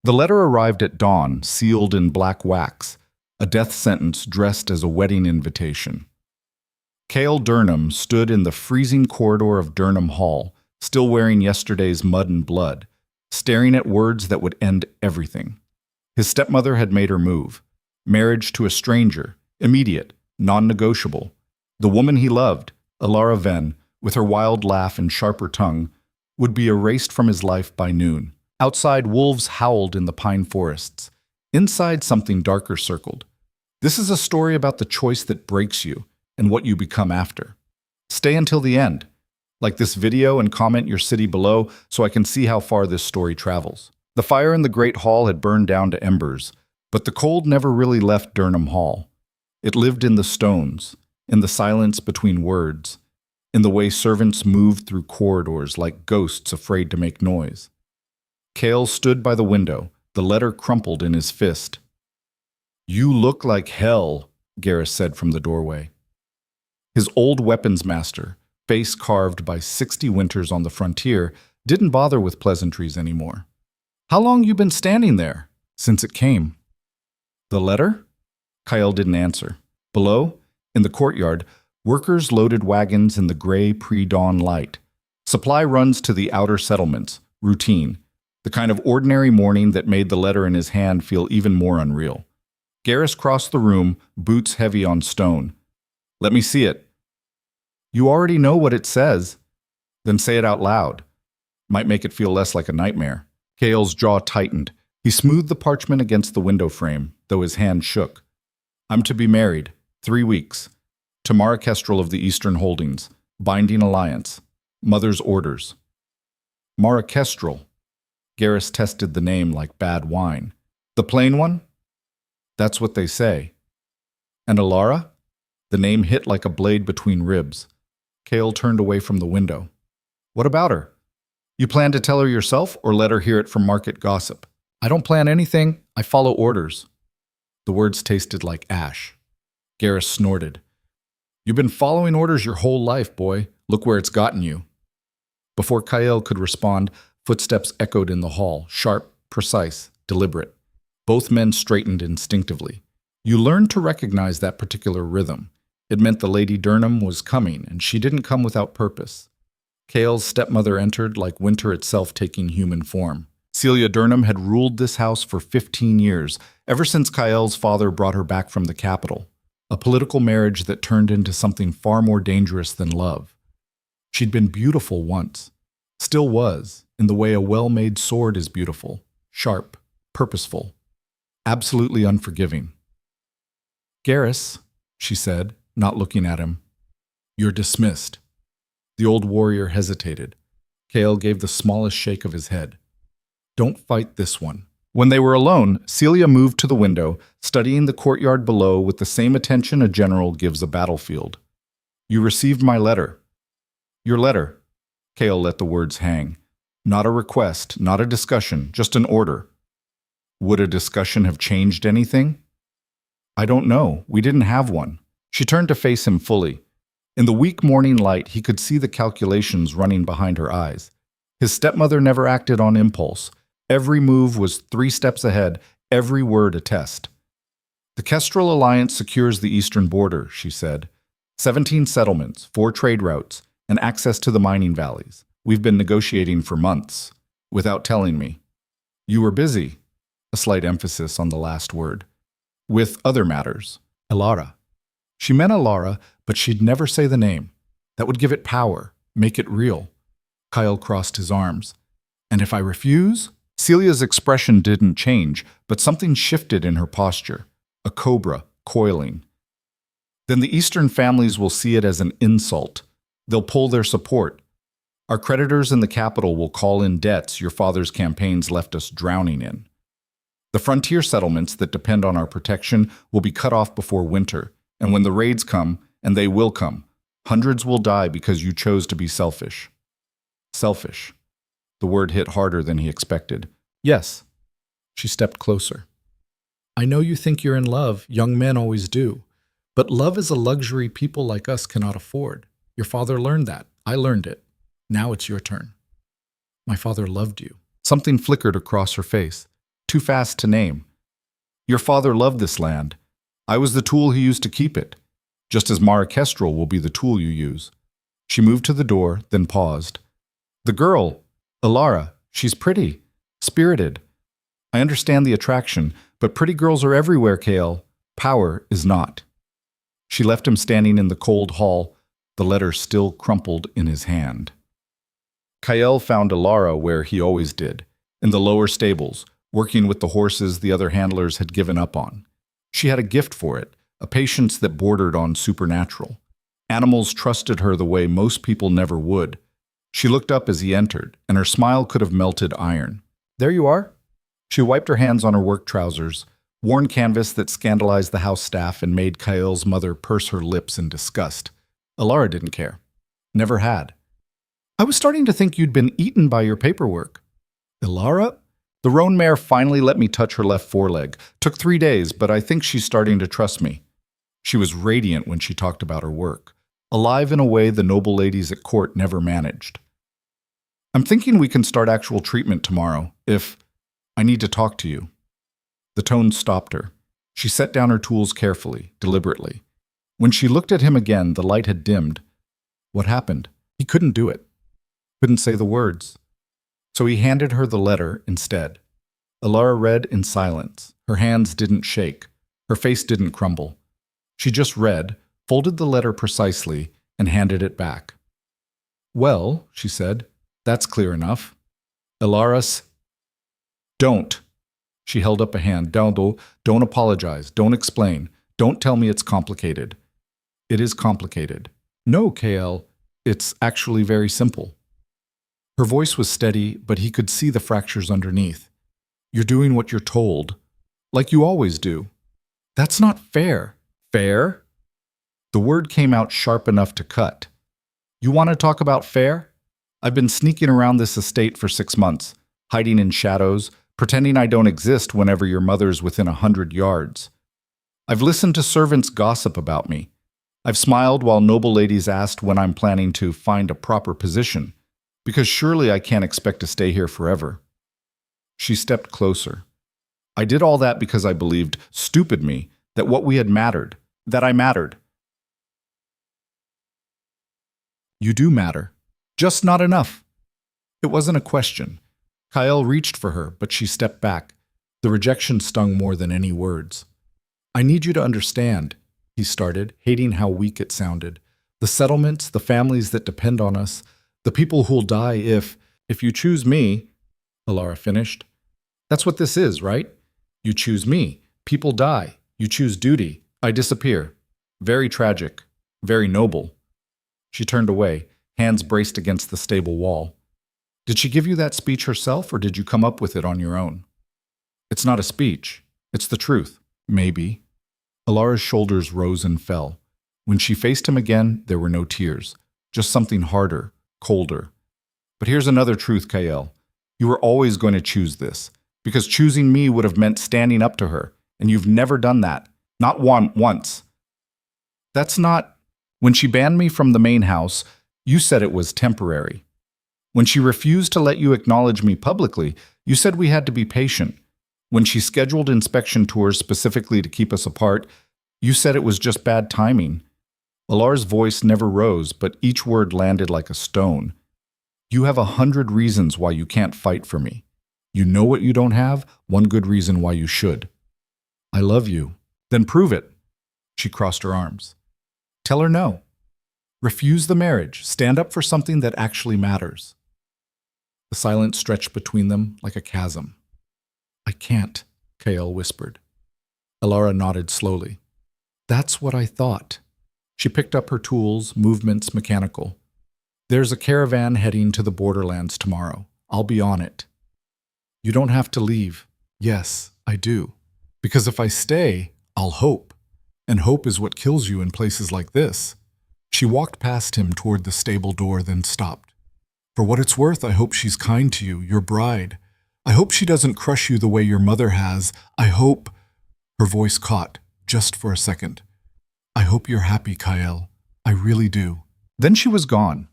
The letter arrived at dawn, sealed in black wax, a death sentence dressed as a wedding invitation. Kael Durham stood in the freezing corridor of Durham Hall, still wearing yesterday's mud and blood, staring at words that would end everything. His stepmother had made her move. Marriage to a stranger, immediate, non-negotiable. The woman he loved, Alara Venn, with her wild laugh and sharper tongue, would be erased from his life by noon. Outside, wolves howled in the pine forests. Inside, something darker circled. This is a story about the choice that breaks you and what you become after. Stay until the end. Like this video and comment your city below so I can see how far this story travels. The fire in the Great Hall had burned down to embers, but the cold never really left Durham Hall. It lived in the stones, in the silence between words, in the way servants moved through corridors like ghosts afraid to make noise. Kael stood by the window, the letter crumpled in his fist. "You look like hell," Garrus said from the doorway. His old weapons master, face carved by 60 winters on the frontier, didn't bother with pleasantries anymore. "How long you been standing there?" "Since it came." "The letter?" Kael didn't answer. Below, in the courtyard, workers loaded wagons in the gray pre-dawn light. Supply runs to the outer settlements, routine, the kind of ordinary morning that made the letter in his hand feel even more unreal. Garrus crossed the room, boots heavy on stone. "Let me see it." "You already know what it says." "Then say it out loud. Might make it feel less like a nightmare." Kael's jaw tightened. He smoothed the parchment against the window frame, though his hand shook. "I'm to be married. 3 weeks. To Mara Kestrel of the Eastern Holdings. Binding alliance. Mother's orders." Mara Kestrel. Garrus tested the name like bad wine. "The plain one?" "That's what they say." "And Alara?" The name hit like a blade between ribs. Kael turned away from the window. "What about her? You plan to tell her yourself or let her hear it from market gossip?" "I don't plan anything. I follow orders." The words tasted like ash. Garrus snorted. "You've been following orders your whole life, boy. Look where it's gotten you." Before Kael could respond, footsteps echoed in the hall, sharp, precise, deliberate. Both men straightened instinctively. You learned to recognize that particular rhythm. It meant the Lady Durham was coming, and she didn't come without purpose. Kael's stepmother entered like winter itself taking human form. Celia Durham had ruled this house for 15 years, ever since Kael's father brought her back from the capital. A political marriage that turned into something far more dangerous than love. She'd been beautiful once. Still was, in the way a well-made sword is beautiful, sharp, purposeful, absolutely unforgiving. "Garrus," she said, not looking at him, "you're dismissed." The old warrior hesitated. Kael gave the smallest shake of his head. "Don't fight this one." When they were alone, Celia moved to the window, studying the courtyard below with the same attention a general gives a battlefield. "You received my letter." "Your letter." Kael let the words hang. Not a request, not a discussion, just an order. Would a discussion have changed anything? "I don't know. We didn't have one." She turned to face him fully. In the weak morning light, he could see the calculations running behind her eyes. His stepmother never acted on impulse. Every move was 3 steps ahead, every word a test. "The Kestrel Alliance secures the eastern border," she said. 17 settlements, 4 trade routes, and access to the mining valleys. We've been negotiating for months, without telling me. You were busy, a slight emphasis on the last word, with other matters. Alara. She meant Alara, but she'd never say the name. That would give it power, make it real. Kael crossed his arms. "And if I refuse?" Celia's expression didn't change, but something shifted in her posture. A cobra, coiling. "Then the Eastern families will see it as an insult. They'll pull their support. Our creditors in the capital will call in debts your father's campaigns left us drowning in. The frontier settlements that depend on our protection will be cut off before winter, and when the raids come, and they will come, hundreds will die because you chose to be selfish." Selfish. The word hit harder than he expected. "Yes." She stepped closer. "I know you think you're in love, young men always do. But love is a luxury people like us cannot afford. Your father learned that. I learned it. Now it's your turn." "My father loved you." Something flickered across her face. too fast to name. Your father loved this land. I was the tool he used to keep it, just as Mara Kestrel will be the tool you use. She moved to the door, then paused. The girl, Elara, she's pretty, spirited. I understand the attraction, but pretty girls are everywhere, Kael. Power is not. She left him standing in the cold hall, the letter still crumpled in his hand. Kael found Elara where he always did, in the lower stables, working with the horses the other handlers had given up on. She had a gift for it, a patience that bordered on supernatural. Animals trusted her the way most people never would. She looked up as he entered, and her smile could have melted iron. There you are. She wiped her hands on her work trousers, worn canvas that scandalized the house staff and made Kael's mother purse her lips in disgust. Elara didn't care. Never had. I was starting to think you'd been eaten by your paperwork. Elara? The roan mare finally let me touch her left foreleg. Took 3 days, but I think she's starting to trust me. She was radiant when she talked about her work, alive in a way the noble ladies at court never managed. I'm thinking we can start actual treatment tomorrow, if I need to talk to you. The tone stopped her. She set down her tools carefully, deliberately. When she looked at him again, the light had dimmed. What happened? He couldn't do it. Couldn't say the words. So he handed her the letter instead. Elara read in silence. Her hands didn't shake. Her face didn't crumble. She just read, folded the letter precisely, and handed it back. Well, she said, that's clear enough. Elara's. Don't. She held up a hand. Don't apologize. Don't explain. Don't tell me it's complicated. It is complicated. No, Kael, it's actually very simple. Her voice was steady, but he could see the fractures underneath. You're doing what you're told, like you always do. That's not fair. Fair? The word came out sharp enough to cut. You want to talk about fair? I've been sneaking around this estate for 6 months, hiding in shadows, pretending I don't exist whenever your mother's within 100 yards. I've listened to servants gossip about me. I've smiled while noble ladies asked when I'm planning to find a proper position, because surely I can't expect to stay here forever. She stepped closer. I did all that because I believed, stupid me, that what we had mattered, that I mattered. You do matter. Just not enough. It wasn't a question. Kael reached for her, but she stepped back. The rejection stung more than any words. I need you to understand, he started, hating how weak it sounded. The settlements, the families that depend on us, the people who'll die if you choose me, Elara finished. That's what this is, right? You choose me. People die. You choose duty. I disappear. Very tragic. Very noble. She turned away, hands braced against the stable wall. Did she give you that speech herself, or did you come up with it on your own? It's not a speech. It's the truth. Maybe. Elara's shoulders rose and fell. When she faced him again, there were no tears. Just something harder, colder. But here's another truth, Kael. You were always going to choose this, because choosing me would have meant standing up to her, and you've never done that. Not once. That's not... When she banned me from the main house, you said it was temporary. When she refused to let you acknowledge me publicly, you said we had to be patient. When she scheduled inspection tours specifically to keep us apart, you said it was just bad timing. Elara's voice never rose, but each word landed like a stone. You have 100 reasons why you can't fight for me. You know what you don't have, one good reason why you should. I love you. Then prove it. She crossed her arms. Tell her no. Refuse the marriage. Stand up for something that actually matters. The silence stretched between them like a chasm. I can't, Kael whispered. Elara nodded slowly. That's what I thought. She picked up her tools, movements mechanical. There's a caravan heading to the borderlands tomorrow. I'll be on it. You don't have to leave. Yes, I do. Because if I stay, I'll hope. And hope is what kills you in places like this. She walked past him toward the stable door, then stopped. For what it's worth, I hope she's kind to you, your bride. I hope she doesn't crush you the way your mother has. I hope... Her voice caught, just for a second. I hope you're happy, Kael. I really do. Then she was gone.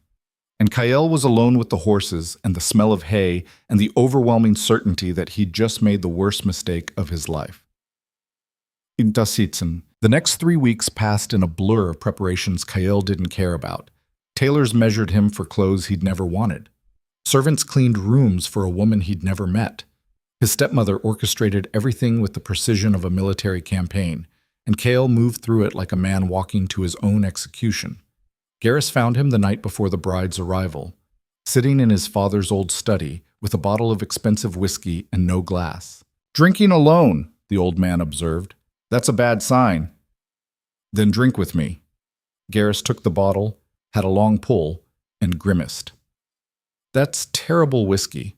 And Kael was alone with the horses and the smell of hay and the overwhelming certainty that he'd just made the worst mistake of his life. The next 3 weeks passed in a blur of preparations Kael didn't care about. Tailors measured him for clothes he'd never wanted. Servants cleaned rooms for a woman he'd never met. His stepmother orchestrated everything with the precision of a military campaign, and Kael moved through it like a man walking to his own execution. Garrus found him the night before the bride's arrival, sitting in his father's old study with a bottle of expensive whiskey and no glass. "Drinking alone," the old man observed. "That's a bad sign." "Then drink with me." Garrus took the bottle, had a long pull, and grimaced. "That's terrible whiskey."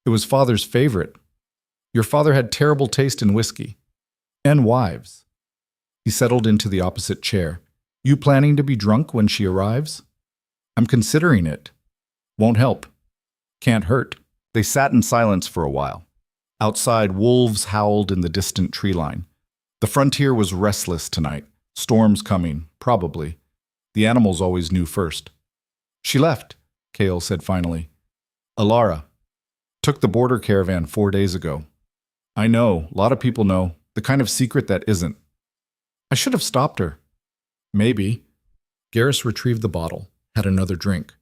"It was father's favorite." "Your father had terrible taste in whiskey." "And wives." He settled into the opposite chair. "You planning to be drunk when she arrives?" "I'm considering it." "Won't help." "Can't hurt." They sat in silence for a while. Outside, wolves howled in the distant tree line. The frontier was restless tonight. Storms coming, probably. The animals always knew first. "She left," Kael said finally. "Alara. Took the border caravan 4 days ago." "I know, a lot of people know. The kind of secret that isn't." "I should have stopped her." "Maybe." Garrus retrieved the bottle, had another drink.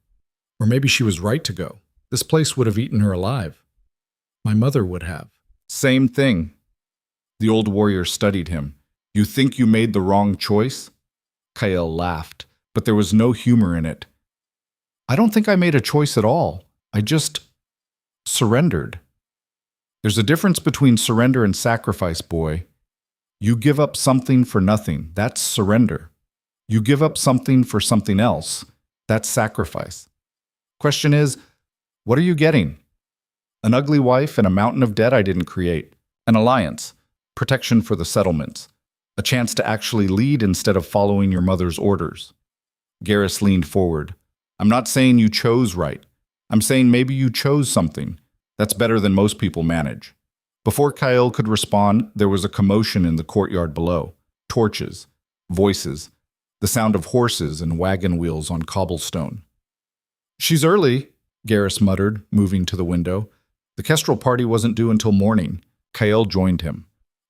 "Or maybe she was right to go. This place would have eaten her alive." "My mother would have." "Same thing." The old warrior studied him. "You think you made the wrong choice?" Kael laughed, but there was no humor in it. "I don't think I made a choice at all. I just surrendered." "There's a difference between surrender and sacrifice, boy. You give up something for nothing. That's surrender. You give up something for something else. That's sacrifice. Question is, what are you getting? An ugly wife and a mountain of debt I didn't create. An alliance. Protection for the settlements. A chance to actually lead instead of following your mother's orders." Garrus leaned forward. "I'm not saying you chose right. I'm saying maybe you chose something. That's better than most people manage." Before Kael could respond, there was a commotion in the courtyard below. Torches, voices, the sound of horses and wagon wheels on cobblestone. "She's early," Garrus muttered, moving to the window. The kestrel party wasn't due until morning. Kael joined him.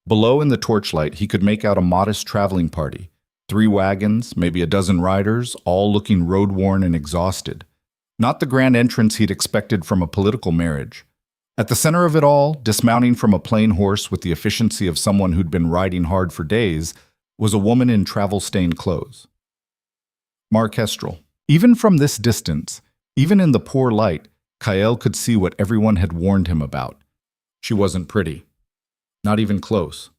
Below in the torchlight, he could make out a modest traveling party. 3 wagons, maybe a dozen riders, all looking road-worn and exhausted. Not the grand entrance he'd expected from a political marriage. At the center of it all, dismounting from a plain horse with the efficiency of someone who'd been riding hard for days, was a woman in travel-stained clothes. Mar Kestrel. Even from this distance, even in the poor light, Kael could see what everyone had warned him about. She wasn't pretty. Not even close.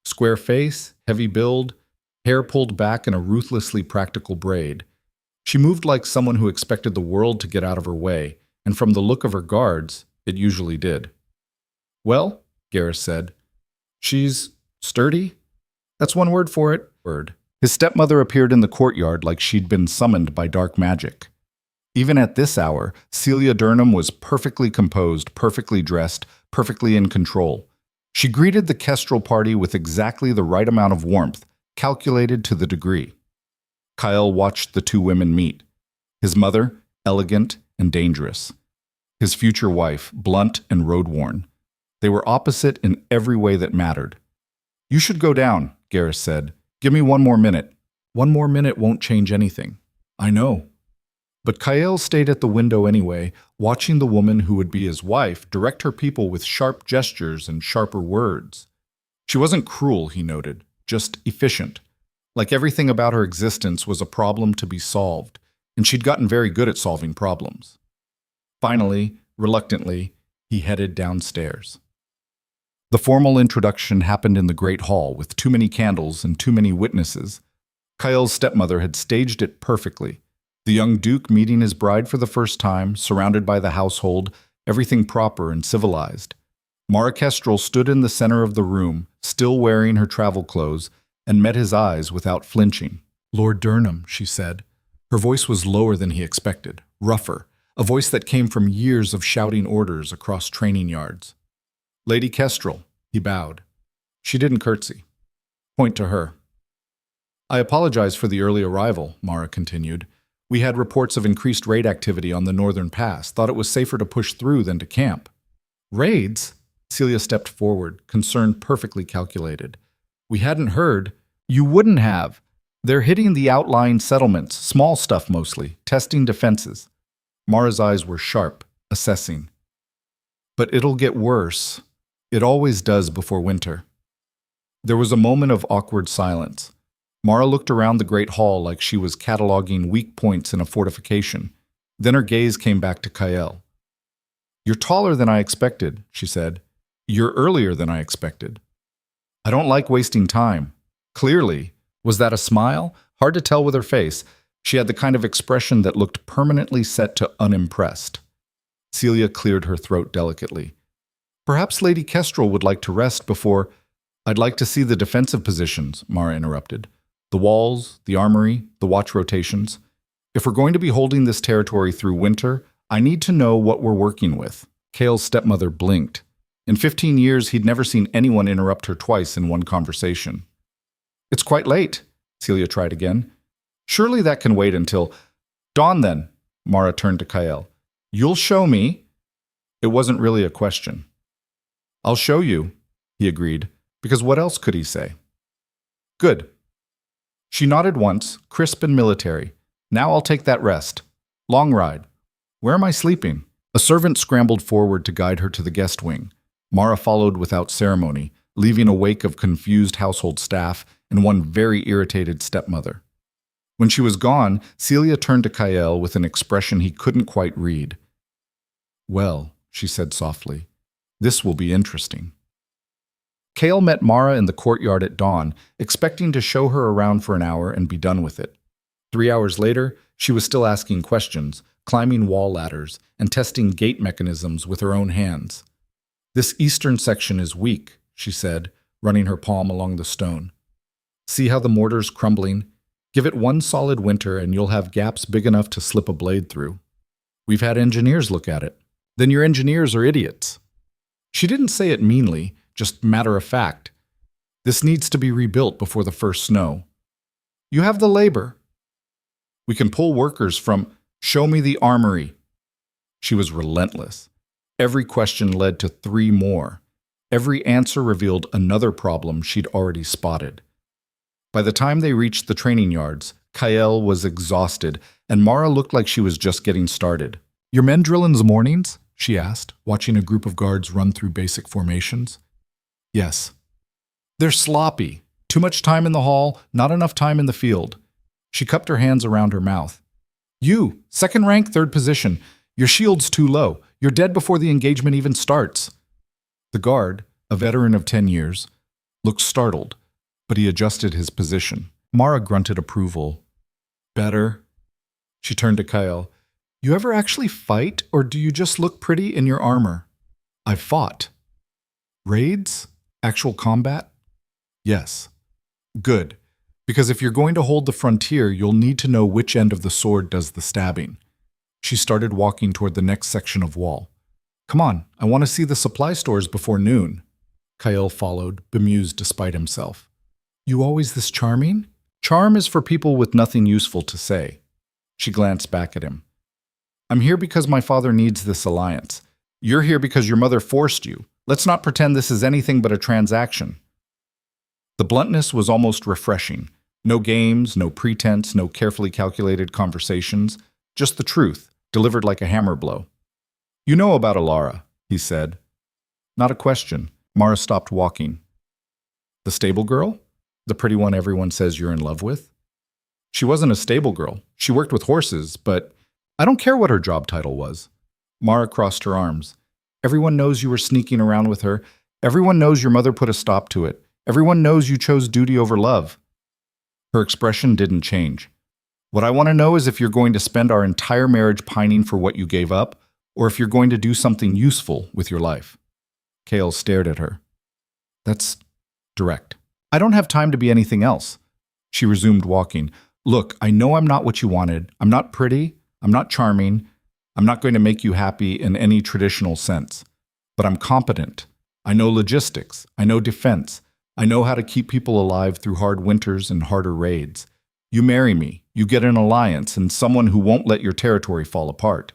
Square face, heavy build, hair pulled back in a ruthlessly practical braid. She moved like someone who expected the world to get out of her way, and from the look of her guards, it usually did. "Well," Garrus said, "she's sturdy? That's one word for it." His stepmother appeared in the courtyard like she'd been summoned by dark magic. Even at this hour, Celia Durnham was perfectly composed, perfectly dressed, perfectly in control. She greeted the kestrel party with exactly the right amount of warmth, calculated to the degree. Kael watched the 2 women meet. His mother, elegant and dangerous. His future wife, blunt and road-worn. They were opposite in every way that mattered. "You should go down," Garrus said. "Give me 1 more minute." "1 more minute won't change anything." "I know." But Kael stayed at the window anyway, watching the woman who would be his wife direct her people with sharp gestures and sharper words. She wasn't cruel, he noted, just efficient. Like everything about her existence was a problem to be solved, and she'd gotten very good at solving problems. Finally, reluctantly, he headed downstairs. The formal introduction happened in the great hall with too many candles and too many witnesses. Kael's stepmother had staged it perfectly. The young duke meeting his bride for the first time, surrounded by the household, everything proper and civilized. Mara Kestrel stood in the center of the room, still wearing her travel clothes, and met his eyes without flinching. "Lord Durnham," she said. Her voice was lower than he expected, rougher, a voice that came from years of shouting orders across training yards. "Lady Kestrel," he bowed. She didn't curtsy. "Point to her." "I apologize for the early arrival," Mara continued. We had reports of increased raid activity on the northern pass, thought it was safer to push through than to camp. Raids? Celia stepped forward, concern perfectly calculated. We hadn't heard. You wouldn't have. They're hitting the outlying settlements, small stuff mostly, testing defenses. Mara's eyes were sharp, assessing. But it'll get worse. It always does before winter. There was a moment of awkward silence. Mara looked around the great hall like she was cataloging weak points in a fortification. Then her gaze came back to Kael. You're taller than I expected, she said. You're earlier than I expected. I don't like wasting time. Clearly. Was that a smile? Hard to tell with her face. She had the kind of expression that looked permanently set to unimpressed. Celia cleared her throat delicately. Perhaps Lady Kestrel would like to rest before— I'd like to see the defensive positions, Mara interrupted. The walls, the armory, the watch rotations. If we're going to be holding this territory through winter, I need to know what we're working with. Kael's stepmother blinked. In 15 years, he'd never seen anyone interrupt her twice in one conversation. It's quite late, Celia tried again. Surely that can wait until— Dawn then, Mara turned to Kael. You'll show me. It wasn't really a question. I'll show you, he agreed, because what else could he say? Good. She nodded once, crisp and military. Now I'll take that rest. Long ride. Where am I sleeping? A servant scrambled forward to guide her to the guest wing. Mara followed without ceremony, leaving a wake of confused household staff and one very irritated stepmother. When she was gone, Celia turned to Kael with an expression he couldn't quite read. Well, she said softly, this will be interesting. Kael met Mara in the courtyard at dawn, expecting to show her around for an hour and be done with it. 3 hours later, she was still asking questions, climbing wall ladders, and testing gate mechanisms with her own hands. This eastern section is weak, she said, running her palm along the stone. See how the mortar's crumbling? Give it one solid winter and you'll have gaps big enough to slip a blade through. We've had engineers look at it. Then your engineers are idiots. She didn't say it meanly, just matter of fact. This needs to be rebuilt before the first snow. You have the labor. We can pull workers from— Show me the armory. She was relentless. Every question led to 3 more. Every answer revealed another problem she'd already spotted. By the time they reached the training yards, Kael was exhausted, and Mara looked like she was just getting started. Your men drill in the mornings? She asked, watching a group of guards run through basic formations. Yes. They're sloppy. Too much time in the hall, not enough time in the field. She cupped her hands around her mouth. You, second rank, third position. Your shield's too low. You're dead before the engagement even starts. The guard, a veteran of 10 years, looked startled, but he adjusted his position. Mara grunted approval. Better. She turned to Kael. You ever actually fight, or do you just look pretty in your armor? I've fought. Raids? Actual combat? Yes. Good. Because if you're going to hold the frontier, you'll need to know which end of the sword does the stabbing. She started walking toward the next section of wall. Come on, I want to see the supply stores before noon. Kael followed, bemused despite himself. You always this charming? Charm is for people with nothing useful to say. She glanced back at him. I'm here because my father needs this alliance. You're here because your mother forced you. Let's not pretend this is anything but a transaction. The bluntness was almost refreshing. No games, no pretense, no carefully calculated conversations. Just the truth, delivered like a hammer blow. You know about Alara, he said. Not a question. Mara stopped walking. The stable girl? The pretty one everyone says you're in love with? She wasn't a stable girl. She worked with horses, but I don't care what her job title was. Mara crossed her arms. Everyone knows you were sneaking around with her. Everyone knows your mother put a stop to it. Everyone knows you chose duty over love. Her expression didn't change. What I want to know is if you're going to spend our entire marriage pining for what you gave up, or if you're going to do something useful with your life. Kael stared at her. That's direct. I don't have time to be anything else. She resumed walking. Look, I know I'm not what you wanted. I'm not pretty. I'm not charming. I'm not going to make you happy in any traditional sense. But I'm competent. I know logistics. I know defense. I know how to keep people alive through hard winters and harder raids. You marry me, you get an alliance, and someone who won't let your territory fall apart.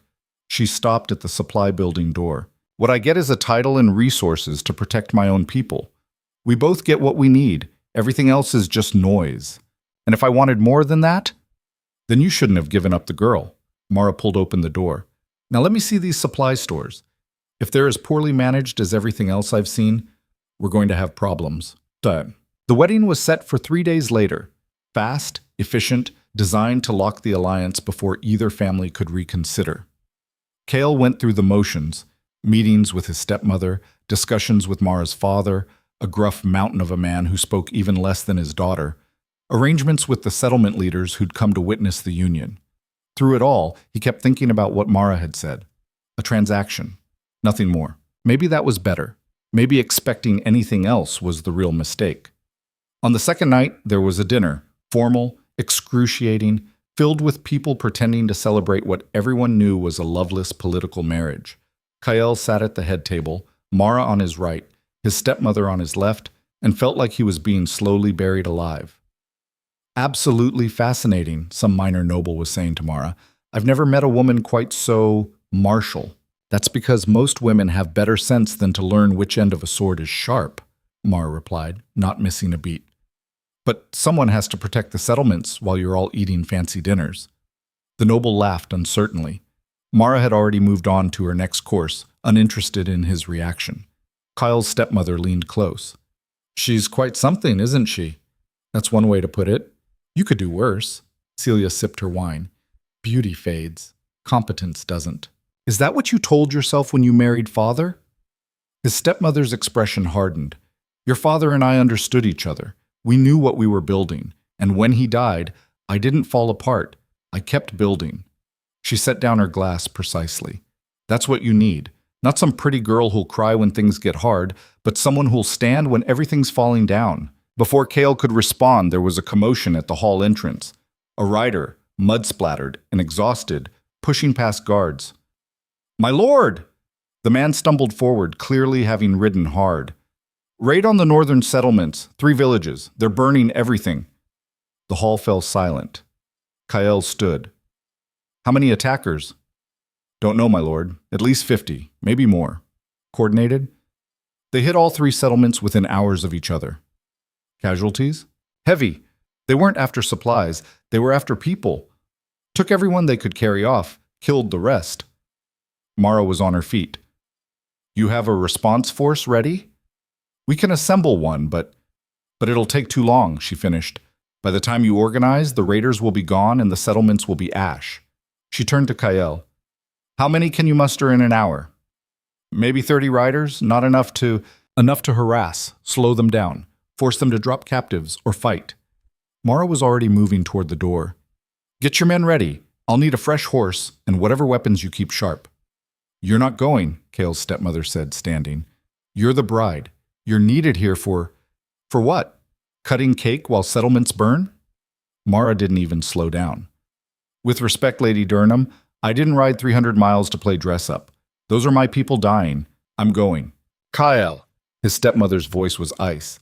She stopped at the supply building door. What I get is a title and resources to protect my own people. We both get what we need. Everything else is just noise. And if I wanted more than that, then you shouldn't have given up the girl. Mara pulled open the door. Now let me see these supply stores. If they're as poorly managed as everything else I've seen, we're going to have problems. The wedding was set for 3 days later. Fast, efficient, designed to lock the alliance before either family could reconsider. Kael went through the motions, meetings with his stepmother, discussions with Mara's father, a gruff mountain of a man who spoke even less than his daughter, arrangements with the settlement leaders who'd come to witness the union. Through it all, he kept thinking about what Mara had said. A transaction. Nothing more. Maybe that was better. Maybe expecting anything else was the real mistake. On the second night, there was a dinner, formal, excruciating, filled with people pretending to celebrate what everyone knew was a loveless political marriage. Kael sat at the head table, Mara on his right, his stepmother on his left, and felt like he was being slowly buried alive. Absolutely fascinating, some minor noble was saying to Mara. I've never met a woman quite so martial. That's because most women have better sense than to learn which end of a sword is sharp, Mara replied, not missing a beat. But someone has to protect the settlements while you're all eating fancy dinners. The noble laughed uncertainly. Mara had already moved on to her next course, uninterested in his reaction. Kyle's stepmother leaned close. She's quite something, isn't she? That's one way to put it. You could do worse. Celia sipped her wine. Beauty fades. Competence doesn't. Is that what you told yourself when you married father? His stepmother's expression hardened. Your father and I understood each other. We knew what we were building, and when he died, I didn't fall apart. I kept building. She set down her glass precisely. That's what you need. Not some pretty girl who'll cry when things get hard, but someone who'll stand when everything's falling down. Before Kael could respond, there was a commotion at the hall entrance. A rider, mud-splattered and exhausted, pushing past guards. My lord! The man stumbled forward, clearly having ridden hard. Raid on the northern settlements, 3 villages. They're burning everything. The hall fell silent. Kael stood. How many attackers? Don't know, my lord. At least 50, maybe more. Coordinated? They hit all 3 settlements within hours of each other. Casualties? Heavy. They weren't after supplies. They were after people. Took everyone they could carry off, killed the rest. Mara was on her feet. You have a response force ready? We can assemble one, but it'll take too long, she finished. By the time you organize, the raiders will be gone and the settlements will be ash. She turned to Kael. How many can you muster in an hour? Maybe 30 riders, not enough to harass, slow them down, force them to drop captives or fight. Mara was already moving toward the door. Get your men ready. I'll need a fresh horse and whatever weapons you keep sharp. You're not going, Kael's stepmother said, standing. You're the bride. You're needed here for what? Cutting cake while settlements burn? Mara didn't even slow down. With respect, Lady Durham, I didn't ride 300 miles to play dress-up. Those are my people dying. I'm going. Kael. His stepmother's voice was ice.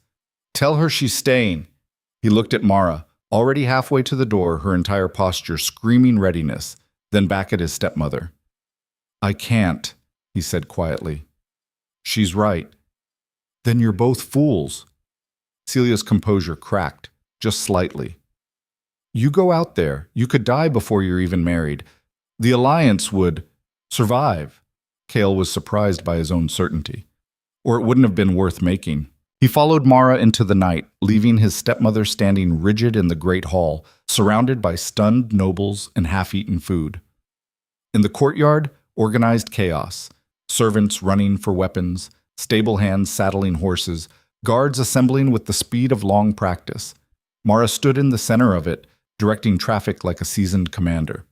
Tell her she's staying. He looked at Mara, already halfway to the door, her entire posture screaming readiness, then back at his stepmother. I can't, he said quietly. She's right. Then you're both fools. Celia's composure cracked, just slightly. You go out there. You could die before you're even married. The alliance would survive. Kael was surprised by his own certainty. Or it wouldn't have been worth making. He followed Mara into the night, leaving his stepmother standing rigid in the great hall, surrounded by stunned nobles and half-eaten food. In the courtyard, organized chaos. Servants running for weapons, stable hands saddling horses, guards assembling with the speed of long practice. Mara stood in the center of it, directing traffic like a seasoned commander.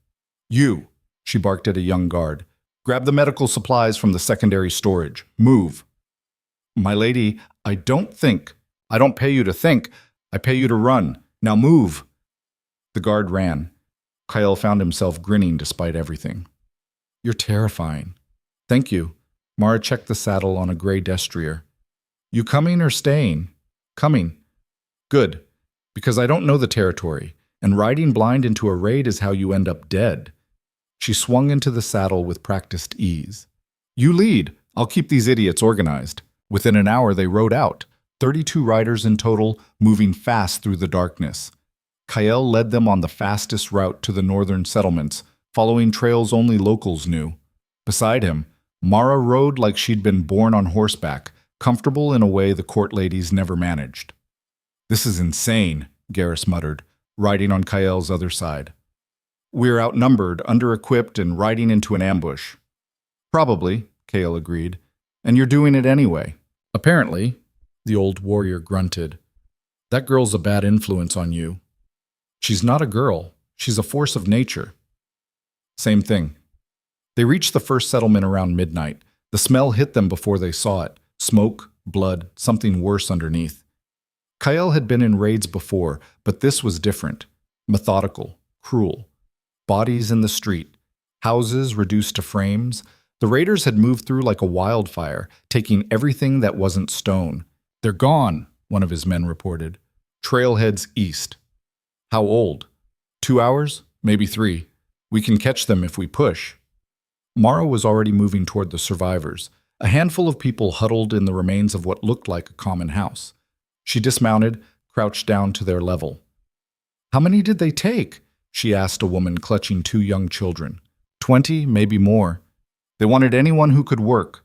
You, she barked at a young guard. Grab the medical supplies from the secondary storage. Move. My lady, I don't pay you to think. I pay you to run. Now move. The guard ran. Kael found himself grinning despite everything. You're terrifying. Thank you. Mara checked the saddle on a gray destrier. You coming or staying? Coming. Good, because I don't know the territory. and riding blind into a raid is how you end up dead. She swung into the saddle with practiced ease. You lead. I'll keep these idiots organized. Within an hour, they rode out, 32 riders in total, moving fast through the darkness. Kael led them on the fastest route to the northern settlements, following trails only locals knew. Beside him, Mara rode like she'd been born on horseback, comfortable in a way the court ladies never managed. This is insane, Garrus muttered, riding on Kael's other side. We're outnumbered, under-equipped, and riding into an ambush. Probably, Kael agreed, and you're doing it anyway. Apparently, the old warrior grunted. That girl's a bad influence on you. She's not a girl. She's a force of nature. Same thing. They reached the first settlement around midnight. The smell hit them before they saw it. Smoke, blood, something worse underneath. Kael had been in raids before, but this was different. Methodical, cruel. Bodies in the street. Houses reduced to frames. The raiders had moved through like a wildfire, taking everything that wasn't stone. They're gone, one of his men reported. Trailheads east. How old? 2 hours? Maybe 3. We can catch them if we push. Mara was already moving toward the survivors, a handful of people huddled in the remains of what looked like a common house. She dismounted, crouched down to their level. How many did they take? She asked a woman clutching 2 young children. 20, maybe more. They wanted anyone who could work.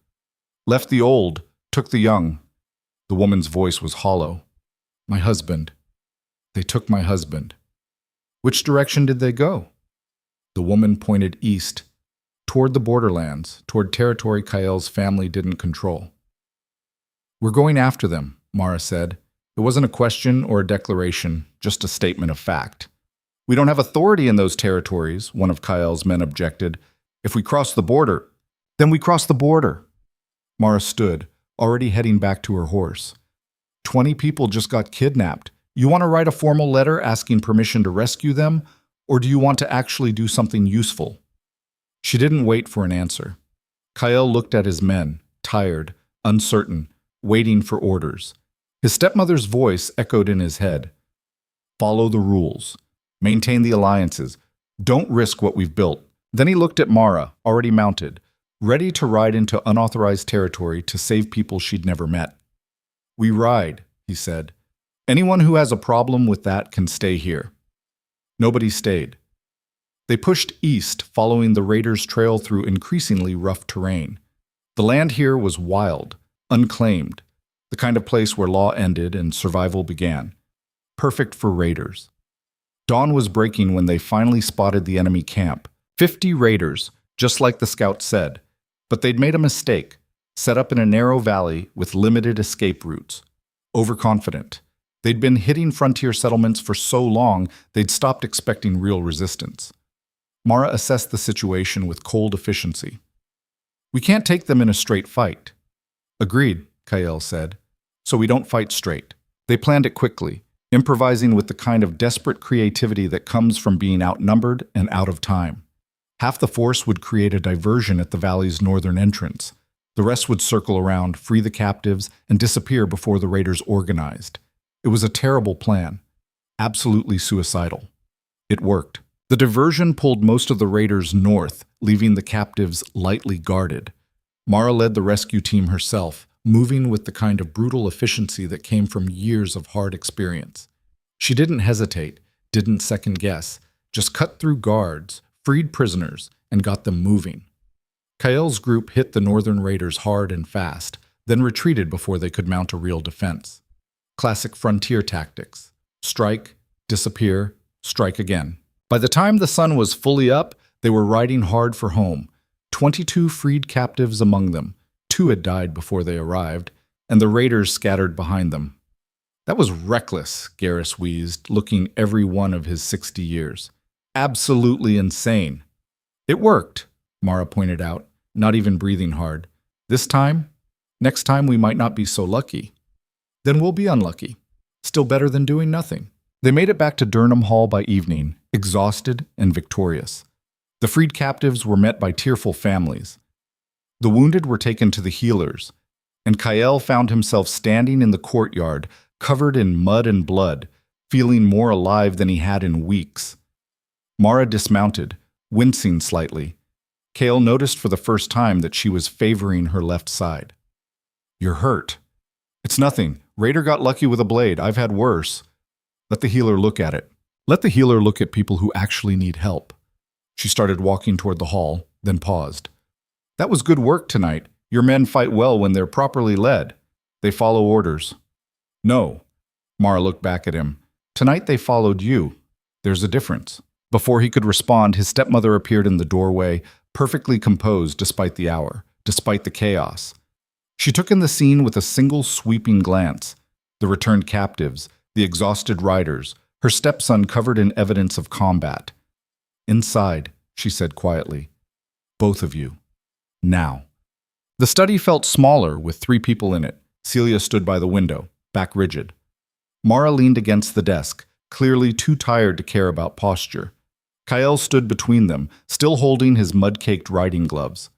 Left the old, took the young. The woman's voice was hollow. My husband. They took my husband. Which direction did they go? The woman pointed east, toward the borderlands, toward territory Kael's family didn't control. We're going after them, Mara said. It wasn't a question or a declaration, just a statement of fact. We don't have authority in those territories, one of Kael's men objected. If we cross the border, then we cross the border. Mara stood, already heading back to her horse. 20 people just got kidnapped. You want to write a formal letter asking permission to rescue them, or do you want to actually do something useful? She didn't wait for an answer. Kael looked at his men, tired, uncertain, waiting for orders. His stepmother's voice echoed in his head. Follow the rules. Maintain the alliances. Don't risk what we've built. Then he looked at Mara, already mounted, ready to ride into unauthorized territory to save people she'd never met. We ride, he said. Anyone who has a problem with that can stay here. Nobody stayed. They pushed east, following the raiders' trail through increasingly rough terrain. The land here was wild, unclaimed, the kind of place where law ended and survival began. Perfect for raiders. Dawn was breaking when they finally spotted the enemy camp. 50 raiders, just like the scout said. But they'd made a mistake, set up in a narrow valley with limited escape routes. Overconfident. They'd been hitting frontier settlements for so long, they'd stopped expecting real resistance. Mara assessed the situation with cold efficiency. We can't take them in a straight fight. Agreed, Kael said. So we don't fight straight. They planned it quickly, improvising with the kind of desperate creativity that comes from being outnumbered and out of time. Half the force would create a diversion at the valley's northern entrance. The rest would circle around, free the captives, and disappear before the raiders organized. It was a terrible plan, absolutely suicidal. It worked. The diversion pulled most of the raiders north, leaving the captives lightly guarded. Mara led the rescue team herself, moving with the kind of brutal efficiency that came from years of hard experience. She didn't hesitate, didn't second guess, just cut through guards, freed prisoners, and got them moving. Kael's group hit the northern raiders hard and fast, then retreated before they could mount a real defense. Classic frontier tactics. Strike, disappear, strike again. By the time the sun was fully up, they were riding hard for home. 22 freed captives among them. 2 had died before they arrived, and the raiders scattered behind them. That was reckless, Garrus wheezed, looking every one of his 60 years. Absolutely insane. It worked, Mara pointed out, not even breathing hard. Next time we might not be so lucky. Then we'll be unlucky. Still better than doing nothing. They made it back to Durnham Hall by evening, exhausted and victorious. The freed captives were met by tearful families. The wounded were taken to the healers, and Kael found himself standing in the courtyard, covered in mud and blood, feeling more alive than he had in weeks. Mara dismounted, wincing slightly. Kael noticed for the first time that she was favoring her left side. "You're hurt." "It's nothing. Raider got lucky with a blade. I've had worse." "Let the healer look at it." "Let the healer look at people who actually need help." She started walking toward the hall, then paused. "That was good work tonight. Your men fight well when they're properly led. They follow orders." "No." Mara looked back at him. "Tonight they followed you. There's a difference." Before he could respond, his stepmother appeared in the doorway, perfectly composed despite the hour, despite the chaos. She took in the scene with a single sweeping glance. The returned captives, the exhausted riders, her stepson covered in evidence of combat. "Inside," she said quietly. "Both of you. Now." The study felt smaller with 3 people in it. Celia stood by the window, back rigid. Mara leaned against the desk, clearly too tired to care about posture. Kael stood between them, still holding his mud-caked riding gloves.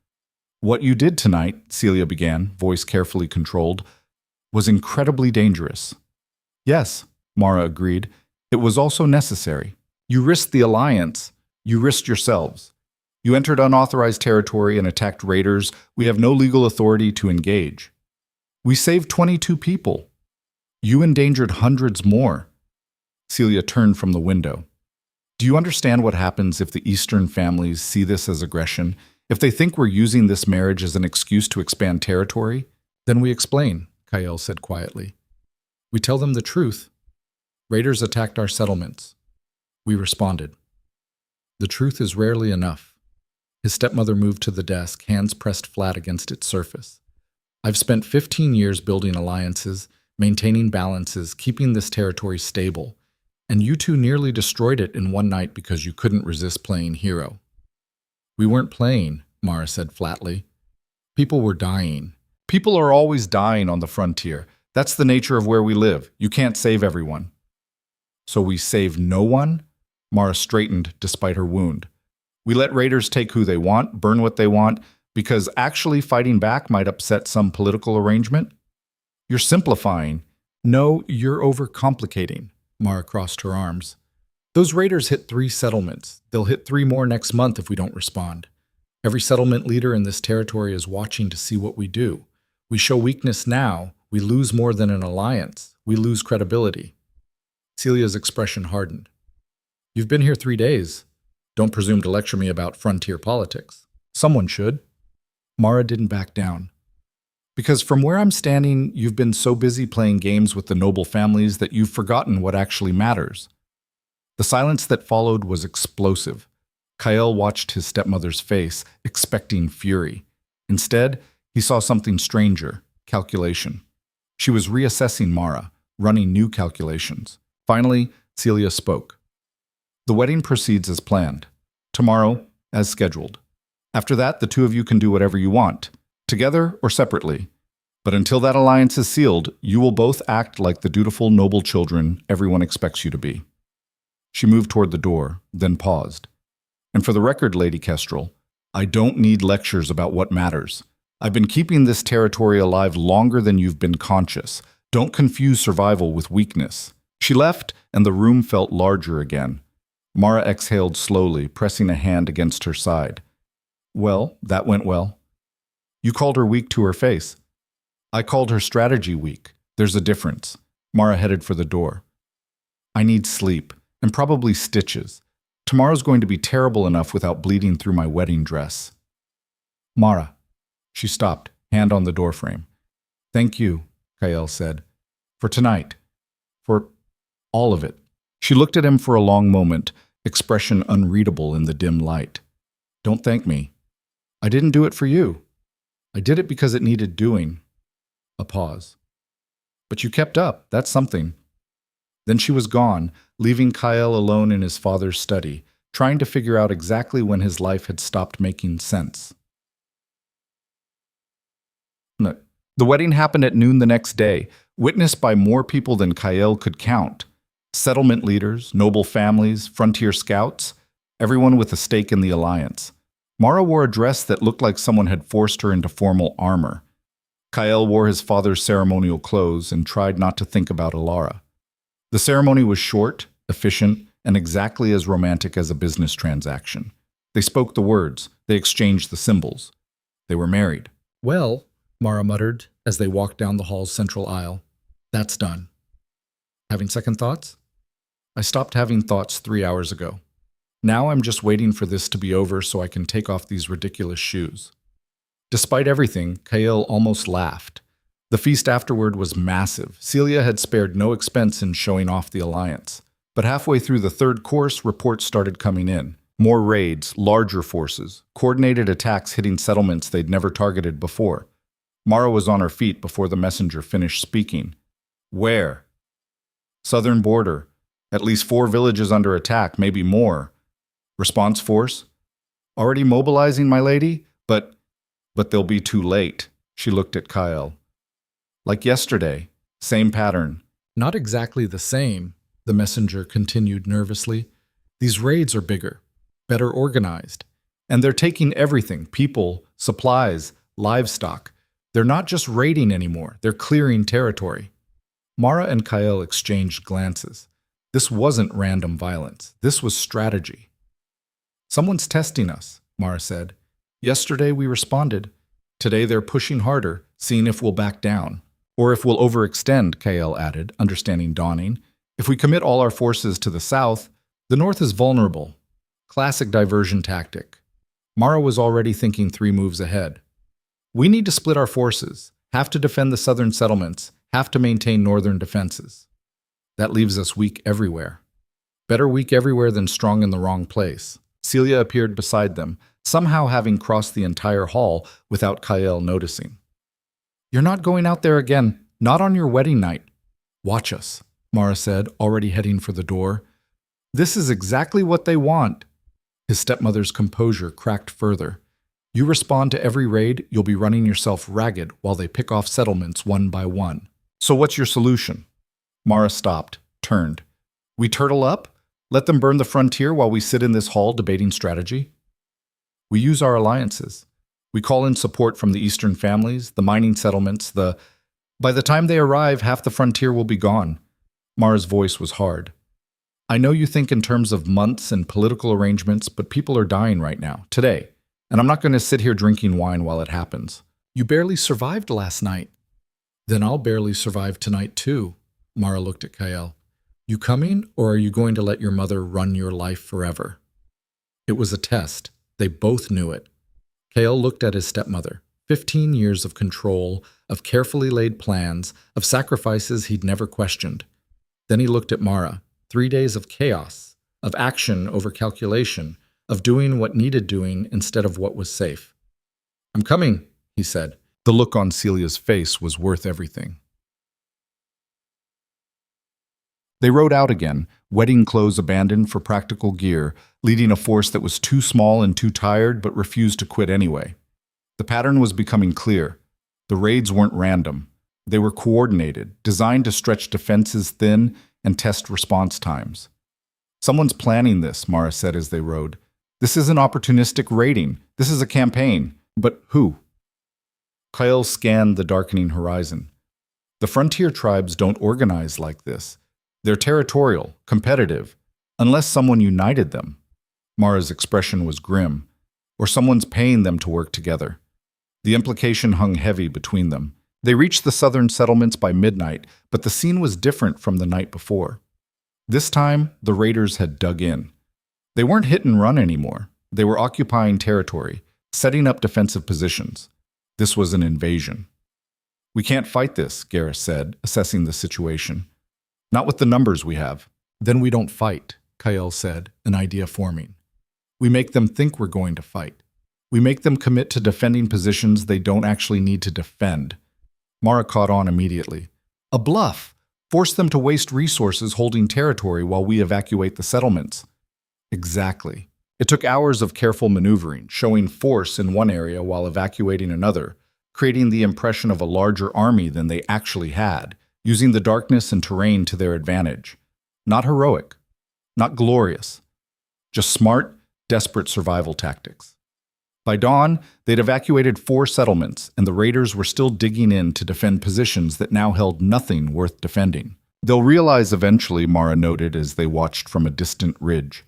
"What you did tonight," Celia began, voice carefully controlled, "was incredibly dangerous." "Yes," Mara agreed. "It was also necessary. You risked the alliance. You risked yourselves. You entered unauthorized territory and attacked raiders. We have no legal authority to engage. We saved 22 people. You endangered hundreds more." Celia turned from the window. "Do you understand what happens if the Eastern families see this as aggression? If they think we're using this marriage as an excuse to expand territory?" "Then we explain," Kael said quietly. "We tell them the truth. Raiders attacked our settlements. We responded. The truth is rarely enough." His stepmother moved to the desk, hands pressed flat against its surface. "I've spent 15 years building alliances, maintaining balances, keeping this territory stable. And you two nearly destroyed it in one night because you couldn't resist playing hero." "We weren't playing," Mara said flatly. "People were dying. People are always dying on the frontier. That's the nature of where we live. You can't save everyone." "So we save no one?" Mara straightened despite her wound. "We let raiders take who they want, burn what they want, because actually fighting back might upset some political arrangement?" "You're simplifying." "No, you're overcomplicating." Mara crossed her arms. "Those raiders hit 3 settlements. They'll hit 3 more next month if we don't respond. Every settlement leader in this territory is watching to see what we do. We show weakness now, we lose more than an alliance. We lose credibility." Celia's expression hardened. "You've been here 3 days. Don't presume to lecture me about frontier politics. Someone should." Mara didn't back down. "Because from where I'm standing, you've been so busy playing games with the noble families that you've forgotten what actually matters." The silence that followed was explosive. Kael watched his stepmother's face, expecting fury. Instead, he saw something stranger: calculation. She was reassessing Mara, running new calculations. Finally, Celia spoke. "The wedding proceeds as planned. Tomorrow, as scheduled. After that, the 2 of you can do whatever you want, together or separately. But until that alliance is sealed, you will both act like the dutiful, noble children everyone expects you to be." She moved toward the door, then paused. "And for the record, Lady Kestrel, I don't need lectures about what matters. I've been keeping this territory alive longer than you've been conscious. Don't confuse survival with weakness." She left, and the room felt larger again. Mara exhaled slowly, pressing a hand against her side. "Well, that went well." "You called her weak to her face." "I called her strategy weak. There's a difference." Mara headed for the door. "I need sleep, and probably stitches. Tomorrow's going to be terrible enough without bleeding through my wedding dress." "Mara." She stopped, hand on the doorframe. "Thank you," Kael said. "For tonight. For all of it." She looked at him for a long moment, expression unreadable in the dim light. "Don't thank me. I didn't do it for you. I did it because it needed doing." A pause. "But you kept up. That's something." Then she was gone, leaving Kael alone in his father's study, trying to figure out exactly when his life had stopped making sense. The wedding happened at noon the next day, witnessed by more people than Kael could count. Settlement leaders, noble families, frontier scouts, everyone with a stake in the alliance. Mara wore a dress that looked like someone had forced her into formal armor. Kael wore his father's ceremonial clothes and tried not to think about Alara. The ceremony was short, efficient, and exactly as romantic as a business transaction. They spoke the words, they exchanged the symbols. They were married. Well, Mara muttered as they walked down the hall's central aisle, that's done. Having second thoughts? I stopped having thoughts 3 hours ago. Now I'm just waiting for this to be over so I can take off these ridiculous shoes. Despite everything, Kael almost laughed. The feast afterward was massive. Celia had spared no expense in showing off the alliance. But halfway through the third course, reports started coming in. More raids, larger forces, coordinated attacks hitting settlements they'd never targeted before. Mara was on her feet before the messenger finished speaking. Where? Southern border. At least 4 villages under attack, maybe more. Response force? Already mobilizing, my lady? But they'll be too late. She looked at Kael. Like yesterday, same pattern. Not exactly the same, the messenger continued nervously. These raids are bigger, better organized. And they're taking everything, people, supplies, livestock. They're not just raiding anymore, they're clearing territory. Mara and Kael exchanged glances. This wasn't random violence. This was strategy. Someone's testing us, Mara said. Yesterday we responded. Today they're pushing harder, seeing if we'll back down. Or if we'll overextend, Kael added, understanding dawning. If we commit all our forces to the south, the north is vulnerable. Classic diversion tactic. Mara was already thinking 3 moves ahead. We need to split our forces, have to defend the southern settlements, have to maintain northern defenses. That leaves us weak everywhere. Better weak everywhere than strong in the wrong place. Celia appeared beside them, somehow having crossed the entire hall without Kael noticing. You're not going out there again, not on your wedding night. Watch us, Mara said, already heading for the door. This is exactly what they want. His stepmother's composure cracked further. You respond to every raid, you'll be running yourself ragged while they pick off settlements one by one. So what's your solution? Mara stopped, turned. We turtle up? Let them burn the frontier while we sit in this hall debating strategy? We use our alliances. We call in support from the eastern families, the mining settlements, By the time they arrive, half the frontier will be gone. Mara's voice was hard. I know you think in terms of months and political arrangements, but people are dying right now, today. And I'm not going to sit here drinking wine while it happens. You barely survived last night. Then I'll barely survive tonight too, Mara looked at Kael. You coming, or are you going to let your mother run your life forever? It was a test. They both knew it. Kael looked at his stepmother. 15 years of control, of carefully laid plans, of sacrifices he'd never questioned. Then he looked at Mara. 3 days of chaos, of action over calculation, of doing what needed doing instead of what was safe. I'm coming, he said. The look on Celia's face was worth everything. They rode out again, wedding clothes abandoned for practical gear, leading a force that was too small and too tired but refused to quit anyway. The pattern was becoming clear. The raids weren't random. They were coordinated, designed to stretch defenses thin and test response times. Someone's planning this, Mara said as they rode. This isn't opportunistic raiding. This is a campaign. But who? Kael scanned the darkening horizon. The frontier tribes don't organize like this. They're territorial, competitive, unless someone united them. Mara's expression was grim. Or someone's paying them to work together. The implication hung heavy between them. They reached the southern settlements by midnight, but the scene was different from the night before. This time, the raiders had dug in. They weren't hit and run anymore. They were occupying territory, setting up defensive positions. This was an invasion. We can't fight this, Garrus said, assessing the situation. Not with the numbers we have. Then we don't fight, Kael said, an idea forming. We make them think we're going to fight. We make them commit to defending positions they don't actually need to defend. Mara caught on immediately. A bluff! Force them to waste resources holding territory while we evacuate the settlements. Exactly. It took hours of careful maneuvering, showing force in one area while evacuating another, creating the impression of a larger army than they actually had, using the darkness and terrain to their advantage. Not heroic. Not glorious. Just smart, desperate survival tactics. By dawn, they'd evacuated 4 settlements, and the raiders were still digging in to defend positions that now held nothing worth defending. They'll realize eventually, Mara noted as they watched from a distant ridge.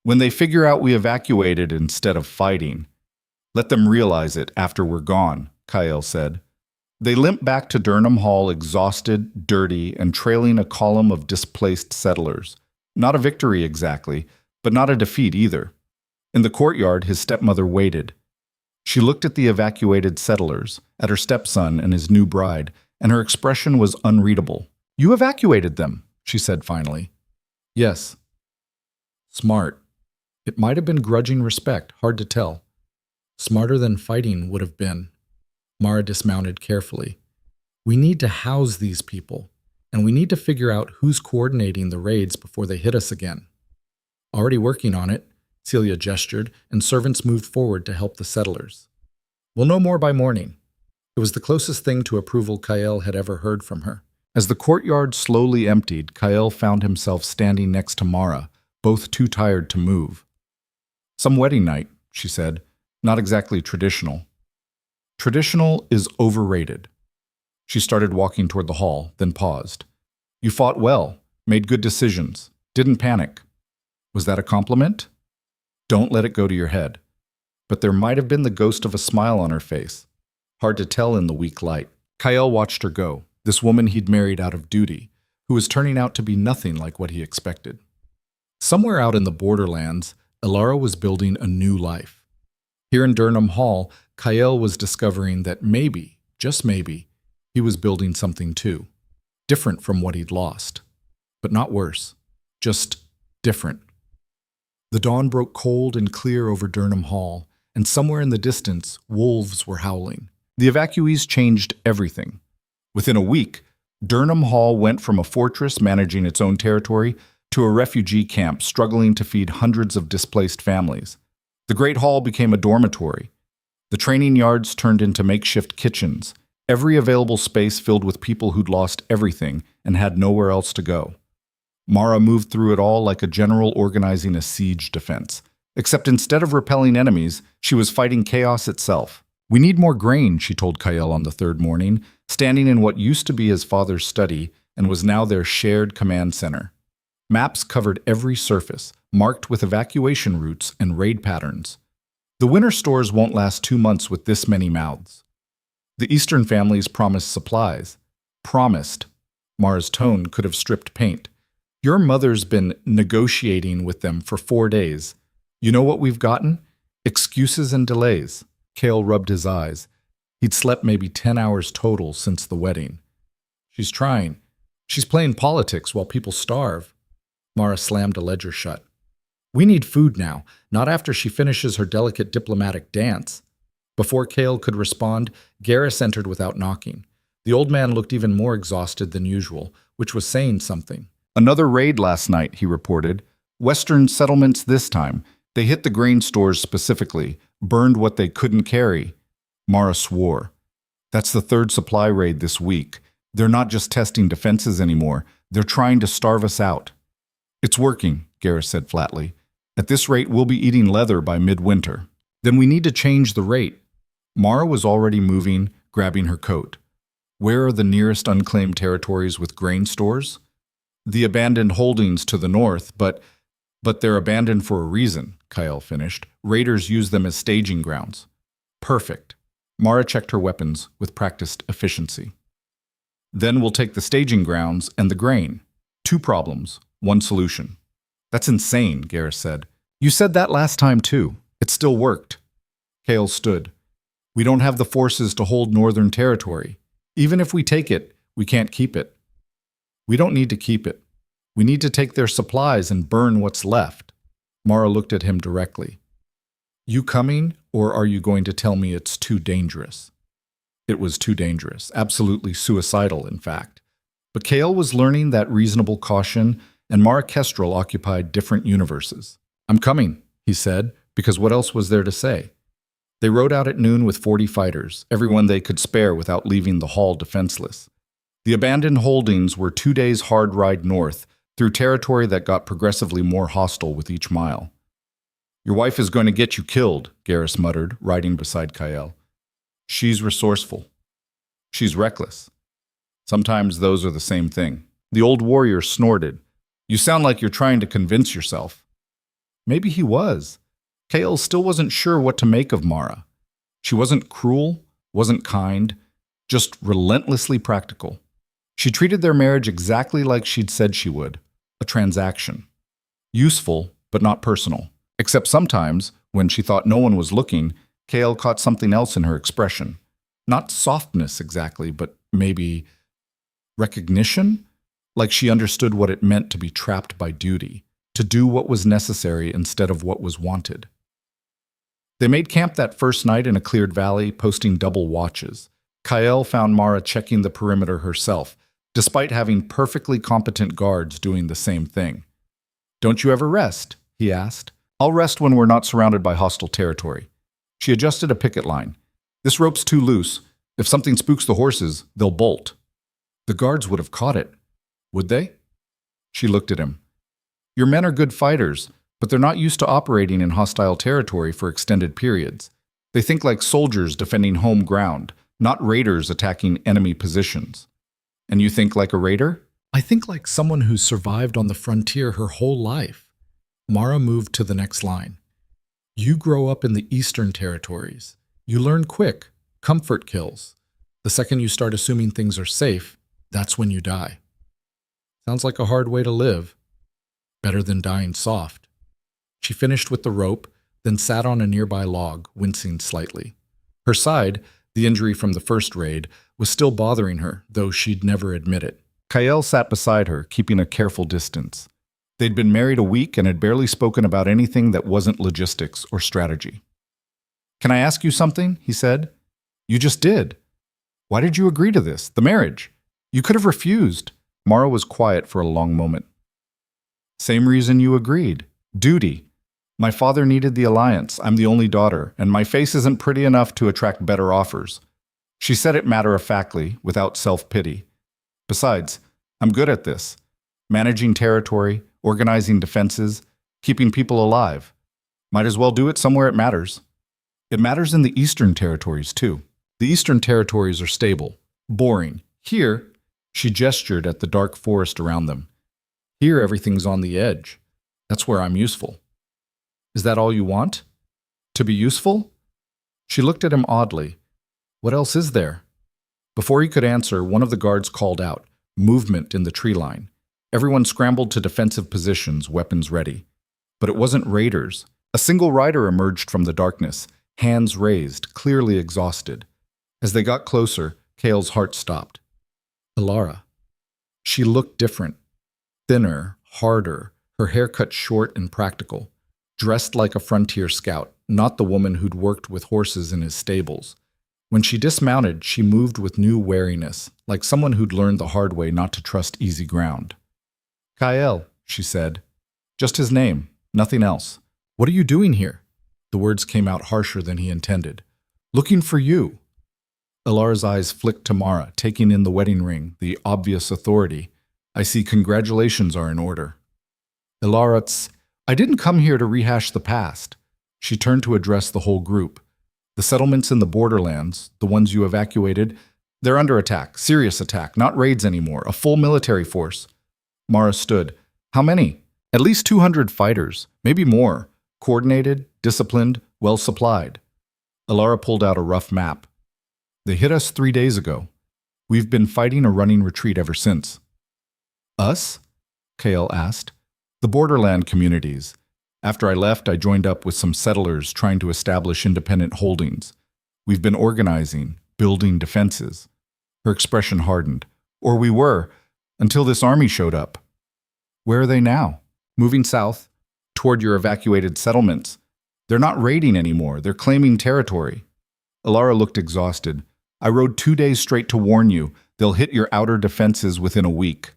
When they figure out we evacuated instead of fighting. Let them realize it after we're gone, Kael said. They limped back to Durham Hall exhausted, dirty, and trailing a column of displaced settlers. Not a victory exactly, but not a defeat either. In the courtyard, his stepmother waited. She looked at the evacuated settlers, at her stepson and his new bride, and her expression was unreadable. "You evacuated them," she said finally. "Yes." Smart. It might have been grudging respect, hard to tell. Smarter than fighting would have been. Mara dismounted carefully. "We need to house these people, and we need to figure out who's coordinating the raids before they hit us again." "Already working on it," Celia gestured, and servants moved forward to help the settlers. "We'll know more by morning." It was the closest thing to approval Kael had ever heard from her. As the courtyard slowly emptied, Kael found himself standing next to Mara, both too tired to move. "Some wedding night," she said. "Not exactly traditional." "Traditional is overrated." She started walking toward the hall, then paused. "You fought well, made good decisions, didn't panic." Was that a compliment? Don't let it go to your head. But there might have been the ghost of a smile on her face. Hard to tell in the weak light. Kael watched her go, this woman he'd married out of duty, who was turning out to be nothing like what he expected. Somewhere out in the borderlands, Elara was building a new life. Here in Durham Hall, Kael was discovering that maybe, just maybe, he was building something too. Different from what he'd lost. But not worse. Just different. The dawn broke cold and clear over Durham Hall, and somewhere in the distance, wolves were howling. The evacuees changed everything. Within a week, Durham Hall went from a fortress managing its own territory to a refugee camp struggling to feed hundreds of displaced families. The Great Hall became a dormitory. The training yards turned into makeshift kitchens, every available space filled with people who'd lost everything and had nowhere else to go. Mara moved through it all like a general organizing a siege defense. Except instead of repelling enemies, she was fighting chaos itself. "We need more grain," she told Kael on the third morning, standing in what used to be his father's study and was now their shared command center. Maps covered every surface, marked with evacuation routes and raid patterns. The winter stores won't last 2 months with this many mouths. The Eastern families promised supplies. Promised. Mara's tone could have stripped paint. "Your mother's been negotiating with them for 4 days. You know what we've gotten? Excuses and delays." Kael rubbed his eyes. He'd slept maybe 10 hours total since the wedding. "She's trying. She's playing politics while people starve." Mara slammed a ledger shut. "We need food now, not after she finishes her delicate diplomatic dance." Before Kael could respond, Garrus entered without knocking. The old man looked even more exhausted than usual, which was saying something. "Another raid last night," he reported. "Western settlements this time. They hit the grain stores specifically, burned what they couldn't carry." Mara swore. "That's the third supply raid this week. They're not just testing defenses anymore. They're trying to starve us out." "It's working," Garrus said flatly. "At this rate, we'll be eating leather by midwinter." "Then we need to change the rate." Mara was already moving, grabbing her coat. "Where are the nearest unclaimed territories with grain stores?" "The abandoned holdings to the north, but they're abandoned for a reason," Kael finished. "Raiders use them as staging grounds." "Perfect." Mara checked her weapons with practiced efficiency. "Then we'll take the staging grounds and the grain. 2 problems, 1 solution." "That's insane," Garrus said. "You said that last time too. It still worked." Kael stood. "We don't have the forces to hold Northern Territory. Even if we take it, we can't keep it." "We don't need to keep it. We need to take their supplies and burn what's left." Mara looked at him directly. "You coming, or are you going to tell me it's too dangerous?" It was too dangerous, absolutely suicidal, in fact. But Kael was learning that reasonable caution, and Mara Kestrel occupied different universes. "I'm coming," he said, because what else was there to say? They rode out at noon with 40 fighters, everyone they could spare without leaving the hall defenseless. The abandoned holdings were 2 days' hard ride north, through territory that got progressively more hostile with each mile. "Your wife is going to get you killed," Garrus muttered, riding beside Kael. "She's resourceful. She's reckless. Sometimes those are the same thing." The old warrior snorted. You sound like you're trying to convince yourself. Maybe he was. Kael still wasn't sure what to make of Mara. She wasn't cruel, wasn't kind, just relentlessly practical. She treated their marriage exactly like she'd said she would, a transaction. Useful, but not personal. Except sometimes, when she thought no one was looking, Kael caught something else in her expression. Not softness exactly, but maybe recognition? Like she understood what it meant to be trapped by duty, to do what was necessary instead of what was wanted. They made camp that first night in a cleared valley, posting double watches. Kael found Mara checking the perimeter herself, despite having perfectly competent guards doing the same thing. Don't you ever rest? He asked. I'll rest when we're not surrounded by hostile territory. She adjusted a picket line. This rope's too loose. If something spooks the horses, they'll bolt. The guards would have caught it. Would they? She looked at him. Your men are good fighters, but they're not used to operating in hostile territory for extended periods. They think like soldiers defending home ground, not raiders attacking enemy positions. And you think like a raider? I think like someone who's survived on the frontier her whole life. Mara moved to the next line. You grow up in the Eastern Territories. You learn quick. Comfort kills. The second you start assuming things are safe, that's when you die. Sounds like a hard way to live. Better than dying soft. She finished with the rope, then sat on a nearby log, wincing slightly. Her side, the injury from the first raid, was still bothering her, though she'd never admit it. Kael sat beside her, keeping a careful distance. They'd been married a week and had barely spoken about anything that wasn't logistics or strategy. Can I ask you something? He said. You just did. Why did you agree to this, the marriage? You could have refused. Mara was quiet for a long moment. Same reason you agreed. Duty. My father needed the alliance. I'm the only daughter, and my face isn't pretty enough to attract better offers. She said it matter-of-factly, without self-pity. Besides, I'm good at this. Managing territory, organizing defenses, keeping people alive. Might as well do it somewhere it matters. It matters in the Eastern Territories, too. The Eastern Territories are stable, boring. Here, she gestured at the dark forest around them. Here, everything's on the edge. That's where I'm useful. Is that all you want? To be useful? She looked at him oddly. What else is there? Before he could answer, one of the guards called out, movement in the tree line. Everyone scrambled to defensive positions, weapons ready. But it wasn't raiders. A single rider emerged from the darkness, hands raised, clearly exhausted. As they got closer, Kael's heart stopped. Elara. She looked different. Thinner, harder, her hair cut short and practical. Dressed like a frontier scout, not the woman who'd worked with horses in his stables. When she dismounted, she moved with new wariness, like someone who'd learned the hard way not to trust easy ground. Kael, she said. Just his name, nothing else. What are you doing here? The words came out harsher than he intended. Looking for you. Elara's eyes flicked to Mara, taking in the wedding ring, the obvious authority. I see congratulations are in order. Elara, I didn't come here to rehash the past. She turned to address the whole group. The settlements in the borderlands, the ones you evacuated, they're under attack, serious attack, not raids anymore, a full military force. Mara stood. How many? At least 200 fighters, maybe more. Coordinated, disciplined, well supplied. Elara pulled out a rough map. They hit us 3 days ago. We've been fighting a running retreat ever since. Us? Kael asked. The borderland communities. After I left, I joined up with some settlers trying to establish independent holdings. We've been organizing, building defenses. Her expression hardened. Or we were, until this army showed up. Where are they now? Moving south, toward your evacuated settlements. They're not raiding anymore, they're claiming territory. Elara looked exhausted. I rode 2 days straight to warn you. They'll hit your outer defenses within a week.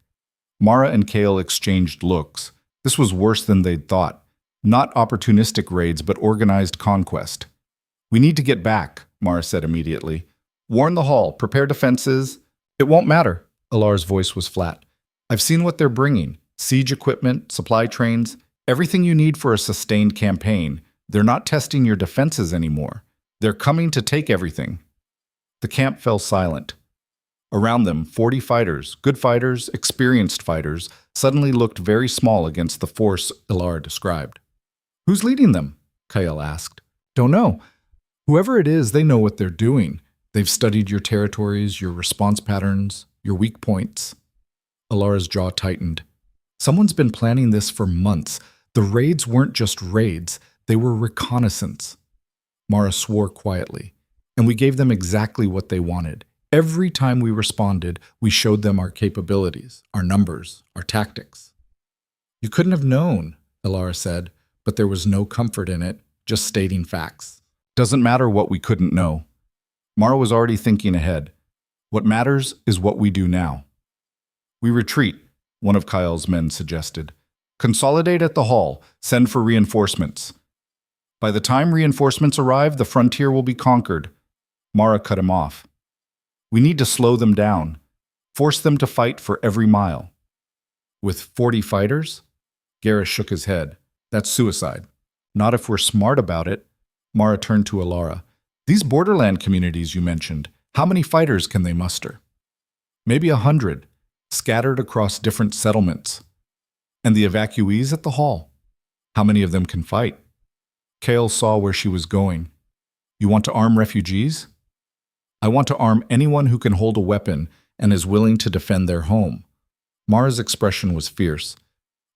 Mara and Kael exchanged looks. This was worse than they'd thought. Not opportunistic raids, but organized conquest. We need to get back, Mara said immediately. Warn the hall, prepare defenses. It won't matter. Elara's voice was flat. I've seen what they're bringing. Siege equipment, supply trains, everything you need for a sustained campaign. They're not testing your defenses anymore. They're coming to take everything. The camp fell silent. Around them, 40 fighters, good fighters, experienced fighters, suddenly looked very small against the force Ilara described. "Who's leading them?" Kael asked. "Don't know. Whoever it is, they know what they're doing. They've studied your territories, your response patterns, your weak points." Ilara's jaw tightened. Someone's been planning this for months. The raids weren't just raids, they were reconnaissance. Mara swore quietly, and we gave them exactly what they wanted. Every time we responded, we showed them our capabilities, our numbers, our tactics. "You couldn't have known," Ilara said, but there was no comfort in it, just stating facts. "Doesn't matter what we couldn't know." Mara was already thinking ahead. "What matters is what we do now." "We retreat," one of Kael's men suggested. "Consolidate at the hall, send for reinforcements. By the time reinforcements arrive, the frontier will be conquered." Mara cut him off. "We need to slow them down, force them to fight for every mile." "With 40 fighters?" Garrus shook his head. "That's suicide." "Not if we're smart about it." Mara turned to Ilara. "These borderland communities you mentioned, how many fighters can they muster?" "Maybe 100, scattered across different settlements." "And the evacuees at the hall? How many of them can fight?" Kael saw where she was going. "You want to arm refugees?" "I want to arm anyone who can hold a weapon and is willing to defend their home." Mara's expression was fierce.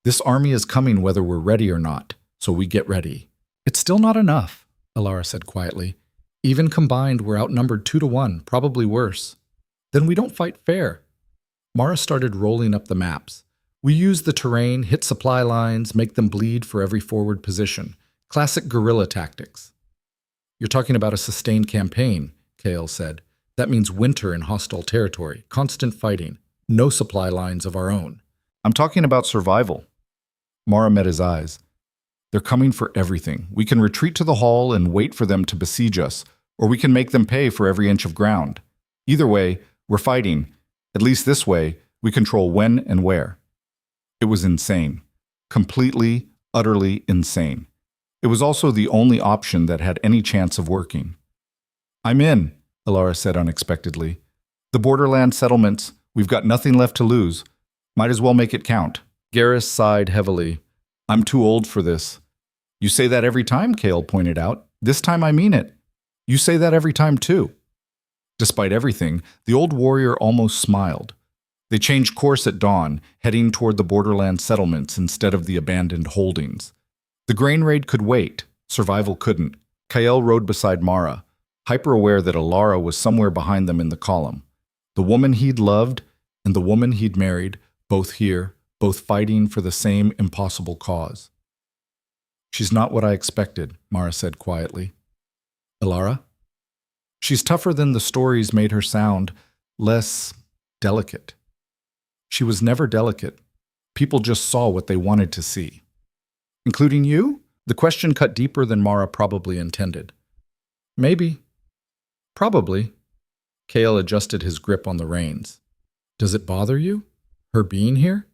"This army is coming whether we're ready or not, so we get ready." "It's still not enough," Ilara said quietly. "Even combined, we're outnumbered 2-1, probably worse." "Then we don't fight fair." Mara started rolling up the maps. "We use the terrain, hit supply lines, make them bleed for every forward position. Classic guerrilla tactics." "You're talking about a sustained campaign," Kael said. "That means winter in hostile territory, constant fighting, no supply lines of our own." "I'm talking about survival." Mara met his eyes. "They're coming for everything. We can retreat to the hall and wait for them to besiege us, or we can make them pay for every inch of ground. Either way, we're fighting. At least this way, we control when and where." It was insane. Completely, utterly insane. It was also the only option that had any chance of working. "I'm in," Ilara said unexpectedly. "The borderland settlements, we've got nothing left to lose. Might as well make it count." Garrus sighed heavily. "I'm too old for this." "You say that every time," Kael pointed out. "This time I mean it. You say that every time too." Despite everything, the old warrior almost smiled. They changed course at dawn, heading toward the borderland settlements instead of the abandoned holdings. The grain raid could wait. Survival couldn't. Kael rode beside Mara, hyper-aware that Ilara was somewhere behind them in the column. The woman he'd loved and the woman he'd married, both here, both fighting for the same impossible cause. "She's not what I expected," Mara said quietly. "Ilara?" "She's tougher than the stories made her sound, less delicate." "She was never delicate. People just saw what they wanted to see." "Including you?" The question cut deeper than Mara probably intended. "Maybe. Probably." Kael adjusted his grip on the reins. "Does it bother you? Her being here?"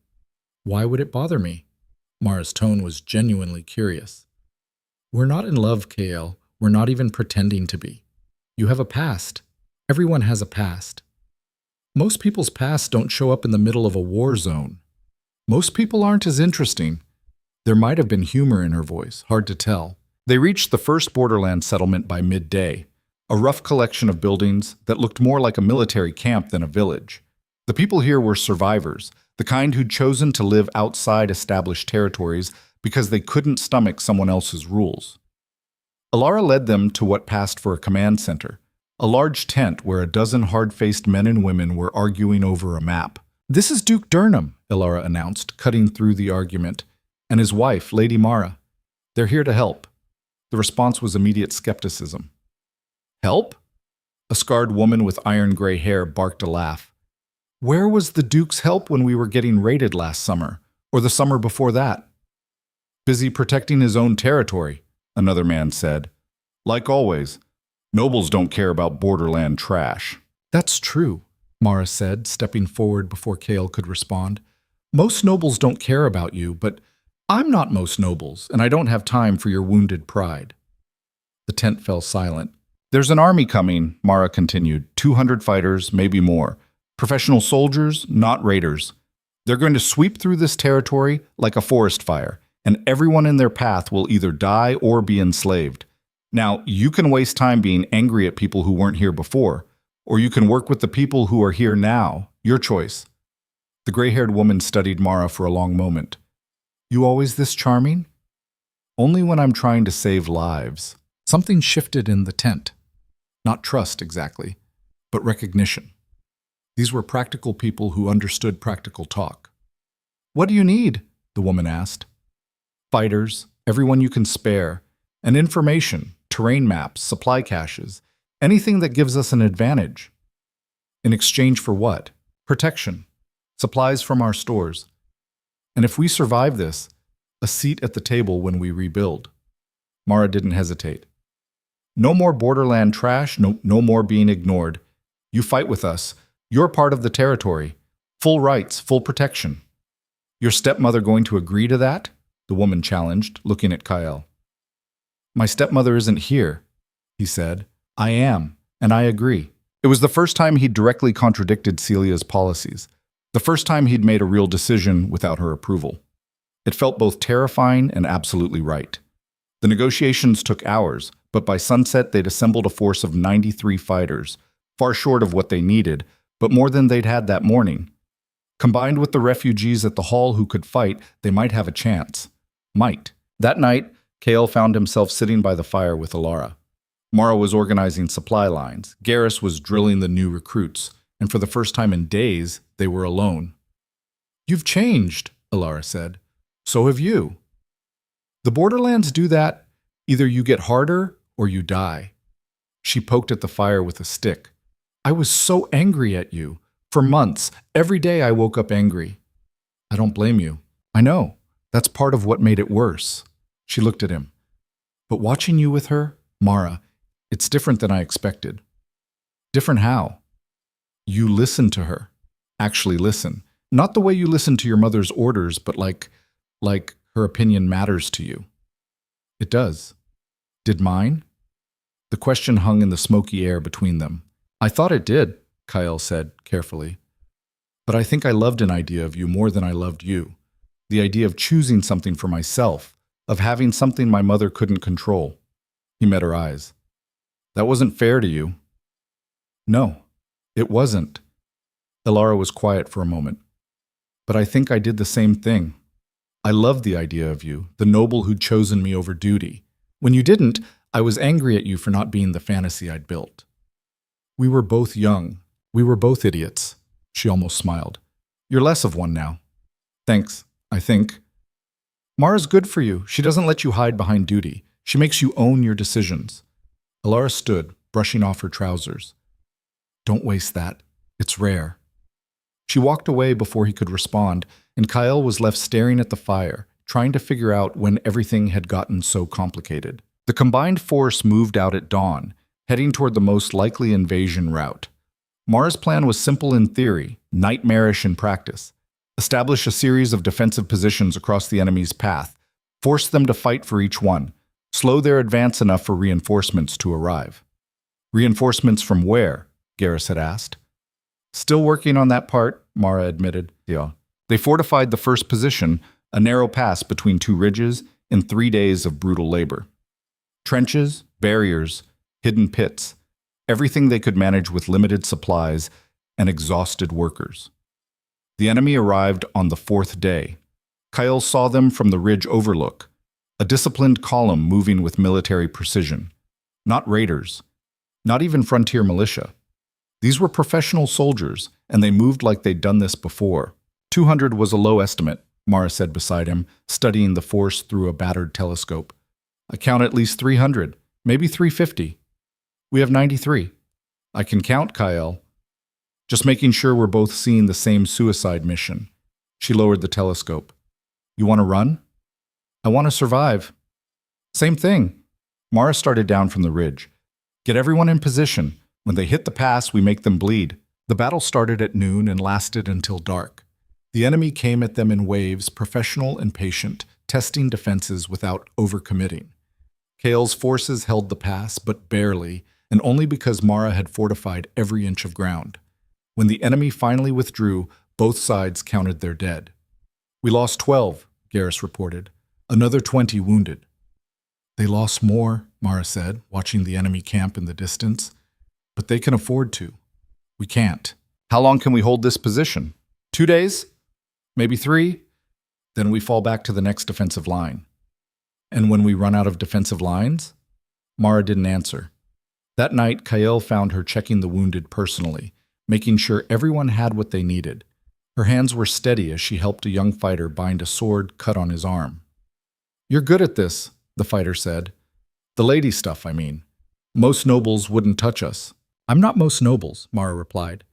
"Why would it bother me?" Mara's tone was genuinely curious. "We're not in love, Kael. We're not even pretending to be. You have a past. Everyone has a past. Most people's pasts don't show up in the middle of a war zone. Most people aren't as interesting." There might have been humor in her voice, hard to tell. They reached the first borderland settlement by midday, a rough collection of buildings that looked more like a military camp than a village. The people here were survivors, the kind who'd chosen to live outside established territories because they couldn't stomach someone else's rules. Ilara led them to what passed for a command center, a large tent where a dozen hard-faced men and women were arguing over a map. "This is Duke Durnham," Ilara announced, cutting through the argument, "and his wife, Lady Mara. They're here to help." The response was immediate skepticism. "Help?" A scarred woman with iron-gray hair barked a laugh. "Where was the Duke's help when we were getting raided last summer, or the summer before that?" "Busy protecting his own territory," another man said. "Like always, nobles don't care about borderland trash." "That's true," Mara said, stepping forward before Kael could respond. "Most nobles don't care about you, but I'm not most nobles, and I don't have time for your wounded pride." The tent fell silent. "There's an army coming," Mara continued. 200 fighters, maybe more. Professional soldiers, not raiders. They're going to sweep through this territory like a forest fire, and everyone in their path will either die or be enslaved. Now, you can waste time being angry at people who weren't here before, or you can work with the people who are here now. Your choice. The gray-haired woman studied Mara for a long moment. You always this charming? Only when I'm trying to save lives. Something shifted in the tent. Not trust, exactly, but recognition. These were practical people who understood practical talk. What do you need? The woman asked. Fighters, everyone you can spare, and information, terrain maps, supply caches, anything that gives us an advantage. In exchange for what? Protection, supplies from our stores. And if we survive this, a seat at the table when we rebuild. Mara didn't hesitate. No more borderland trash, no more being ignored. You fight with us. You're part of the territory. Full rights, full protection. Your stepmother going to agree to that? The woman challenged, looking at Kael. My stepmother isn't here, he said. I am, and I agree. It was the first time he'd directly contradicted Celia's policies. The first time he'd made a real decision without her approval. It felt both terrifying and absolutely right. The negotiations took hours, but by sunset they'd assembled a force of 93 fighters, far short of what they needed, but more than they'd had that morning. Combined with the refugees at the hall who could fight, they might have a chance. Might. That night, Kael found himself sitting by the fire with Alara. Mara was organizing supply lines, Garrus was drilling the new recruits, and for the first time in days, they were alone. You've changed, Alara said. So have you. The Borderlands do that. Either you get harder or you die. She poked at the fire with a stick. I was so angry at you. For months, every day I woke up angry. I don't blame you. I know. That's part of what made it worse. She looked at him. But watching you with her, Mara, it's different than I expected. Different how? You listen to her. Actually listen. Not the way you listen to your mother's orders, but like her opinion matters to you. It does. Did mine? The question hung in the smoky air between them. I thought it did, Kael said carefully. But I think I loved an idea of you more than I loved you. The idea of choosing something for myself, of having something my mother couldn't control. He met her eyes. That wasn't fair to you. No, it wasn't. Alara was quiet for a moment. But I think I did the same thing. I loved the idea of you, the noble who'd chosen me over duty. When you didn't, I was angry at you for not being the fantasy I'd built. We were both young. We were both idiots. She almost smiled. You're less of one now. Thanks, I think. Mara's good for you. She doesn't let you hide behind duty. She makes you own your decisions. Alara stood, brushing off her trousers. Don't waste that. It's rare. She walked away before he could respond, and Kael was left staring at the fire, trying to figure out when everything had gotten so complicated. The combined force moved out at dawn, heading toward the most likely invasion route. Mara's plan was simple in theory, nightmarish in practice. Establish a series of defensive positions across the enemy's path, force them to fight for each one, slow their advance enough for reinforcements to arrive. Reinforcements from where? Garrus had asked. Still working on that part, Mara admitted. Yeah. They fortified the first position, a narrow pass between two ridges, in 3 days of brutal labor. Trenches, barriers, hidden pits, everything they could manage with limited supplies and exhausted workers. The enemy arrived on the 4th day. Kael saw them from the ridge overlook, a disciplined column moving with military precision. Not raiders, not even frontier militia. These were professional soldiers, and they moved like they'd done this before. 200 was a low estimate, Mara said beside him, studying the force through a battered telescope. I count at least 300, maybe 350. We have 93. I can count, Kael. Just making sure we're both seeing the same suicide mission. She lowered the telescope. You want to run? I want to survive. Same thing. Mara started down from the ridge. Get everyone in position. When they hit the pass, we make them bleed. The battle started at noon and lasted until dark. The enemy came at them in waves, professional and patient, testing defenses without overcommitting. Kael's forces held the pass, but barely, and only because Mara had fortified every inch of ground. When the enemy finally withdrew, both sides counted their dead. "We lost 12, Garrus reported. "Another 20 wounded." "They lost more," Mara said, watching the enemy camp in the distance. "But they can afford to. We can't." How long can we hold this position? 2 days? Maybe 3? Then we fall back to the next defensive line. "And when we run out of defensive lines?" Mara didn't answer. That night, Kael found her checking the wounded personally, making sure everyone had what they needed. Her hands were steady as she helped a young fighter bind a sword cut on his arm. "You're good at this," the fighter said. "The lady stuff, I mean. Most nobles wouldn't touch us." "I'm not most nobles," Mara replied.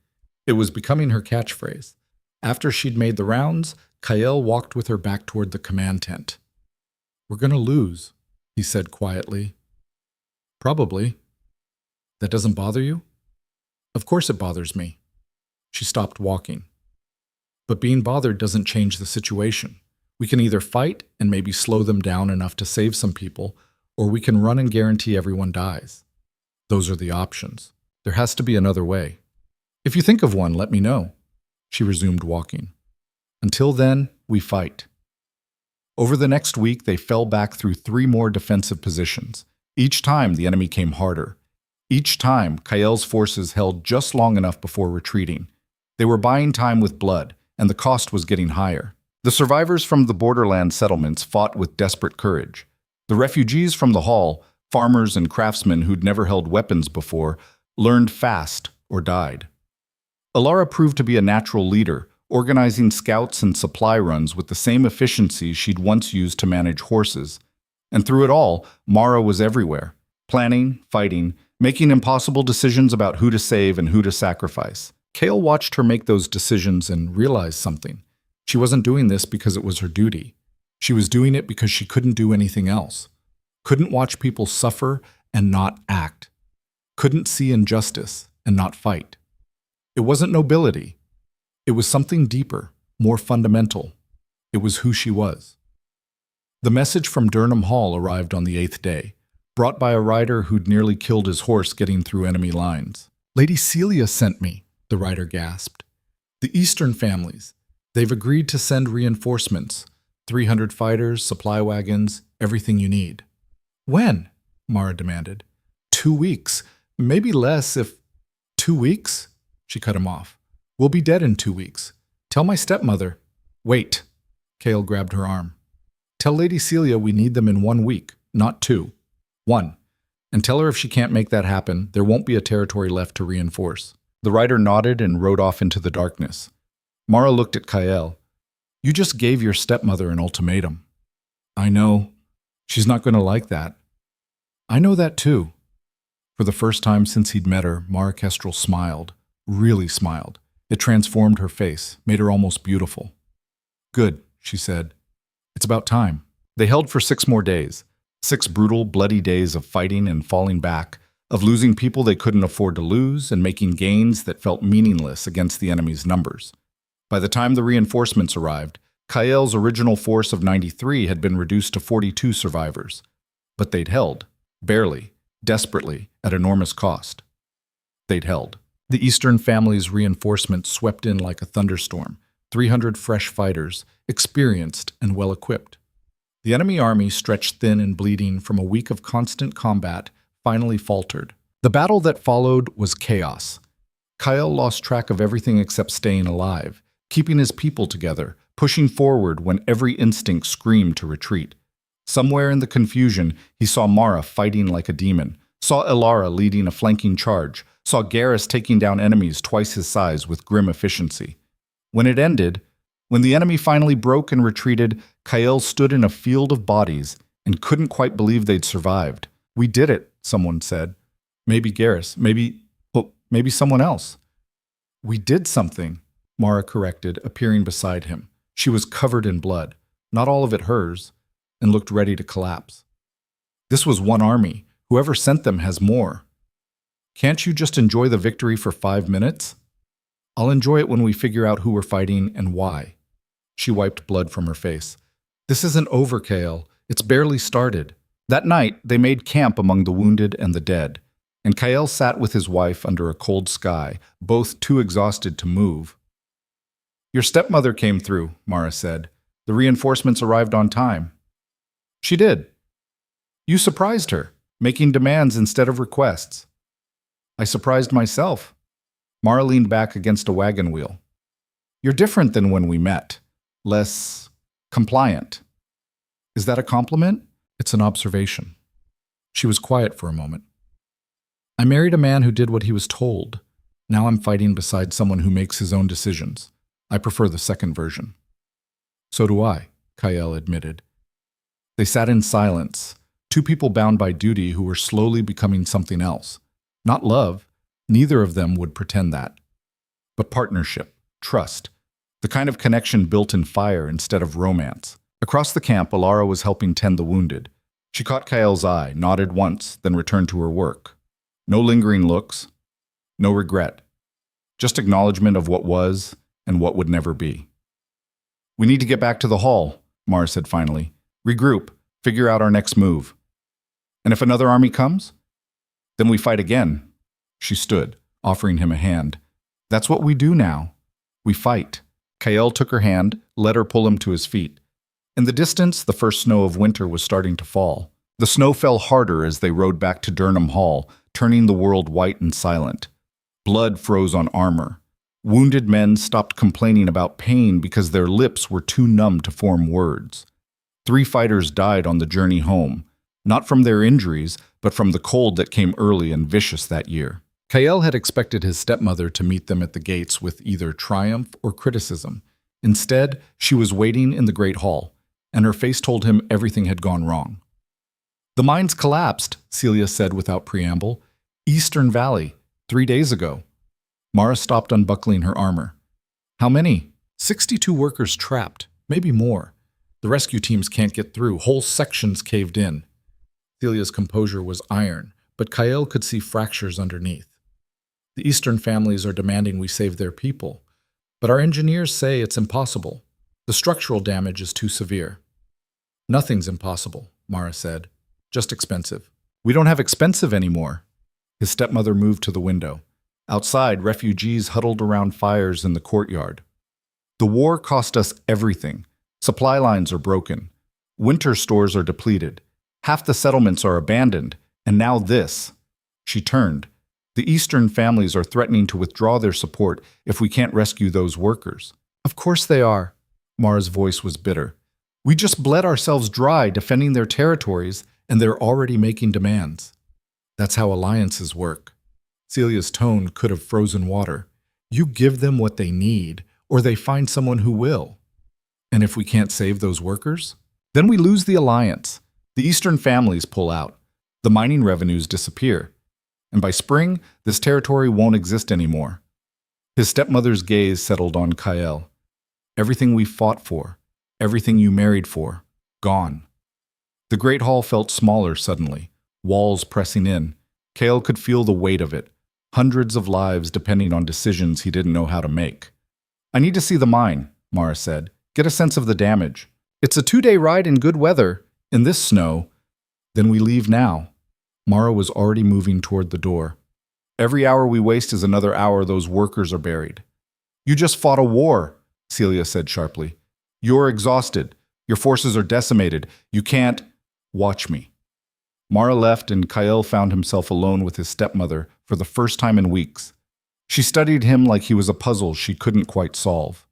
It was becoming her catchphrase. After she'd made the rounds, Kael walked with her back toward the command tent. "We're going to lose," he said quietly. "Probably. That doesn't bother you?" "Of course it bothers me." She stopped walking. "But being bothered doesn't change the situation. We can either fight and maybe slow them down enough to save some people, or we can run and guarantee everyone dies. Those are the options. There has to be another way. If you think of one, let me know." She resumed walking. "Until then, we fight." Over the next week, they fell back through 3 more defensive positions. Each time, the enemy came harder. Each time, Kael's forces held just long enough before retreating. They were buying time with blood, and the cost was getting higher. The survivors from the borderland settlements fought with desperate courage. The refugees from the Hall, farmers and craftsmen who'd never held weapons before, learned fast or died. Alara proved to be a natural leader, organizing scouts and supply runs with the same efficiency she'd once used to manage horses. And through it all, Mara was everywhere, planning, fighting, making impossible decisions about who to save and who to sacrifice. Kael watched her make those decisions and realized something. She wasn't doing this because it was her duty. She was doing it because she couldn't do anything else. Couldn't watch people suffer and not act. Couldn't see injustice and not fight. It wasn't nobility. It was something deeper, more fundamental. It was who she was. The message from Durham Hall arrived on the 8th day, brought by a rider who'd nearly killed his horse getting through enemy lines. "Lady Celia sent me," the rider gasped. "The Eastern families. They've agreed to send reinforcements. 300 fighters, supply wagons, everything you need." "When?" Mara demanded. 2 weeks. Maybe less if... 2 weeks? She cut him off. "We'll be dead in 2 weeks. Tell my stepmother." "Wait." Kael grabbed her arm. "Tell Lady Celia we need them in 1 week, not 2. 1. And tell her if she can't make that happen, there won't be a territory left to reinforce." The rider nodded and rode off into the darkness. Mara looked at Kael. "You just gave your stepmother an ultimatum." "I know. She's not going to like that." "I know that too." For the first time since he'd met her, Mara Kestrel smiled. Really smiled. It transformed her face, made her almost beautiful. "Good," she said. "It's about time." They held for 6 more days. 6 brutal, bloody days of fighting and falling back, of losing people they couldn't afford to lose and making gains that felt meaningless against the enemy's numbers. By the time the reinforcements arrived, Kael's original force of 93 had been reduced to 42 survivors. But they'd held, barely, desperately, at enormous cost. They'd held. The Eastern family's reinforcements swept in like a thunderstorm, 300 fresh fighters, experienced and well-equipped. The enemy army, stretched thin and bleeding from a week of constant combat, finally faltered. The battle that followed was chaos. Kael lost track of everything except staying alive, keeping his people together, pushing forward when every instinct screamed to retreat. Somewhere in the confusion, he saw Mara fighting like a demon, saw Alara leading a flanking charge, saw Garrus taking down enemies twice his size with grim efficiency. When it ended, when the enemy finally broke and retreated, Kael stood in a field of bodies and couldn't quite believe they'd survived. "We did it," someone said. Maybe Garrus, maybe someone else. "We did something," Mara corrected, appearing beside him. She was covered in blood, not all of it hers, and looked ready to collapse. "This was one army. Whoever sent them has more. Can't you just enjoy the victory for 5 minutes?" "I'll enjoy it when we figure out who we're fighting and why." She wiped blood from her face. "This isn't over, Kael. It's barely started." That night, they made camp among the wounded and the dead. and Kael sat with his wife under a cold sky, both too exhausted to move. "Your stepmother came through," Mara said. "The reinforcements arrived on time." "She did. You surprised her, making demands instead of requests." "I surprised myself." Mara leaned back against a wagon wheel. "You're different than when we met. Less compliant." "Is that a compliment?" "It's an observation." She was quiet for a moment. "I married a man who did what he was told. Now I'm fighting beside someone who makes his own decisions. I prefer the second version." "So do I," Kael admitted. They sat in silence, two people bound by duty who were slowly becoming something else. Not love, neither of them would pretend that. But partnership, trust, the kind of connection built in fire instead of romance. Across the camp, Alara was helping tend the wounded. She caught Kael's eye, nodded once, then returned to her work. No lingering looks, no regret. Just acknowledgement of what was and what would never be. "We need to get back to the hall," Mara said finally. "Regroup, figure out our next move. And if another army comes, then we fight again." She stood, offering him a hand. "That's what we do now. We fight." Kael took her hand, let her pull him to his feet. In the distance, the first snow of winter was starting to fall. The snow fell harder as they rode back to Durham Hall, turning the world white and silent. Blood froze on armor. Wounded men stopped complaining about pain because their lips were too numb to form words. 3 fighters died on the journey home, not from their injuries, but from the cold that came early and vicious that year. Kael had expected his stepmother to meet them at the gates with either triumph or criticism. Instead, she was waiting in the great hall, and her face told him everything had gone wrong. "The mines collapsed," Celia said without preamble. "Eastern Valley, 3 days ago." Mara stopped unbuckling her armor. "How many?" 62 workers trapped, maybe more. The rescue teams can't get through. Whole sections caved in." Celia's composure was iron, but Kael could see fractures underneath. "The Eastern families are demanding we save their people, but our engineers say it's impossible. The structural damage is too severe." "Nothing's impossible," Mara said. "Just expensive." "We don't have expensive anymore." His stepmother moved to the window. Outside, refugees huddled around fires in the courtyard. "The war cost us everything. Supply lines are broken. Winter stores are depleted. Half the settlements are abandoned. And now this." She turned. "The Eastern families are threatening to withdraw their support if we can't rescue those workers." "Of course they are." Mara's voice was bitter. "We just bled ourselves dry defending their territories, and they're already making demands." "That's how alliances work." Celia's tone could have frozen water. "You give them what they need, or they find someone who will. And if we can't save those workers, then we lose the alliance. The Eastern families pull out. The mining revenues disappear. And by spring, this territory won't exist anymore." His stepmother's gaze settled on Kael. "Everything we fought for, everything you married for, gone." The great hall felt smaller suddenly, walls pressing in. Kael could feel the weight of it, hundreds of lives depending on decisions he didn't know how to make. "I need to see the mine," Mara said. "Get a sense of the damage. It's a 2-day ride in good weather. In this snow, then we leave now." Mara was already moving toward the door. "Every hour we waste is another hour those workers are buried." "You just fought a war," Celia said sharply. "You're exhausted. Your forces are decimated. You can't—" "Watch me." Mara left, and Kael found himself alone with his stepmother for the first time in weeks. She studied him like he was a puzzle she couldn't quite solve.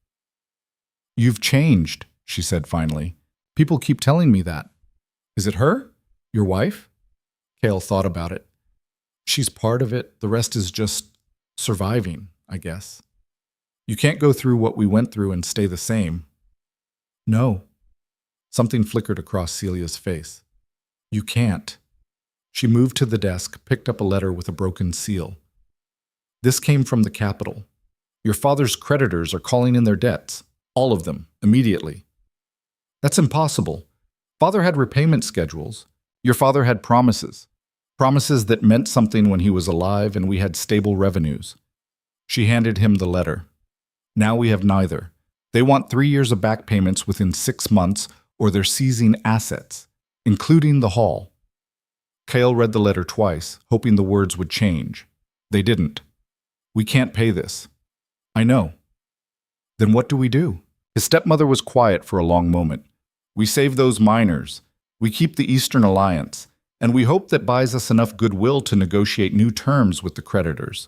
"You've changed," she said finally. "People keep telling me that." "Is it her? Your wife?" Kael thought about it. "She's part of it. The rest is just surviving, I guess. You can't go through what we went through and stay the same." "No." Something flickered across Celia's face. "You can't." She moved to the desk, picked up a letter with a broken seal. "This came from the capital. Your father's creditors are calling in their debts. All of them, immediately." "That's impossible. Father had repayment schedules. Your father had promises. Promises that meant something when he was alive, and we had stable revenues." She handed him the letter. "Now we have neither. They want 3 years of back payments within 6 months, or they're seizing assets, including the hall." Kael read the letter twice, hoping the words would change. They didn't. We can't pay this. I know. Then what do we do? His stepmother was quiet for a long moment. We save those miners. We keep the Eastern Alliance. And we hope that buys us enough goodwill to negotiate new terms with the creditors.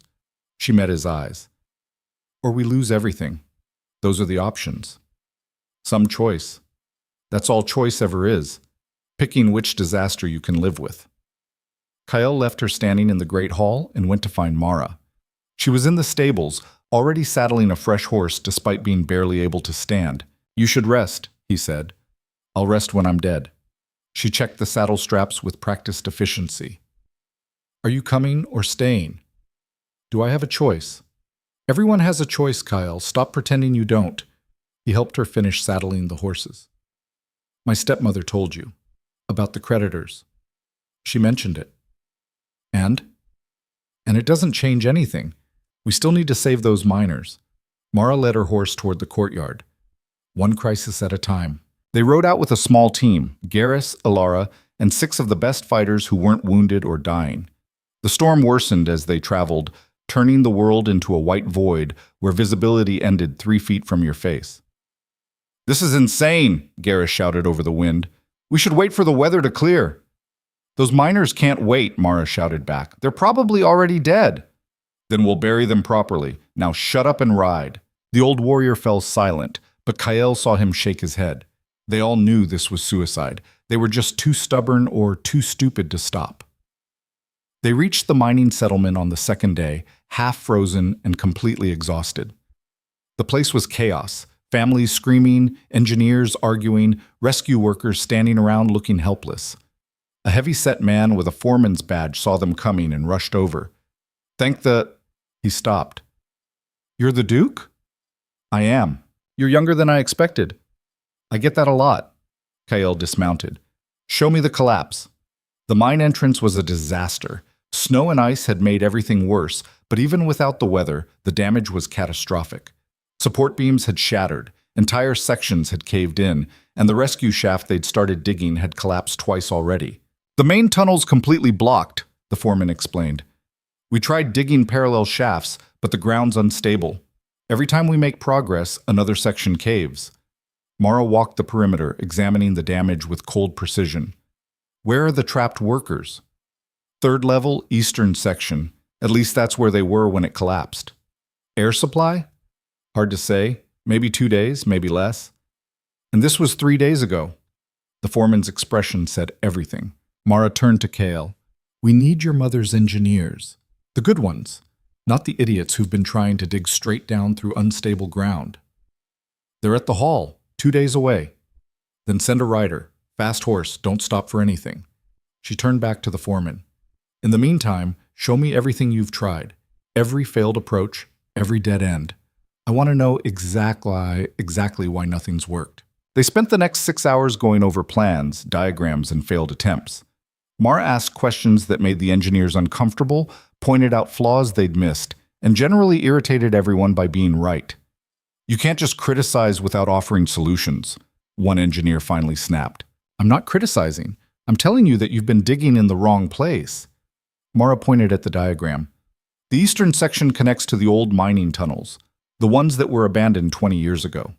She met his eyes. Or we lose everything. Those are the options. Some choice. That's all choice ever is. Picking which disaster you can live with. Kael left her standing in the great hall and went to find Mara. She was in the stables, already saddling a fresh horse despite being barely able to stand. You should rest, he said. I'll rest when I'm dead. She checked the saddle straps with practiced efficiency. Are you coming or staying? Do I have a choice? Everyone has a choice, Kael. Stop pretending you don't. He helped her finish saddling the horses. My stepmother told you. About the creditors. She mentioned it. And it doesn't change anything. We still need to save those miners. Mara led her horse toward the courtyard. One crisis at a time. They rode out with a small team, Garrus, Alara, and 6 of the best fighters who weren't wounded or dying. The storm worsened as they traveled, turning the world into a white void where visibility ended 3 feet from your face. This is insane, Garrus shouted over the wind. We should wait for the weather to clear. Those miners can't wait, Mara shouted back. They're probably already dead. Then we'll bury them properly. Now shut up and ride. The old warrior fell silent, but Kael saw him shake his head. They all knew this was suicide. They were just too stubborn or too stupid to stop. They reached the mining settlement on the second day, half frozen and completely exhausted. The place was chaos. Families screaming, engineers arguing, rescue workers standing around looking helpless. A heavy-set man with a foreman's badge saw them coming and rushed over. He stopped. You're the Duke? I am. You're younger than I expected. I get that a lot. Kael dismounted. Show me the collapse. The mine entrance was a disaster. Snow and ice had made everything worse, but even without the weather, the damage was catastrophic. Support beams had shattered, entire sections had caved in, and the rescue shaft they'd started digging had collapsed twice already. The main tunnel's completely blocked, the foreman explained. We tried digging parallel shafts, but the ground's unstable. Every time we make progress, another section caves. Mara walked the perimeter, examining the damage with cold precision. Where are the trapped workers? 3rd level, eastern section. At least that's where they were when it collapsed. Air supply? Hard to say. Maybe 2 days, maybe less. And this was 3 days ago. The foreman's expression said everything. Mara turned to Kael. We need your mother's engineers. The good ones, not the idiots who've been trying to dig straight down through unstable ground. They're at the hall, 2 days away. Then send a rider. Fast horse, don't stop for anything. She turned back to the foreman. In the meantime, show me everything you've tried. Every failed approach, every dead end. I want to know exactly why nothing's worked. They spent the next 6 hours going over plans, diagrams, and failed attempts. Mara asked questions that made the engineers uncomfortable, pointed out flaws they'd missed, and generally irritated everyone by being right. You can't just criticize without offering solutions, one engineer finally snapped. I'm not criticizing. I'm telling you that you've been digging in the wrong place. Mara pointed at the diagram. The eastern section connects to the old mining tunnels, the ones that were abandoned 20 years ago.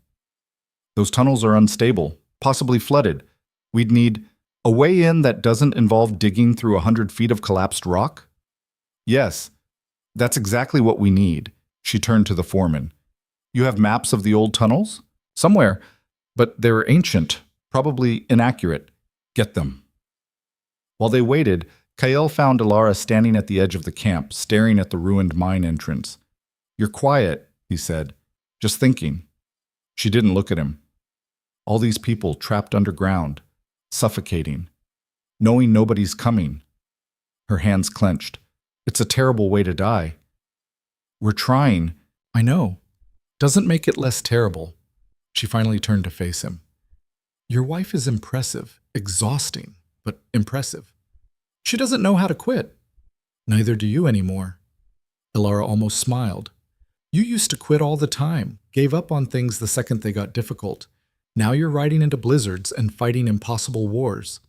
Those tunnels are unstable, possibly flooded. We'd need a way in that doesn't involve digging through 100 feet of collapsed rock? Yes, that's exactly what we need. She turned to the foreman. You have maps of the old tunnels? Somewhere, but they're ancient, probably inaccurate. Get them. While they waited, Kael found Alara standing at the edge of the camp, staring at the ruined mine entrance. You're quiet, he said, just thinking. She didn't look at him. All these people trapped underground, suffocating, knowing nobody's coming. Her hands clenched. It's a terrible way to die. We're trying. I know. Doesn't make it less terrible. She finally turned to face him. Your wife is impressive, exhausting, but impressive. She doesn't know how to quit. Neither do you anymore. Alara almost smiled. You used to quit all the time, gave up on things the second they got difficult. Now you're riding into blizzards and fighting impossible wars.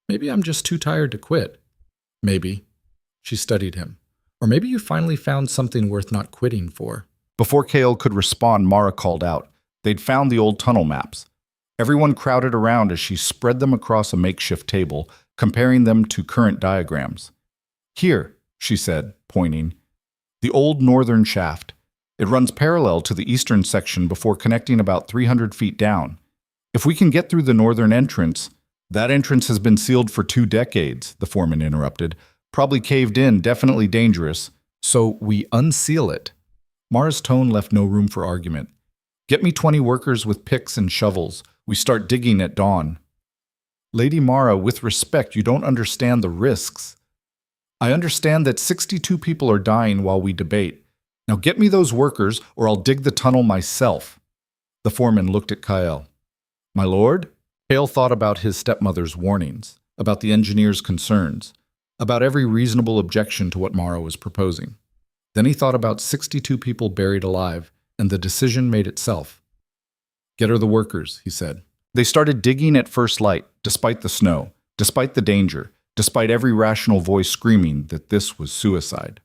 Maybe I'm just too tired to quit. Maybe. She studied him. Or maybe you finally found something worth not quitting for. Before Kael could respond, Mara called out. They'd found the old tunnel maps. Everyone crowded around as she spread them across a makeshift table, comparing them to current diagrams. Here, she said, pointing. The old northern shaft. It runs parallel to the eastern section before connecting about 300 feet down. If we can get through the northern entrance— That entrance has been sealed for 2 decades, the foreman interrupted. Probably caved in, definitely dangerous. So we unseal it. Mara's tone left no room for argument. Get me 20 workers with picks and shovels. We start digging at dawn. Lady Mara, with respect, you don't understand the risks. I understand that 62 people are dying while we debate. Now get me those workers, or I'll dig the tunnel myself. The foreman looked at Kael. My lord? Kael thought about his stepmother's warnings, about the engineer's concerns, about every reasonable objection to what Mara was proposing. Then he thought about 62 people buried alive, and the decision made itself. Get her the workers, he said. They started digging at first light, despite the snow, despite the danger, despite every rational voice screaming that this was suicide.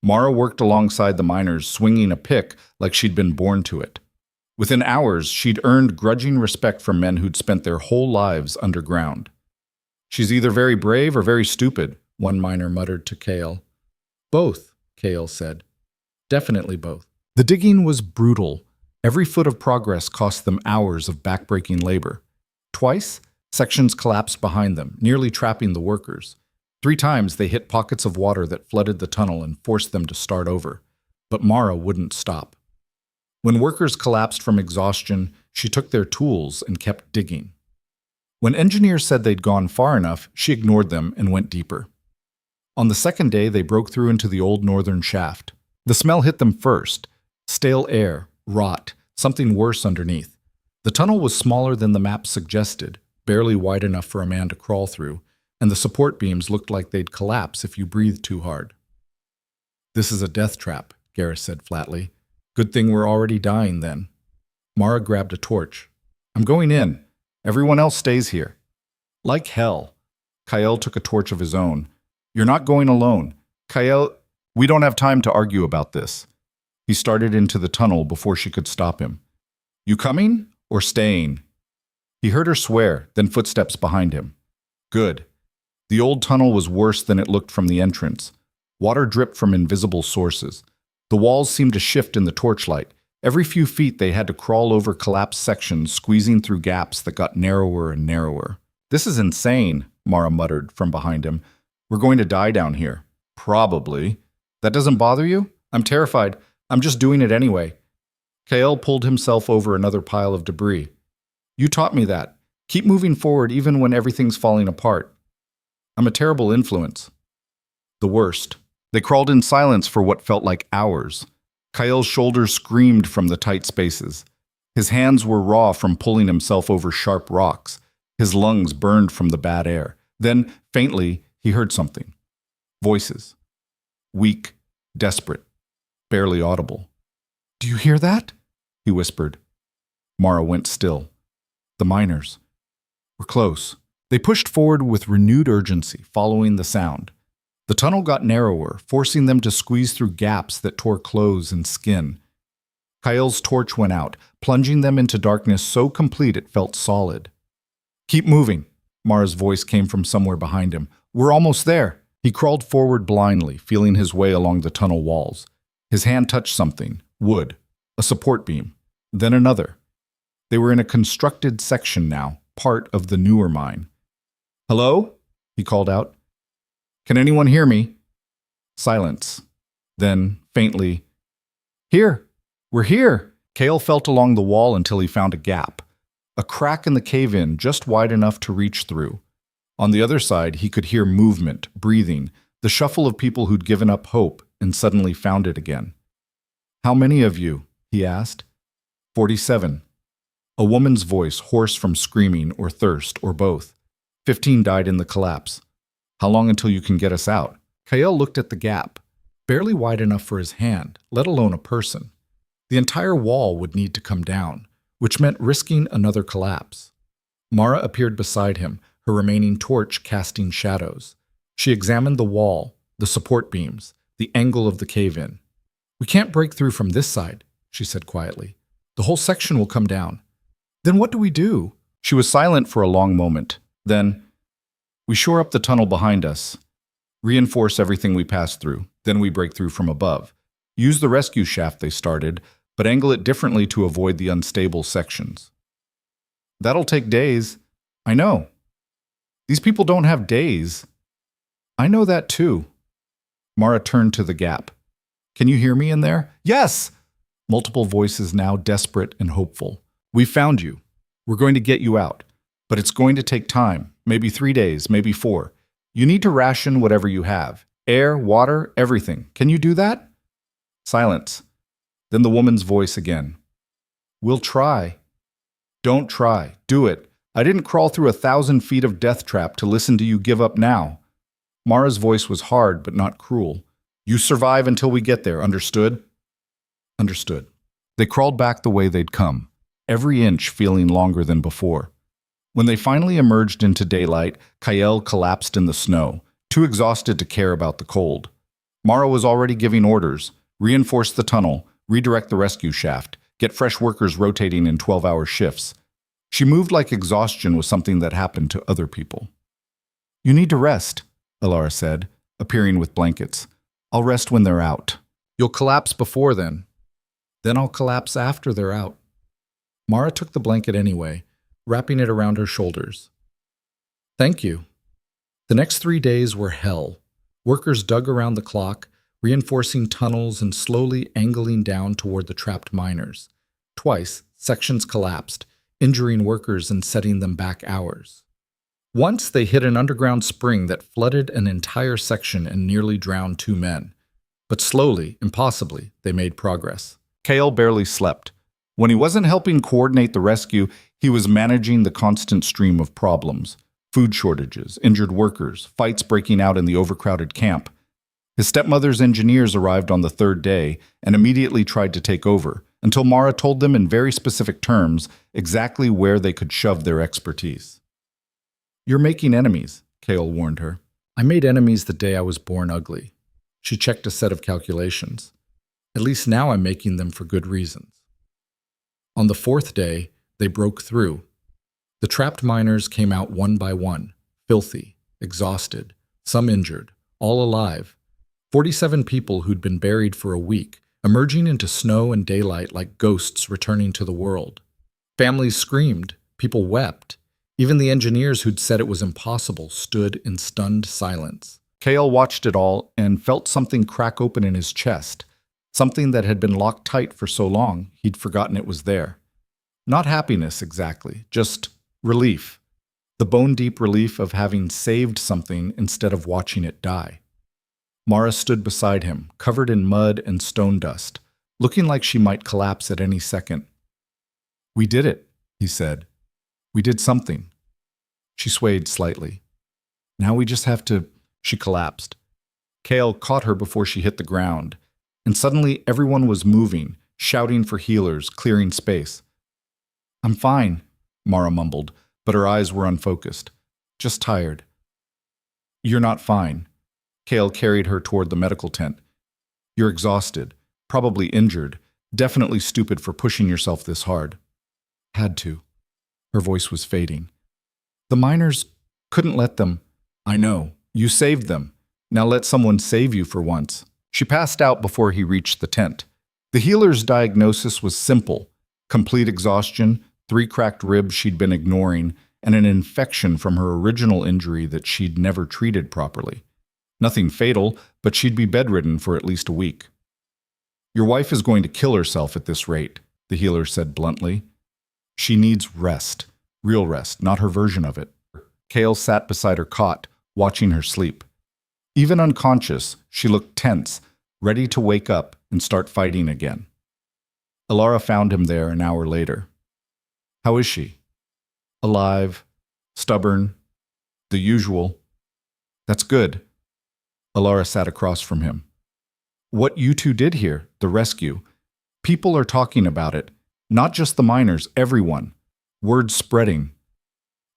Mara worked alongside the miners, swinging a pick like she'd been born to it. Within hours, she'd earned grudging respect from men who'd spent their whole lives underground. She's either very brave or very stupid, one miner muttered to Kael. Both, Kael said. Definitely both. The digging was brutal. Every foot of progress cost them hours of backbreaking labor. Twice, sections collapsed behind them, nearly trapping the workers. 3 times they hit pockets of water that flooded the tunnel and forced them to start over. But Mara wouldn't stop. When workers collapsed from exhaustion, she took their tools and kept digging. When engineers said they'd gone far enough, she ignored them and went deeper. On the second day, they broke through into the old northern shaft. The smell hit them first. Stale air, rot, something worse underneath. The tunnel was smaller than the map suggested, barely wide enough for a man to crawl through, and the support beams looked like they'd collapse if you breathed too hard. This is a death trap, Garrus said flatly. Good thing we're already dying then. Mara grabbed a torch. I'm going in. Everyone else stays here. Like hell. Kael took a torch of his own. You're not going alone. Kael, we don't have time to argue about this. He started into the tunnel before she could stop him. You coming or staying? He heard her swear, then footsteps behind him. Good. The old tunnel was worse than it looked from the entrance. Water dripped from invisible sources. The walls seemed to shift in the torchlight. Every few feet they had to crawl over collapsed sections, squeezing through gaps that got narrower and narrower. This is insane, Mara muttered from behind him. We're going to die down here. Probably. That doesn't bother you? I'm terrified. I'm just doing it anyway. Kael pulled himself over another pile of debris. You taught me that. Keep moving forward even when everything's falling apart. I'm a terrible influence. The worst. They crawled in silence for what felt like hours. Kael's shoulders screamed from the tight spaces. His hands were raw from pulling himself over sharp rocks. His lungs burned from the bad air. Then, faintly, he heard something. Voices. Weak, desperate, barely audible. Do you hear that? He whispered. Mara went still. The miners. We're close. They pushed forward with renewed urgency, following the sound. The tunnel got narrower, forcing them to squeeze through gaps that tore clothes and skin. Kael's torch went out, plunging them into darkness so complete it felt solid. Keep moving, Mara's voice came from somewhere behind him. We're almost there. He crawled forward blindly, feeling his way along the tunnel walls. His hand touched something, wood, a support beam, then another. They were in a constructed section now, part of the newer mine. Hello? He called out. Can anyone hear me? Silence. Then, faintly, Here! We're here! Kael felt along the wall until he found a gap. A crack in the cave-in just wide enough to reach through. On the other side, he could hear movement, breathing, the shuffle of people who'd given up hope and suddenly found it again. How many of you? He asked. 47. A woman's voice, hoarse from screaming or thirst or both. 15 died in the collapse. How long until you can get us out? Kael looked at the gap, barely wide enough for his hand, let alone a person. The entire wall would need to come down, which meant risking another collapse. Mara appeared beside him, her remaining torch casting shadows. She examined the wall, the support beams, the angle of the cave-in. "We can't break through from this side," she said quietly. "The whole section will come down." "Then what do we do?" She was silent for a long moment. Then, "We shore up the tunnel behind us, reinforce everything we pass through, then we break through from above. Use the rescue shaft they started, but angle it differently to avoid the unstable sections." "That'll take days." "I know. These people don't have days." "I know that too." Mara turned to the gap. "Can you hear me in there?" "Yes!" Multiple voices now desperate and hopeful. "We found you. We're going to get you out. But it's going to take time, maybe 3 days, maybe 4. You need to ration whatever you have. Air, water, everything. Can you do that?" Silence. Then the woman's voice again. "We'll try." "Don't try. Do it. I didn't crawl through 1,000 feet of death trap to listen to you give up now." Mara's voice was hard but not cruel. "You survive until we get there, understood?" Understood. They crawled back the way they'd come, every inch feeling longer than before. When they finally emerged into daylight, Kael collapsed in the snow, too exhausted to care about the cold. Mara was already giving orders: reinforce the tunnel, redirect the rescue shaft, get fresh workers rotating in 12-hour shifts. She moved like exhaustion was something that happened to other people. "You need to rest," Alara said, appearing with blankets. "I'll rest when they're out." "You'll collapse before then." "Then I'll collapse after they're out." Mara took the blanket anyway, wrapping it around her shoulders. "Thank you." The next 3 days were hell. Workers dug around the clock, reinforcing tunnels and slowly angling down toward the trapped miners. Twice, sections collapsed, injuring workers and setting them back hours. Once they hit an underground spring that flooded an entire section and nearly drowned 2 men. But slowly, impossibly, they made progress. Kael barely slept. When he wasn't helping coordinate the rescue, he was managing the constant stream of problems. Food shortages, injured workers, fights breaking out in the overcrowded camp. His stepmother's engineers arrived on the 3rd day and immediately tried to take over, until Mara told them in very specific terms exactly where they could shove their expertise. "You're making enemies," Kael warned her. "I made enemies the day I was born ugly." She checked a set of calculations. "At least now I'm making them for good reasons." On the 4th day, they broke through. The trapped miners came out one by one, filthy, exhausted, some injured, all alive. 47 people who'd been buried for a week, emerging into snow and daylight like ghosts returning to the world. Families screamed, people wept. Even the engineers who'd said it was impossible stood in stunned silence. Kael watched it all and felt something crack open in his chest, something that had been locked tight for so long he'd forgotten it was there. Not happiness exactly, just relief. The bone-deep relief of having saved something instead of watching it die. Mara stood beside him, covered in mud and stone dust, looking like she might collapse at any second. "We did it," he said. "We did something." She swayed slightly. "Now we just have to—" She collapsed. Kael caught her before she hit the ground, and suddenly everyone was moving, shouting for healers, clearing space. "I'm fine," Mara mumbled, but her eyes were unfocused. "Just tired." "You're not fine." Kael carried her toward the medical tent. "You're exhausted, probably injured, definitely stupid for pushing yourself this hard." "Had to." Her voice was fading. "The miners couldn't let them." "I know. You saved them. Now let someone save you for once." She passed out before he reached the tent. The healer's diagnosis was simple: complete exhaustion, 3 cracked ribs she'd been ignoring, and an infection from her original injury that she'd never treated properly. Nothing fatal, but she'd be bedridden for at least a week. "Your wife is going to kill herself at this rate," the healer said bluntly. "She needs rest. Real rest, not her version of it." Kael sat beside her cot, watching her sleep. Even unconscious, she looked tense, ready to wake up and start fighting again. Alara found him there an hour later. "How is she?" "Alive, stubborn, the usual." "That's good." Alara sat across from him. "What you two did here, the rescue. People are talking about it. Not just the miners, everyone. Word spreading.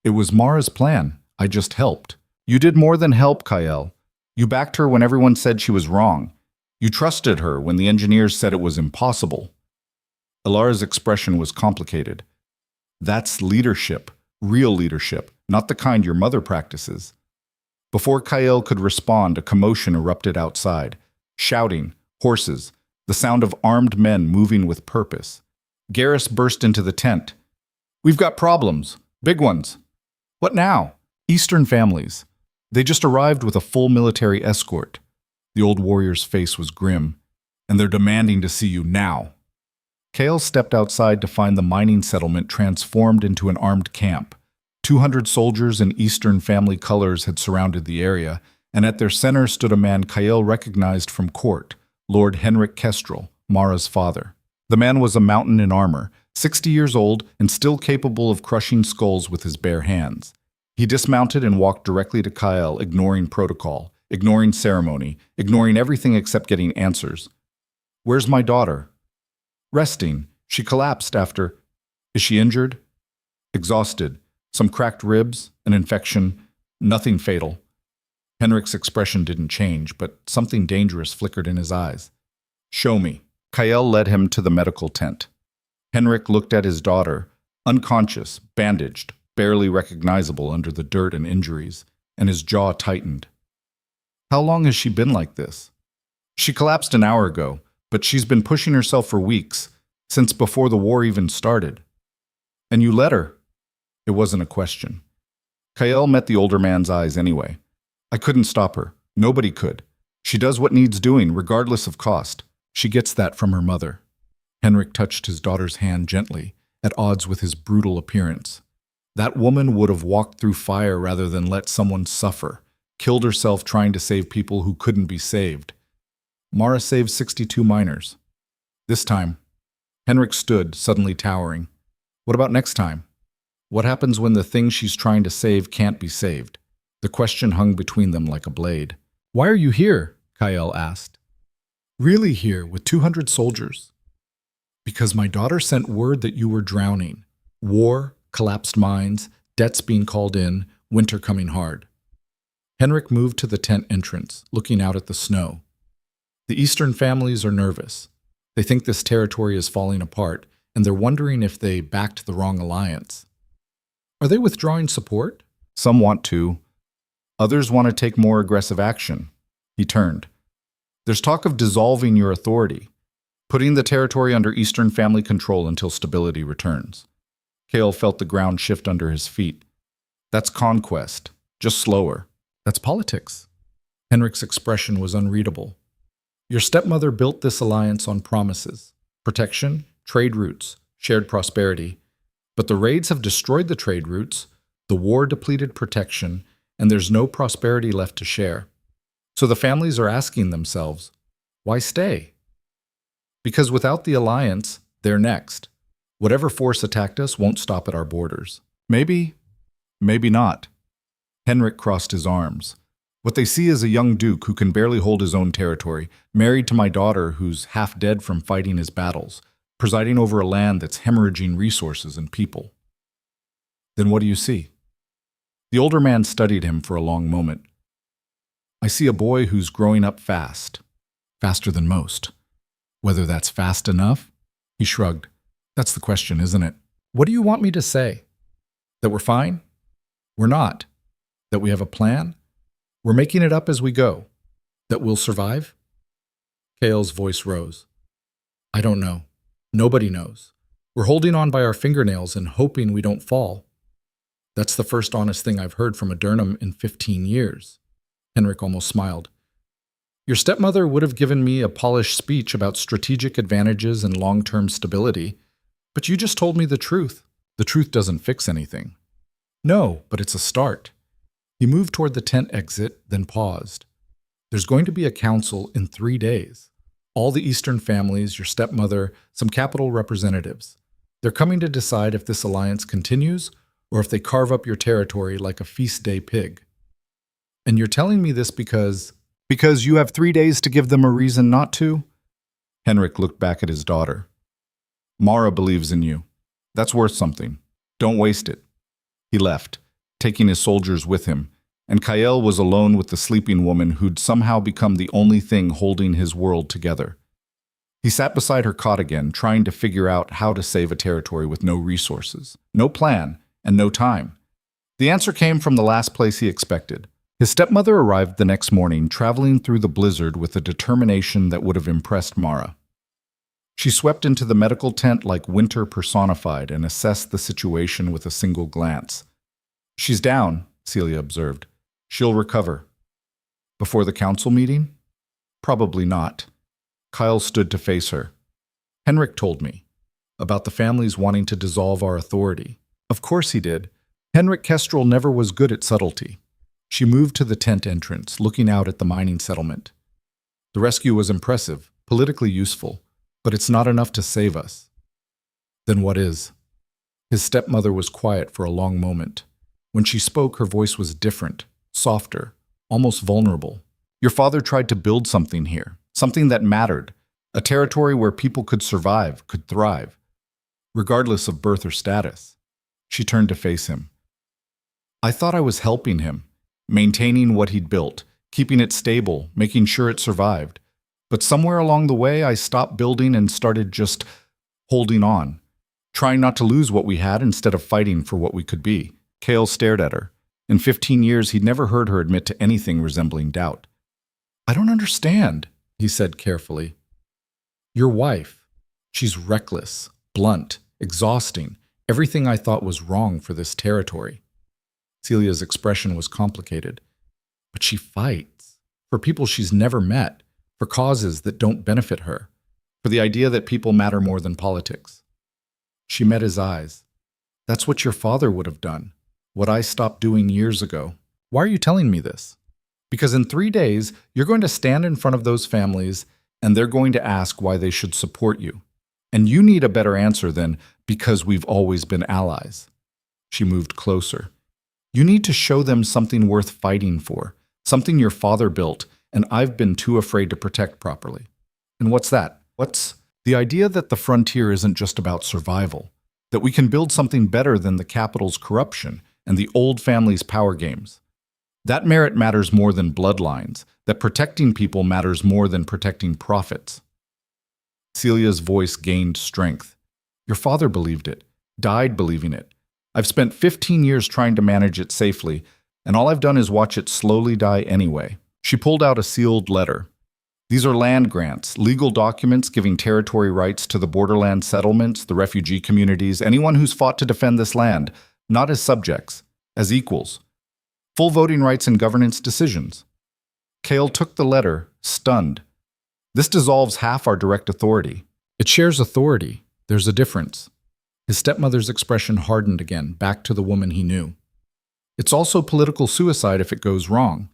It was Mara's plan. I just helped. You did more than help, Kael. You backed her when everyone said she was wrong. You trusted her when the engineers said it was impossible. Ilara's expression was complicated. That's leadership, real leadership, not the kind your mother practices. Before Kael could respond, a commotion erupted outside. Shouting, horses, the sound of armed men moving with purpose. Garrus burst into the tent. We've got problems, big ones. What now? Eastern families. They just arrived with a full military escort. The old warrior's face was grim. And they're demanding to see you now. Kael stepped outside to find the mining settlement transformed into an armed camp. 200 soldiers in Eastern family colors had surrounded the area, and at their center stood a man Kael recognized from court, Lord Henrik Kestrel, Mara's father. The man was a mountain in armor, 60 years old and still capable of crushing skulls with his bare hands. He dismounted and walked directly to Kael, ignoring protocol, ignoring ceremony, ignoring everything except getting answers. Where's my daughter? Resting. She collapsed after... Is she injured? Exhausted. Some cracked ribs, an infection, nothing fatal. Henrik's expression didn't change, but something dangerous flickered in his eyes. Show me. Kael led him to the medical tent. Henrik looked at his daughter, unconscious, bandaged, barely recognizable under the dirt and injuries, and his jaw tightened. How long has she been like this? She collapsed an hour ago, but she's been pushing herself for weeks, since before the war even started. And you let her? It wasn't a question. Kael met the older man's eyes anyway. I couldn't stop her. Nobody could. She does what needs doing, regardless of cost. She gets that from her mother. Henrik touched his daughter's hand gently, at odds with his brutal appearance. That woman would have walked through fire rather than let someone suffer, killed herself trying to save people who couldn't be saved. Mara saved 62 miners. This time, Henrik stood, suddenly towering. What about next time? What happens when the thing she's trying to save can't be saved? The question hung between them like a blade. Why are you here? Kael asked. Really here, with 200 soldiers? Because my daughter sent word that you were drowning. War, collapsed mines, debts being called in, winter coming hard. Henrik moved to the tent entrance, looking out at the snow. The Eastern families are nervous. They think this territory is falling apart, and they're wondering if they backed the wrong alliance. Are they withdrawing support? Some want to. Others want to take more aggressive action. He turned. There's talk of dissolving your authority, putting the territory under Eastern family control until stability returns. Kael felt the ground shift under his feet. That's conquest, just slower. That's politics. Henrik's expression was unreadable. Your stepmother built this alliance on promises, protection, trade routes, shared prosperity. But the raids have destroyed the trade routes, the war depleted protection, and there's no prosperity left to share. So the families are asking themselves, why stay? Because without the alliance, they're next. Whatever force attacked us won't stop at our borders. Maybe, maybe not. Henrik crossed his arms. What they see is a young duke who can barely hold his own territory, married to my daughter who's half dead from fighting his battles, presiding over a land that's hemorrhaging resources and people. Then what do you see? The older man studied him for a long moment. I see a boy who's growing up fast, faster than most. Whether that's fast enough? He shrugged. That's the question, isn't it? What do you want me to say? That we're fine? We're not. That we have a plan? We're making it up as we go. That we'll survive? Kael's voice rose. I don't know. Nobody knows. We're holding on by our fingernails and hoping we don't fall. That's the first honest thing I've heard from a Durnham in 15 years. Henrik almost smiled. Your stepmother would have given me a polished speech about strategic advantages and long-term stability, but you just told me the truth. The truth doesn't fix anything. No, but it's a start. He moved toward the tent exit, then paused. There's going to be a council in 3 days. All the Eastern families, your stepmother, some capital representatives. They're coming to decide if this alliance continues or if they carve up your territory like a feast day pig. And you're telling me this because you have 3 days to give them a reason not to? Henrik looked back at his daughter. Mara believes in you. That's worth something. Don't waste it. He left, taking his soldiers with him, and Kael was alone with the sleeping woman who'd somehow become the only thing holding his world together. He sat beside her cot again, trying to figure out how to save a territory with no resources, no plan, and no time. The answer came from the last place he expected. His stepmother arrived the next morning, traveling through the blizzard with a determination that would have impressed Mara. She swept into the medical tent like winter personified and assessed the situation with a single glance. "She's down," Celia observed. "She'll recover." Before the council meeting? Probably not. Kael stood to face her. "Henrik told me about the families wanting to dissolve our authority." Of course he did. Henrik Kestrel never was good at subtlety. She moved to the tent entrance, looking out at the mining settlement. "The rescue was impressive, politically useful, but it's not enough to save us." "Then what is?" His stepmother was quiet for a long moment. When she spoke, her voice was different, softer, almost vulnerable. "Your father tried to build something here, something that mattered, a territory where people could survive, could thrive, regardless of birth or status." She turned to face him. "I thought I was helping him, maintaining what he'd built, keeping it stable, making sure it survived. But somewhere along the way, I stopped building and started just holding on, trying not to lose what we had instead of fighting for what we could be." Kael stared at her. In 15 years, he'd never heard her admit to anything resembling doubt. "I don't understand," he said carefully. "Your wife. She's reckless, blunt, exhausting, everything I thought was wrong for this territory." Celia's expression was complicated. "But she fights. For people she's never met. For causes that don't benefit her. For the idea that people matter more than politics." She met his eyes. "That's what your father would have done. What I stopped doing years ago. Why are you telling me this?" "Because in 3 days, you're going to stand in front of those families and they're going to ask why they should support you. And you need a better answer than, because we've always been allies." She moved closer. "You need to show them something worth fighting for, something your father built, and I've been too afraid to protect properly." "And what's that?" "What's the idea that the frontier isn't just about survival, that we can build something better than the capital's corruption and the old family's power games. That merit matters more than bloodlines, that protecting people matters more than protecting profits." Celia's voice gained strength. "Your father believed it, died believing it. I've spent 15 years trying to manage it safely, and all I've done is watch it slowly die anyway." She pulled out a sealed letter. "These are land grants, legal documents giving territory rights to the borderland settlements, the refugee communities, anyone who's fought to defend this land, not as subjects, as equals. Full voting rights in governance decisions." Kael took the letter, stunned. "This dissolves half our direct authority." "It shares authority. There's a difference." His stepmother's expression hardened again, back to the woman he knew. "It's also political suicide if it goes wrong.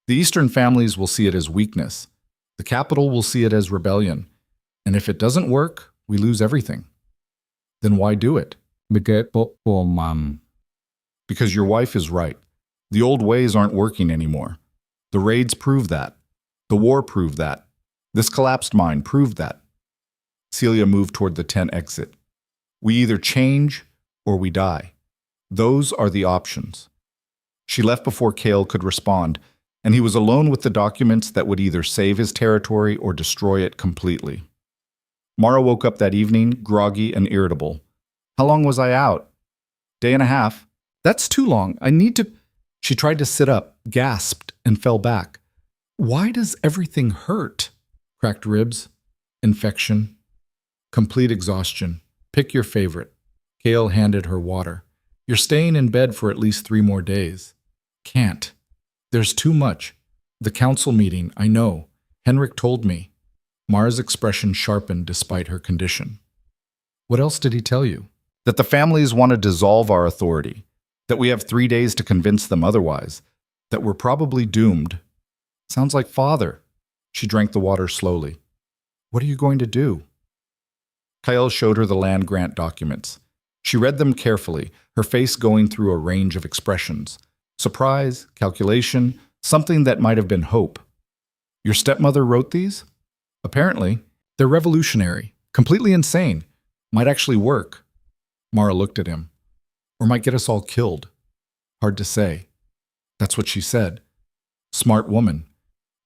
The Eastern families will see it as weakness. The capital will see it as rebellion. And if it doesn't work, we lose everything." "Then why do it?" "Because your wife is right. The old ways aren't working anymore. The raids prove that. The war proved that. This collapsed mine proved that." Celia moved toward the tent exit. "We either change or we die. Those are the options." She left before Kael could respond, and he was alone with the documents that would either save his territory or destroy it completely. Mara woke up that evening, groggy and irritable. "How long was I out?" "Day and a half." "That's too long. I need to—" She tried to sit up, gasped, and fell back. "Why does everything hurt?" "Cracked ribs, infection, complete exhaustion. Pick your favorite." Kael handed her water. "You're staying in bed for at least 3 more days." "Can't. There's too much. The council meeting, I know. Henrik told me." Mara's expression sharpened despite her condition. "What else did he tell you?" "That the families want to dissolve our authority. That we have 3 days to convince them otherwise. That we're probably doomed." "Sounds like father." She drank the water slowly. "What are you going to do?" Kael showed her the land grant documents. She read them carefully, her face going through a range of expressions. Surprise, calculation, something that might have been hope. "Your stepmother wrote these?" "Apparently. They're revolutionary, completely insane. Might actually work." Mara looked at him. "Or might get us all killed. Hard to say." That's what she said. Smart woman.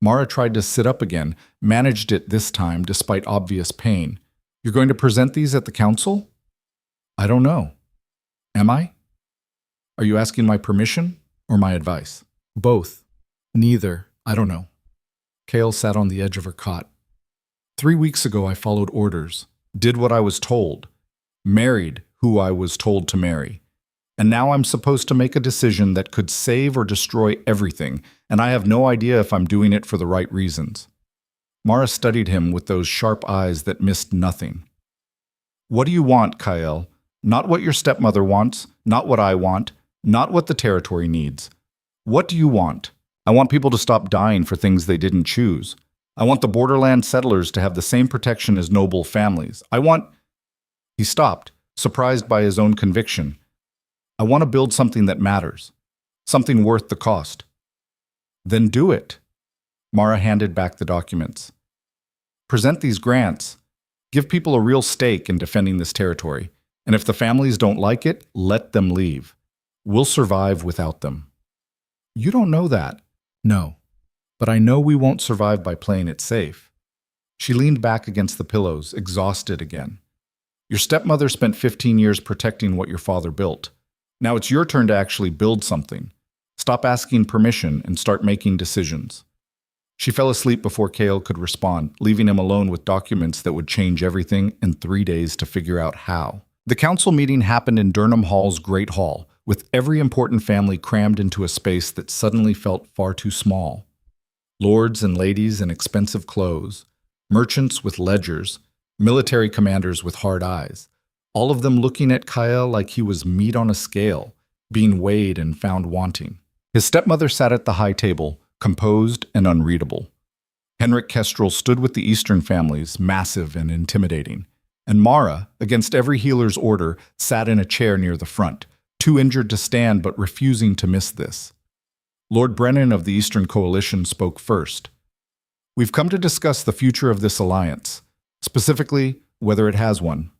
Mara tried to sit up again, managed it this time despite obvious pain. You're going to present these at the council? I don't know. Am I? Are you asking my permission or my advice? Both. Neither. I don't know. Kael sat on the edge of her cot. 3 weeks ago I followed orders, did what I was told, married who I was told to marry. And now I'm supposed to make a decision that could save or destroy everything, and I have no idea if I'm doing it for the right reasons. Mara studied him with those sharp eyes that missed nothing. What do you want, Kael? Not what your stepmother wants, not what I want, not what the territory needs. What do you want? I want people to stop dying for things they didn't choose. I want the borderland settlers to have the same protection as noble families. I want... He stopped, surprised by his own conviction. I want to build something that matters, something worth the cost. Then do it. Mara handed back the documents. Present these grants. Give people a real stake in defending this territory. And if the families don't like it, let them leave. We'll survive without them. You don't know that. No. But I know we won't survive by playing it safe. She leaned back against the pillows, exhausted again. Your stepmother spent 15 years protecting what your father built. Now it's your turn to actually build something. Stop asking permission and start making decisions. She fell asleep before Kael could respond, leaving him alone with documents that would change everything and 3 days to figure out how. The council meeting happened in Durham Hall's Great Hall, with every important family crammed into a space that suddenly felt far too small. Lords and ladies in expensive clothes, merchants with ledgers, military commanders with hard eyes, all of them looking at Kael like he was meat on a scale, being weighed and found wanting. His stepmother sat at the high table, composed and unreadable. Henrik Kestrel stood with the Eastern families, massive and intimidating. And Mara, against every healer's order, sat in a chair near the front, too injured to stand but refusing to miss this. Lord Brennan of the Eastern Coalition spoke first. We've come to discuss the future of this alliance, specifically whether it has one.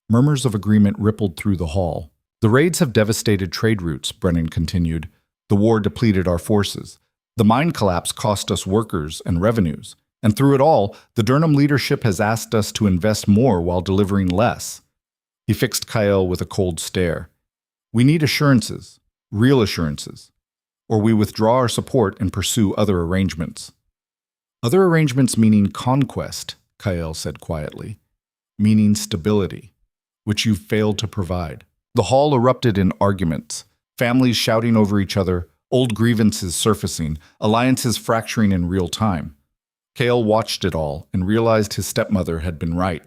Murmurs of agreement rippled through the hall. The raids have devastated trade routes, Brennan continued. The war depleted our forces. The mine collapse cost us workers and revenues. And through it all, the Durham leadership has asked us to invest more while delivering less. He fixed Kael with a cold stare. We need assurances, real assurances, or we withdraw our support and pursue other arrangements. Other arrangements meaning conquest, Kael said quietly, meaning stability, which you've failed to provide. The hall erupted in arguments, families shouting over each other, old grievances surfacing, alliances fracturing in real time. Kael watched it all and realized his stepmother had been right.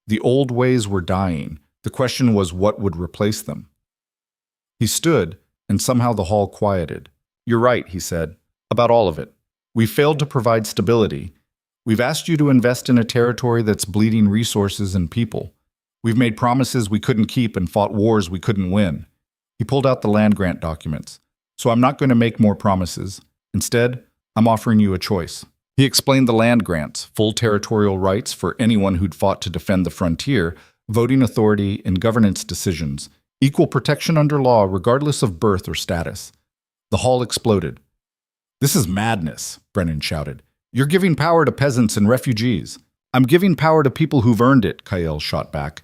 The old ways were dying. The question was what would replace them. He stood, and somehow the hall quieted. You're right, he said, about all of it. We failed to provide stability. We've asked you to invest in a territory that's bleeding resources and people. We've made promises we couldn't keep and fought wars we couldn't win. He pulled out the land grant documents. So I'm not going to make more promises. Instead, I'm offering you a choice. He explained the land grants, full territorial rights for anyone who'd fought to defend the frontier, voting authority in governance decisions, equal protection under law regardless of birth or status. The hall exploded. This is madness, Brennan shouted. You're giving power to peasants and refugees. I'm giving power to people who've earned it, Kael shot back.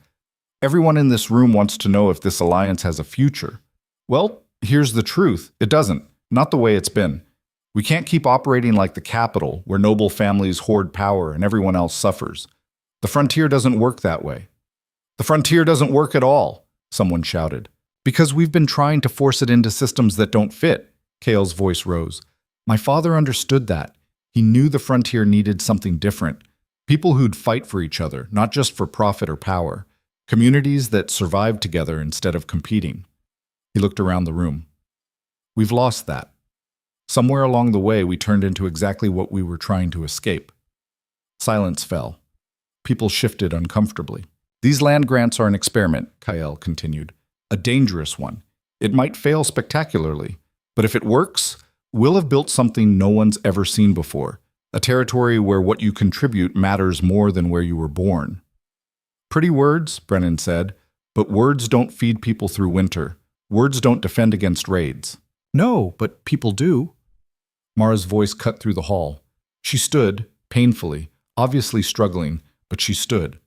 Everyone in this room wants to know if this alliance has a future. Well, here's the truth. It doesn't. Not the way it's been. We can't keep operating like the capital, where noble families hoard power and everyone else suffers. The frontier doesn't work that way. The frontier doesn't work at all, someone shouted. Because we've been trying to force it into systems that don't fit, Kael's voice rose. My father understood that. He knew the frontier needed something different. People who'd fight for each other, not just for profit or power. Communities that survived together instead of competing. He looked around the room. We've lost that. Somewhere along the way, we turned into exactly what we were trying to escape. Silence fell. People shifted uncomfortably. These land grants are an experiment, Kael continued. A dangerous one. It might fail spectacularly, but if it works, we'll have built something no one's ever seen before. A territory where what you contribute matters more than where you were born. Pretty words, Brennan said, but words don't feed people through winter. Words don't defend against raids. No, but people do. Mara's voice cut through the hall. She stood, painfully, obviously struggling, but she stood.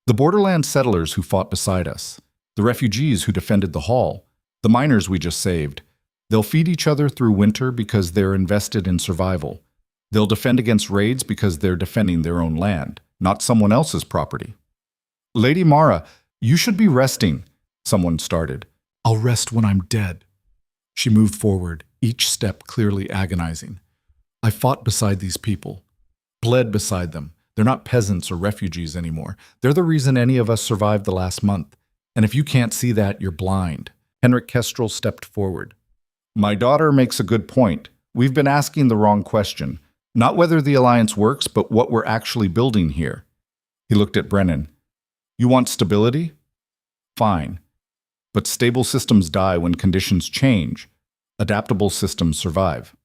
The borderland settlers who fought beside us, the refugees who defended the hall, the miners we just saved, they'll feed each other through winter because they're invested in survival. They'll defend against raids because they're defending their own land, not someone else's property. Lady Mara, you should be resting, someone started. I'll rest when I'm dead. She moved forward, each step clearly agonizing. I fought beside these people, bled beside them. They're not peasants or refugees anymore. They're the reason any of us survived the last month. And if you can't see that, you're blind. Henrik Kestrel stepped forward. My daughter makes a good point. We've been asking the wrong question. Not whether the alliance works, but what we're actually building here. He looked at Brennan. You want stability? Fine. But stable systems die when conditions change. Adaptable systems survive.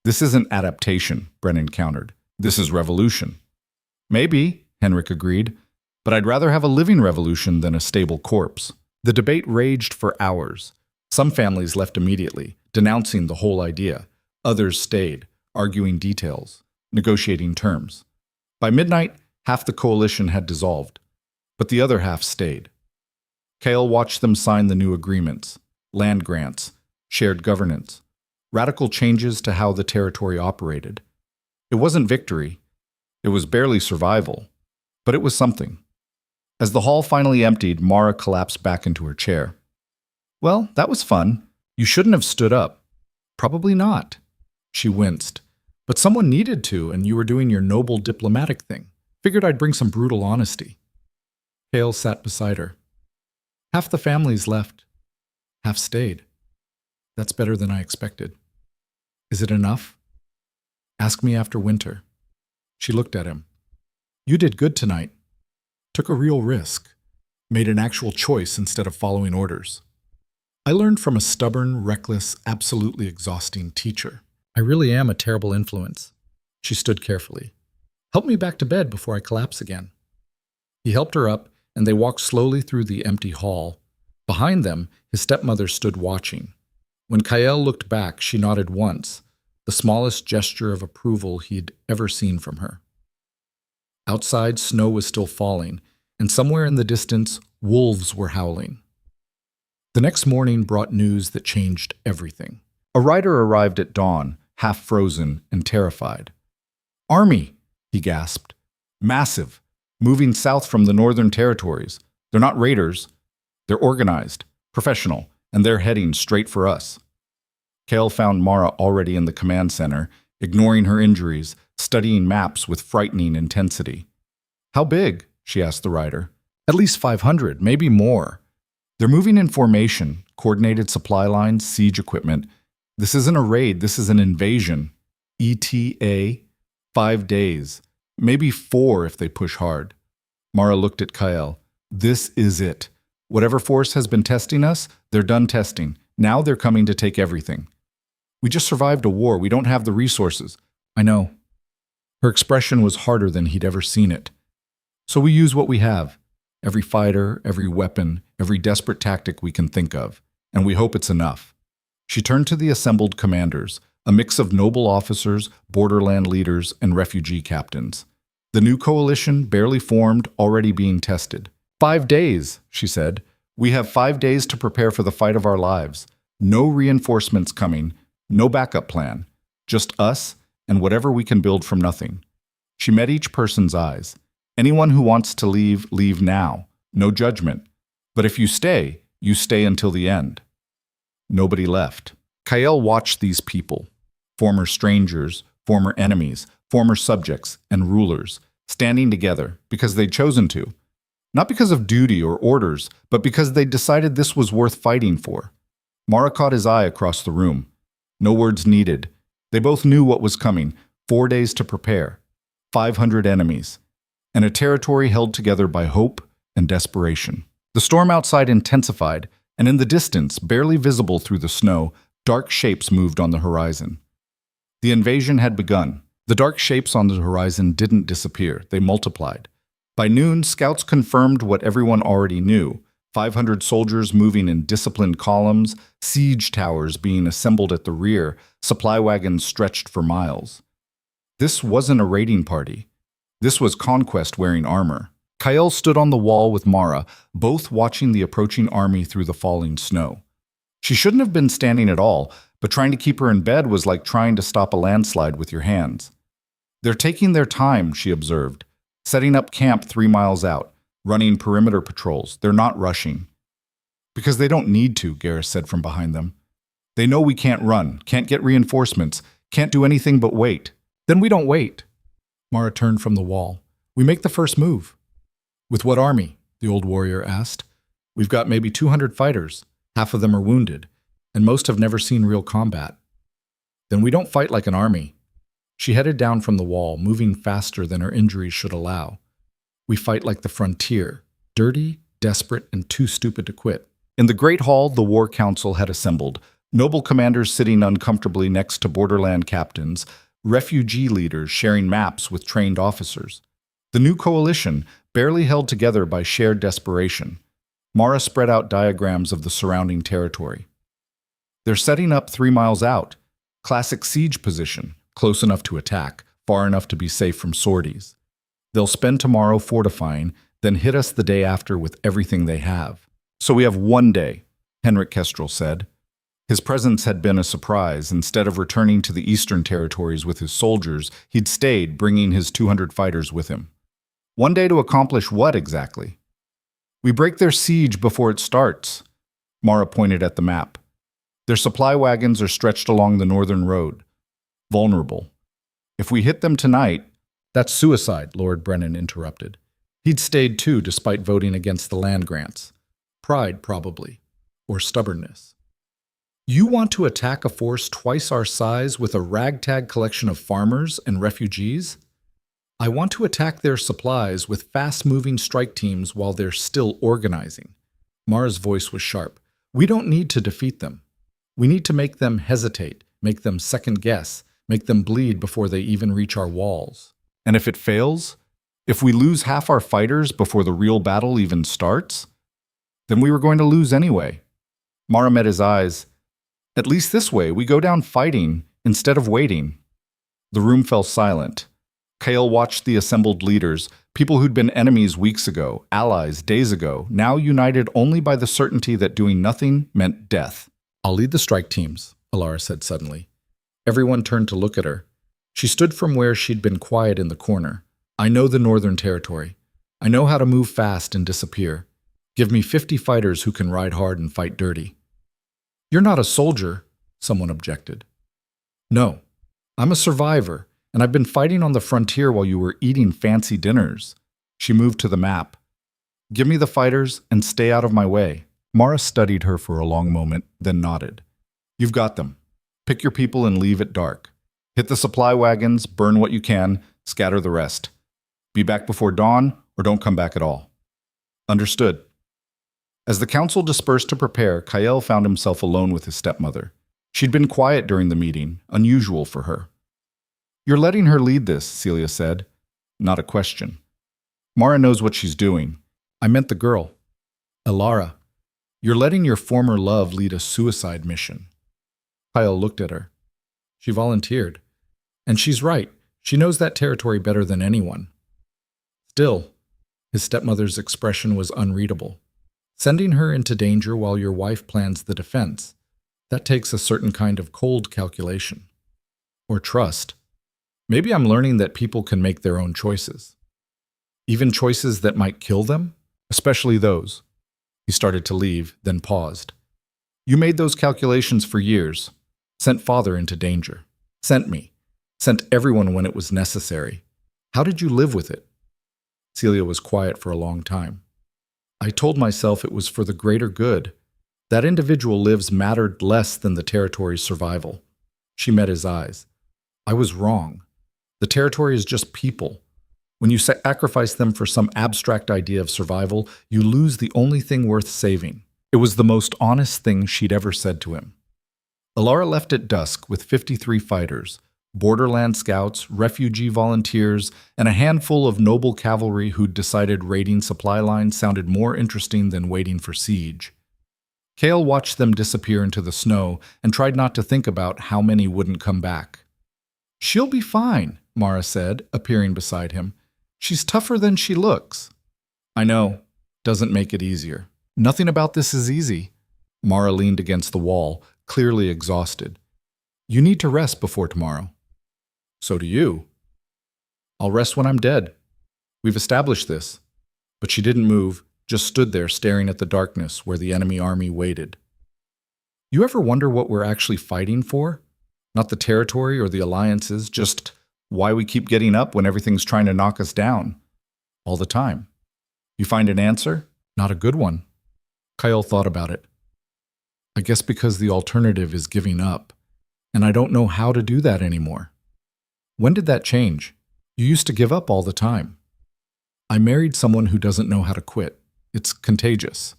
This isn't adaptation, Brennan countered. This is revolution. Maybe, Henrik agreed, but I'd rather have a living revolution than a stable corpse. The debate raged for hours. Some families left immediately, denouncing the whole idea. Others stayed, arguing details, negotiating terms. By midnight, half the coalition had dissolved, but the other half stayed. Kael watched them sign the new agreements, land grants, shared governance, radical changes to how the territory operated. It wasn't victory. It was barely survival, but it was something. As the hall finally emptied, Mara collapsed back into her chair. Well, that was fun. You shouldn't have stood up. Probably not. She winced. But someone needed to, and you were doing your noble diplomatic thing. Figured I'd bring some brutal honesty. Kael sat beside her. Half the families left. Half stayed. That's better than I expected. Is it enough? Ask me after winter. She looked at him. You did good tonight. Took a real risk. Made an actual choice instead of following orders. I learned from a stubborn, reckless, absolutely exhausting teacher. I really am a terrible influence. She stood carefully. Help me back to bed before I collapse again. He helped her up, and they walked slowly through the empty hall. Behind them, his stepmother stood watching. When Kael looked back, she nodded once, the smallest gesture of approval he'd ever seen from her. Outside, snow was still falling, and somewhere in the distance, wolves were howling. The next morning brought news that changed everything. A rider arrived at dawn, half frozen and terrified. Army, he gasped. Massive, moving south from the northern territories. They're not raiders. They're organized, professional, and they're heading straight for us. Kael found Mara already in the command center, ignoring her injuries, studying maps with frightening intensity. How big? She asked the rider. At least 500, maybe more. They're moving in formation, coordinated supply lines, siege equipment. This isn't a raid, this is an invasion. ETA, 5 days. Maybe 4 if they push hard. Mara looked at Kael. This is it. Whatever force has been testing us, they're done testing. Now they're coming to take everything. We just survived a war. We don't have the resources. I know. Her expression was harder than he'd ever seen it. So we use what we have. Every fighter, every weapon, every desperate tactic we can think of. And we hope it's enough. She turned to the assembled commanders, a mix of noble officers, borderland leaders, and refugee captains. The new coalition, barely formed, already being tested. 5 days, she said. We have 5 days to prepare for the fight of our lives. No reinforcements coming, no backup plan. Just us and whatever we can build from nothing. She met each person's eyes. Anyone who wants to leave, leave now. No judgment. But if you stay until the end. Nobody left. Kael watched these people, former strangers, former enemies, former subjects, and rulers, standing together because they'd chosen to. Not because of duty or orders, but because they'd decided this was worth fighting for. Mara caught his eye across the room. No words needed. They both knew what was coming. 4 days to prepare. 500 enemies. And a territory held together by hope and desperation. The storm outside intensified, and in the distance, barely visible through the snow, dark shapes moved on the horizon. The invasion had begun. The dark shapes on the horizon didn't disappear. They multiplied. By noon, scouts confirmed what everyone already knew. 500 soldiers moving in disciplined columns, siege towers being assembled at the rear, supply wagons stretched for miles. This wasn't a raiding party. This was conquest wearing armor. Kael stood on the wall with Mara, both watching the approaching army through the falling snow. She shouldn't have been standing at all, but trying to keep her in bed was like trying to stop a landslide with your hands. They're taking their time, she observed, setting up camp 3 miles out, running perimeter patrols. They're not rushing. Because they don't need to, Garrus said from behind them. They know we can't run, can't get reinforcements, can't do anything but wait. Then we don't wait. Mara turned from the wall. We make the first move. With what army? The old warrior asked. We've got maybe 200 fighters. Half of them are wounded, and most have never seen real combat. Then we don't fight like an army. She headed down from the wall, moving faster than her injuries should allow. We fight like the frontier, dirty, desperate, and too stupid to quit. In the Great Hall, the War Council had assembled, noble commanders sitting uncomfortably next to borderland captains, refugee leaders sharing maps with trained officers. The new coalition, barely held together by shared desperation. Mara spread out diagrams of the surrounding territory. They're setting up 3 miles out. Classic siege position, close enough to attack, far enough to be safe from sorties. They'll spend tomorrow fortifying, then hit us the day after with everything they have. So we have 1 day, Henrik Kestrel said. His presence had been a surprise. Instead of returning to the eastern territories with his soldiers, he'd stayed, bringing his 200 fighters with him. 1 day to accomplish what exactly? We break their siege before it starts. Mara pointed at the map. Their supply wagons are stretched along the northern road. Vulnerable. If we hit them tonight, that's suicide, Lord Brennan interrupted. He'd stayed too, despite voting against the land grants. Pride, probably. Or stubbornness. You want to attack a force twice our size with a ragtag collection of farmers and refugees? I want to attack their supplies with fast-moving strike teams while they're still organizing. Mara's voice was sharp. We don't need to defeat them. We need to make them hesitate, make them second-guess, make them bleed before they even reach our walls. And if it fails? If we lose half our fighters before the real battle even starts? Then we were going to lose anyway. Mara met his eyes. At least this way, we go down fighting instead of waiting. The room fell silent. Kael watched the assembled leaders, people who'd been enemies weeks ago, allies days ago, now united only by the certainty that doing nothing meant death. I'll lead the strike teams, Alara said suddenly. Everyone turned to look at her. She stood from where she'd been quiet in the corner. I know the Northern Territory. I know how to move fast and disappear. Give me 50 fighters who can ride hard and fight dirty. You're not a soldier, someone objected. No, I'm a survivor, and I've been fighting on the frontier while you were eating fancy dinners. She moved to the map. Give me the fighters and stay out of my way. Mara studied her for a long moment, then nodded. You've got them. Pick your people and leave at dark. Hit the supply wagons, burn what you can, scatter the rest. Be back before dawn, or don't come back at all. Understood. As the council dispersed to prepare, Kael found himself alone with his stepmother. She'd been quiet during the meeting, unusual for her. You're letting her lead this, Celia said. Not a question. Mara knows what she's doing. I meant the girl. Alara, you're letting your former love lead a suicide mission. Kael looked at her. She volunteered. And she's right. She knows that territory better than anyone. Still, his stepmother's expression was unreadable. Sending her into danger while your wife plans the defense, that takes a certain kind of cold calculation. Or trust. Maybe I'm learning that people can make their own choices. Even choices that might kill them, especially those. He started to leave, then paused. You made those calculations for years. Sent father into danger. Sent me. Sent everyone when it was necessary. How did you live with it? Celia was quiet for a long time. I told myself it was for the greater good. That individual lives mattered less than the territory's survival. She met his eyes. I was wrong. The territory is just people. When you sacrifice them for some abstract idea of survival, you lose the only thing worth saving. It was the most honest thing she'd ever said to him. Alara left at dusk with 53 fighters, Borderland scouts, refugee volunteers, and a handful of noble cavalry who'd decided raiding supply lines sounded more interesting than waiting for siege. Kael watched them disappear into the snow and tried not to think about how many wouldn't come back. "She'll be fine," Mara said, appearing beside him. "She's tougher than she looks." "I know. Doesn't make it easier." "Nothing about this is easy." Mara leaned against the wall, clearly exhausted. "You need to rest before tomorrow." "So do you." "I'll rest when I'm dead. We've established this." But she didn't move, just stood there staring at the darkness where the enemy army waited. "You ever wonder what we're actually fighting for? Not the territory or the alliances, just why we keep getting up when everything's trying to knock us down. All the time. You find an answer? Not a good one." Kael thought about it. "I guess because the alternative is giving up, and I don't know how to do that anymore." "When did that change? You used to give up all the time." "I married someone who doesn't know how to quit. It's contagious."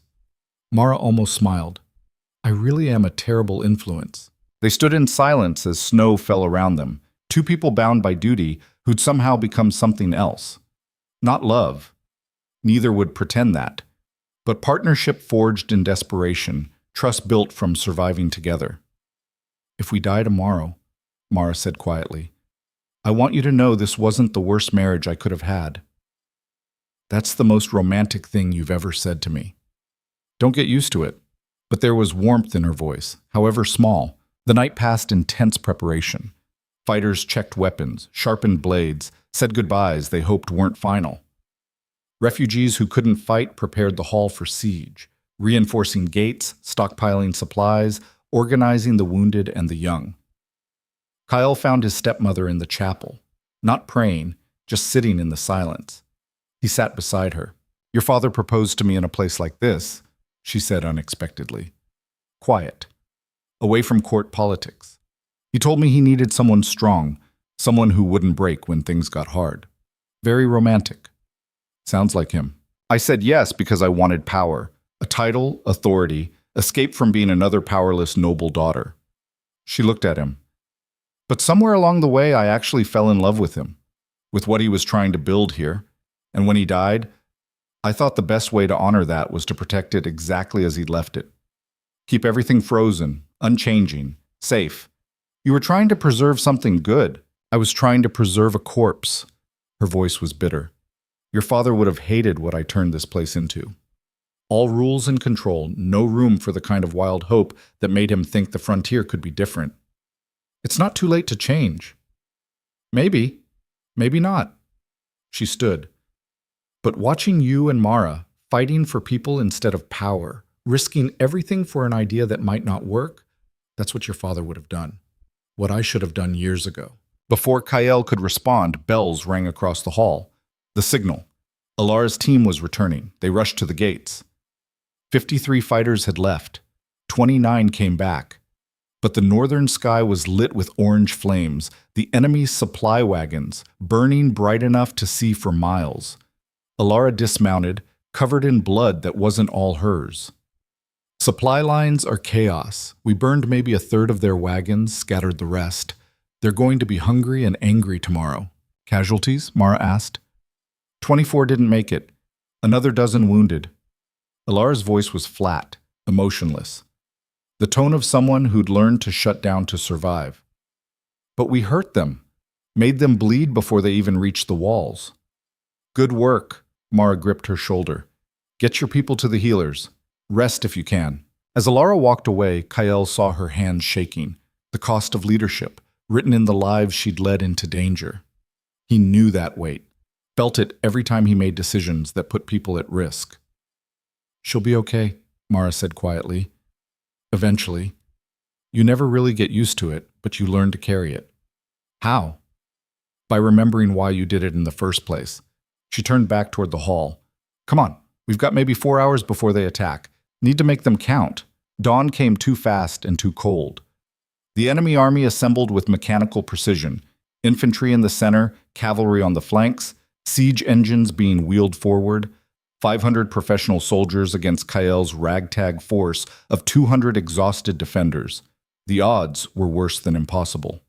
Mara almost smiled. "I really am a terrible influence." They stood in silence as snow fell around them, two people bound by duty who'd somehow become something else. Not love. Neither would pretend that. But partnership forged in desperation, trust built from surviving together. "If we die tomorrow," Mara said quietly, "I want you to know this wasn't the worst marriage I could have had." "That's the most romantic thing you've ever said to me." "Don't get used to it." But there was warmth in her voice, however small. The night passed in tense preparation. Fighters checked weapons, sharpened blades, said goodbyes they hoped weren't final. Refugees who couldn't fight prepared the hall for siege, reinforcing gates, stockpiling supplies, organizing the wounded and the young. Kael found his stepmother in the chapel, not praying, just sitting in the silence. He sat beside her. "Your father proposed to me in a place like this," she said unexpectedly. Quiet. Away from court politics. "He told me he needed someone strong, someone who wouldn't break when things got hard. Very romantic." "Sounds like him." "I said yes because I wanted power, a title, authority, escape from being another powerless noble daughter." She looked at him. "But somewhere along the way I actually fell in love with him, with what he was trying to build here. And when he died, I thought the best way to honor that was to protect it exactly as he'd left it. Keep everything frozen, unchanging, safe. You were trying to preserve something good. I was trying to preserve a corpse." Her voice was bitter. "Your father would have hated what I turned this place into. All rules and control, no room for the kind of wild hope that made him think the frontier could be different. It's not too late to change." "Maybe. Maybe not." She stood. "But watching you and Mara fighting for people instead of power, risking everything for an idea that might not work, that's what your father would have done. What I should have done years ago." Before Kael could respond, bells rang across the hall. The signal. Alara's team was returning. They rushed to the gates. 53 fighters had left. 29 came back. But the northern sky was lit with orange flames, the enemy's supply wagons, burning bright enough to see for miles. Alara dismounted, covered in blood that wasn't all hers. "Supply lines are chaos. We burned maybe a third of their wagons, scattered the rest. They're going to be hungry and angry tomorrow." "Casualties?" Mara asked. 24 didn't make it. Another dozen wounded. Alara's voice was flat, emotionless. The tone of someone who'd learned to shut down to survive. "But we hurt them, made them bleed before they even reached the walls." "Good work." Mara gripped her shoulder. "Get your people to the healers. Rest if you can." As Alara walked away, Kael saw her hands shaking, the cost of leadership, written in the lives she'd led into danger. He knew that weight, felt it every time he made decisions that put people at risk. "She'll be okay," Mara said quietly. "Eventually. You never really get used to it, but you learn to carry it." "How?" "By remembering why you did it in the first place." She turned back toward the hall. "Come on, we've got maybe 4 hours before they attack. Need to make them count." Dawn came too fast and too cold. The enemy army assembled with mechanical precision, infantry in the center, cavalry on the flanks, siege engines being wheeled forward, 500 professional soldiers against Kael's ragtag force of 200 exhausted defenders. The odds were worse than impossible.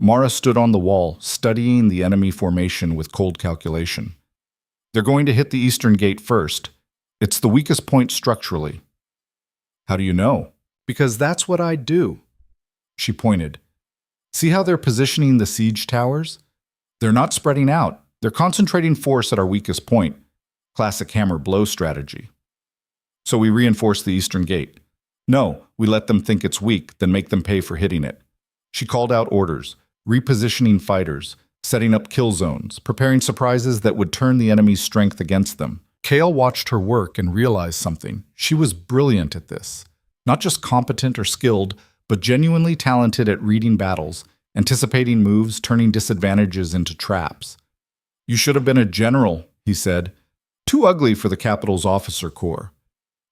Mara stood on the wall, studying the enemy formation with cold calculation. They're going to hit the eastern gate first. It's the weakest point structurally. How do you know? Because that's what I'd do. She pointed. See how they're positioning the siege towers? They're not spreading out. They're concentrating force at our weakest point. Classic hammer blow strategy. So we reinforce the eastern gate. No, we let them think it's weak, then make them pay for hitting it. She called out orders, repositioning fighters, setting up kill zones, preparing surprises that would turn the enemy's strength against them. Kael watched her work and realized something. She was brilliant at this. Not just competent or skilled, but genuinely talented at reading battles, anticipating moves, turning disadvantages into traps. You should have been a general, he said. Too ugly for the capital's officer corps.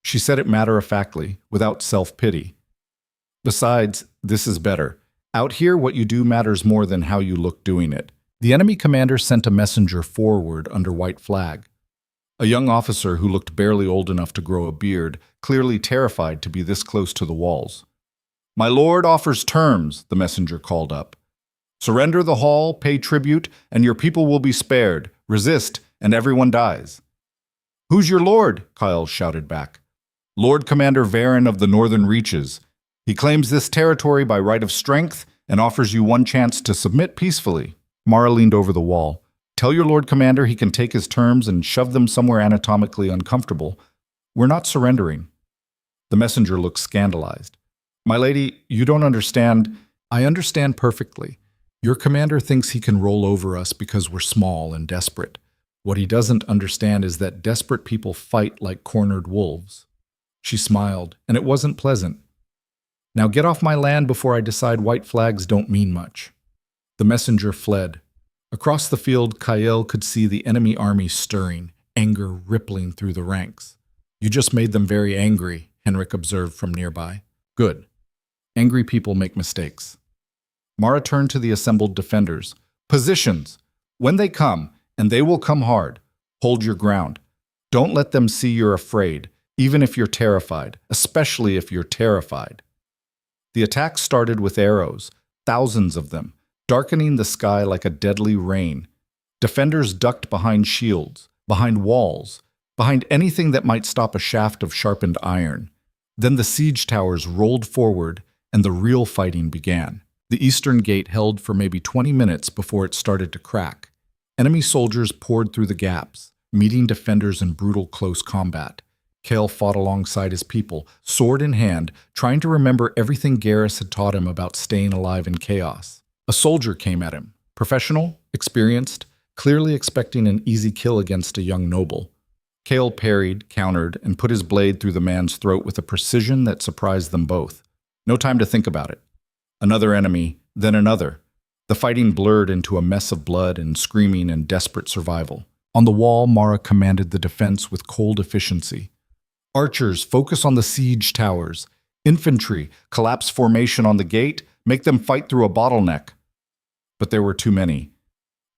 She said it matter-of-factly, without self-pity. Besides, this is better. Out here, what you do matters more than how you look doing it. The enemy commander sent a messenger forward under white flag. A young officer who looked barely old enough to grow a beard, clearly terrified to be this close to the walls. My lord offers terms, the messenger called up. Surrender the hall, pay tribute, and your people will be spared. Resist, and everyone dies. Who's your lord? Kael shouted back. Lord Commander Varen of the Northern Reaches. He claims this territory by right of strength and offers you one chance to submit peacefully. Mara leaned over the wall. Tell your Lord Commander he can take his terms and shove them somewhere anatomically uncomfortable. We're not surrendering. The messenger looked scandalized. My lady, you don't understand. I understand perfectly. Your commander thinks he can roll over us because we're small and desperate. What he doesn't understand is that desperate people fight like cornered wolves. She smiled, and it wasn't pleasant. Now get off my land before I decide white flags don't mean much. The messenger fled. Across the field, Kael could see the enemy army stirring, anger rippling through the ranks. You just made them very angry, Henrik observed from nearby. Good. Angry people make mistakes. Mara turned to the assembled defenders. Positions. When they come, and they will come hard, hold your ground. Don't let them see you're afraid, even if you're terrified, especially if you're terrified. The attack started with arrows, thousands of them, darkening the sky like a deadly rain. Defenders ducked behind shields, behind walls, behind anything that might stop a shaft of sharpened iron. Then the siege towers rolled forward, and the real fighting began. The eastern gate held for maybe 20 minutes before it started to crack. Enemy soldiers poured through the gaps, meeting defenders in brutal close combat. Kael fought alongside his people, sword in hand, trying to remember everything Garrus had taught him about staying alive in chaos. A soldier came at him, professional, experienced, clearly expecting an easy kill against a young noble. Kael parried, countered, and put his blade through the man's throat with a precision that surprised them both. No time to think about it. Another enemy, then another. The fighting blurred into a mess of blood and screaming and desperate survival. On the wall, Mara commanded the defense with cold efficiency. Archers, focus on the siege towers. Infantry, collapse formation on the gate, make them fight through a bottleneck. But there were too many.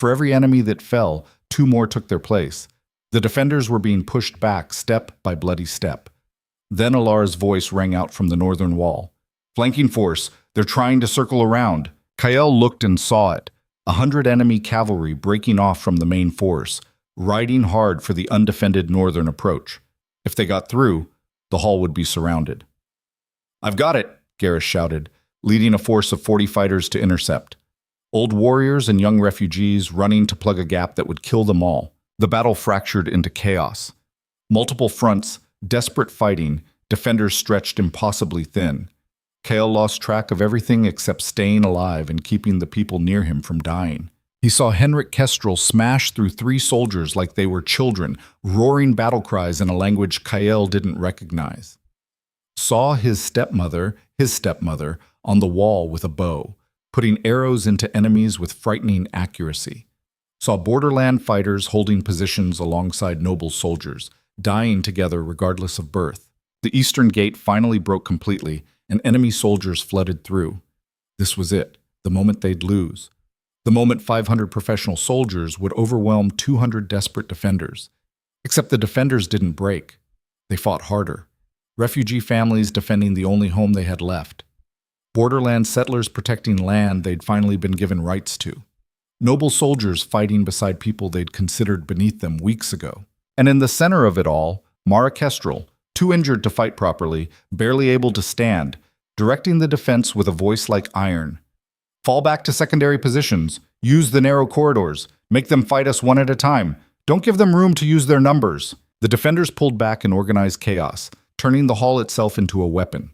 For every enemy that fell, 2 more took their place. The defenders were being pushed back step by bloody step. Then Alar's voice rang out from the northern wall. Flanking force, they're trying to circle around. Kael looked and saw it. 100 enemy cavalry breaking off from the main force, riding hard for the undefended northern approach. If they got through, the hall would be surrounded. I've got it, Garrus shouted, leading a force of 40 fighters to intercept. Old warriors and young refugees running to plug a gap that would kill them all. The battle fractured into chaos. Multiple fronts, desperate fighting, defenders stretched impossibly thin. Kael lost track of everything except staying alive and keeping the people near him from dying. He saw Henrik Kestrel smash through 3 soldiers like they were children, roaring battle cries in a language Kael didn't recognize. Saw his stepmother, on the wall with a bow, putting arrows into enemies with frightening accuracy. Saw borderland fighters holding positions alongside noble soldiers, dying together regardless of birth. The eastern gate finally broke completely, and enemy soldiers flooded through. This was it, the moment they'd lose. The moment 500 professional soldiers would overwhelm 200 desperate defenders. Except the defenders didn't break. They fought harder. Refugee families defending the only home they had left. Borderland settlers protecting land they'd finally been given rights to. Noble soldiers fighting beside people they'd considered beneath them weeks ago. And in the center of it all, Mara Kestrel, too injured to fight properly, barely able to stand, directing the defense with a voice like iron. Fall back to secondary positions. Use the narrow corridors. Make them fight us one at a time. Don't give them room to use their numbers. The defenders pulled back in organized chaos, turning the hall itself into a weapon.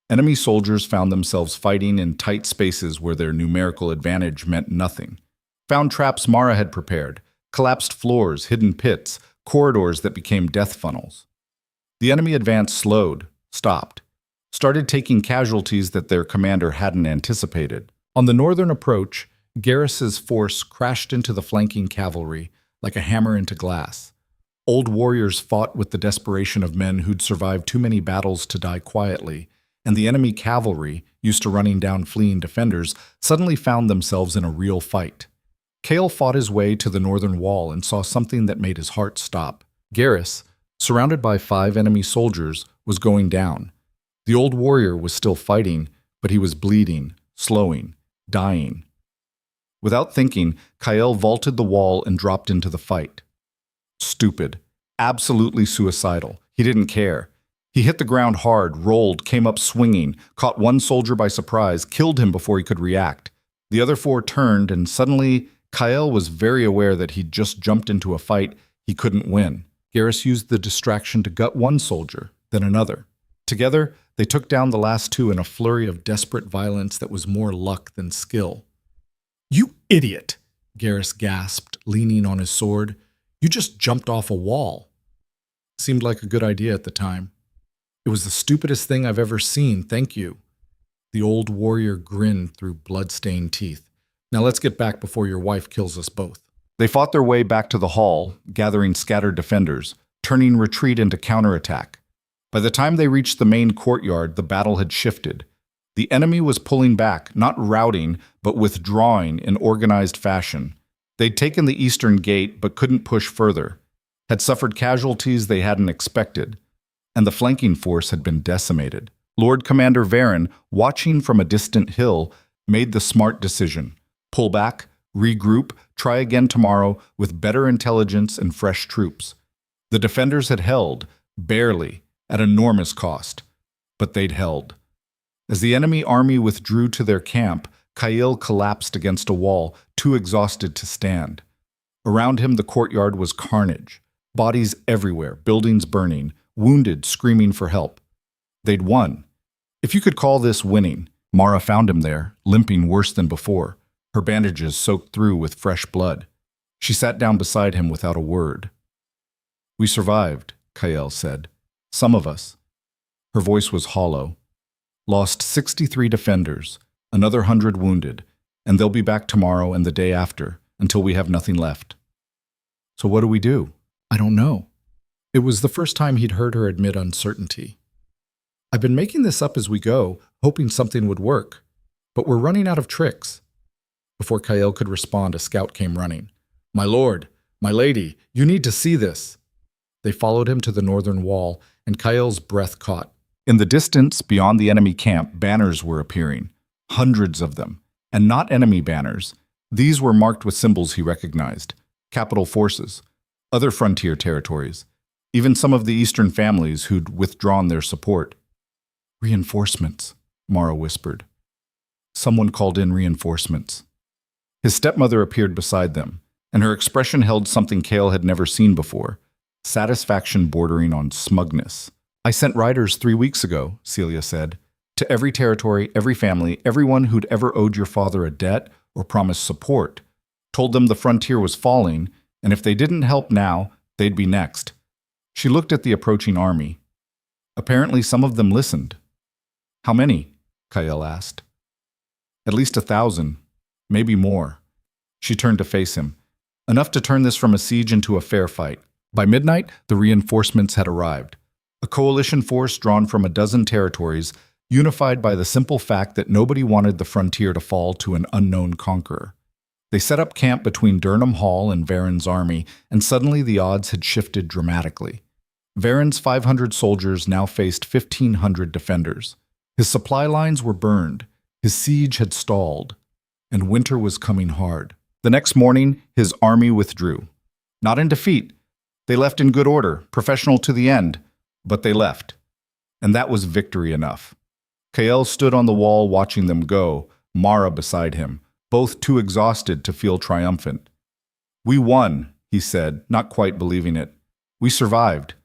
Enemy soldiers found themselves fighting in tight spaces where their numerical advantage meant nothing. Found traps Mara had prepared, collapsed floors, hidden pits, corridors that became death funnels. The enemy advance slowed, stopped, started taking casualties that their commander hadn't anticipated. On the northern approach, Garrus's force crashed into the flanking cavalry like a hammer into glass. Old warriors fought with the desperation of men who'd survived too many battles to die quietly, and the enemy cavalry, used to running down fleeing defenders, suddenly found themselves in a real fight. Kael fought his way to the northern wall and saw something that made his heart stop. Garrus, surrounded by 5 enemy soldiers, was going down. The old warrior was still fighting, but he was bleeding, slowing, dying. Without thinking, Kael vaulted the wall and dropped into the fight. Stupid. Absolutely suicidal. He didn't care. He hit the ground hard, rolled, came up swinging, caught one soldier by surprise, killed him before he could react. The other 4 turned, and suddenly Kael was very aware that he'd just jumped into a fight he couldn't win. Garrus used the distraction to gut one soldier, then another. Together, they took down the last 2 in a flurry of desperate violence that was more luck than skill. "You idiot!" Garrus gasped, leaning on his sword. "You just jumped off a wall." Seemed like a good idea at the time. "It was the stupidest thing I've ever seen, thank you." The old warrior grinned through blood-stained teeth. "Now let's get back before your wife kills us both." They fought their way back to the hall, gathering scattered defenders, turning retreat into counterattack. By the time they reached the main courtyard, the battle had shifted. The enemy was pulling back, not routing, but withdrawing in organized fashion. They'd taken the eastern gate, but couldn't push further, had suffered casualties they hadn't expected, and the flanking force had been decimated. Lord Commander Varen, watching from a distant hill, made the smart decision. Pull back, regroup, try again tomorrow with better intelligence and fresh troops. The defenders had held, barely, at enormous cost, but they'd held. As the enemy army withdrew to their camp, Kael collapsed against a wall, too exhausted to stand. Around him the courtyard was carnage, bodies everywhere, buildings burning, wounded screaming for help. They'd won. If you could call this winning. Mara found him there, limping worse than before, her bandages soaked through with fresh blood. She sat down beside him without a word. "We survived," Kael said. "Some of us." Her voice was hollow. "Lost 63 defenders, another 100 wounded, and they'll be back tomorrow and the day after, until we have nothing left." "So what do we do?" "I don't know." It was the first time he'd heard her admit uncertainty. "I've been making this up as we go, hoping something would work, but we're running out of tricks." Before Kael could respond, a scout came running. "My lord, my lady, you need to see this." They followed him to the northern wall, and Kael's breath caught. In the distance, beyond the enemy camp, banners were appearing, hundreds of them, and not enemy banners. These were marked with symbols he recognized: capital forces, other frontier territories, even some of the eastern families who'd withdrawn their support. "Reinforcements," Mara whispered. Someone called in reinforcements. His stepmother appeared beside them, and her expression held something Kael had never seen before: satisfaction bordering on smugness. "I sent riders 3 weeks ago," Celia said, "to every territory, every family, everyone who'd ever owed your father a debt or promised support. Told them the frontier was falling, and if they didn't help now, they'd be next." She looked at the approaching army. Apparently some of them listened. "How many?" Kael asked. "At least 1,000, maybe more." She turned to face him. "Enough to turn this from a siege into a fair fight." By midnight, the reinforcements had arrived. A coalition force drawn from a dozen territories, unified by the simple fact that nobody wanted the frontier to fall to an unknown conqueror. They set up camp between Durnham Hall and Varen's army, and suddenly the odds had shifted dramatically. Varen's 500 soldiers now faced 1,500 defenders. His supply lines were burned, His siege had stalled, and winter was coming hard. The next morning, his army withdrew. Not in defeat. They left in good order, professional to the end, but they left. And that was victory enough. Kael stood on the wall watching them go, Mara beside him, both too exhausted to feel triumphant. "We won," he said, not quite believing it. "We survived.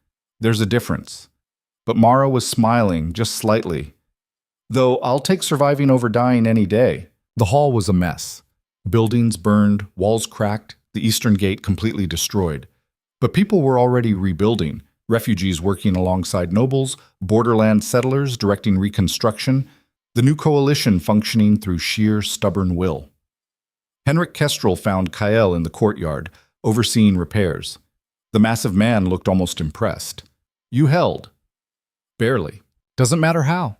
There's a difference." But Mara was smiling, just slightly. "Though I'll take surviving over dying any day." The hall was a mess. Buildings burned, walls cracked, the eastern gate completely destroyed. But people were already rebuilding, refugees working alongside nobles, borderland settlers directing reconstruction, the new coalition functioning through sheer stubborn will. Henrik Kestrel found Kael in the courtyard, overseeing repairs. The massive man looked almost impressed. "You held." "Barely. Doesn't matter how.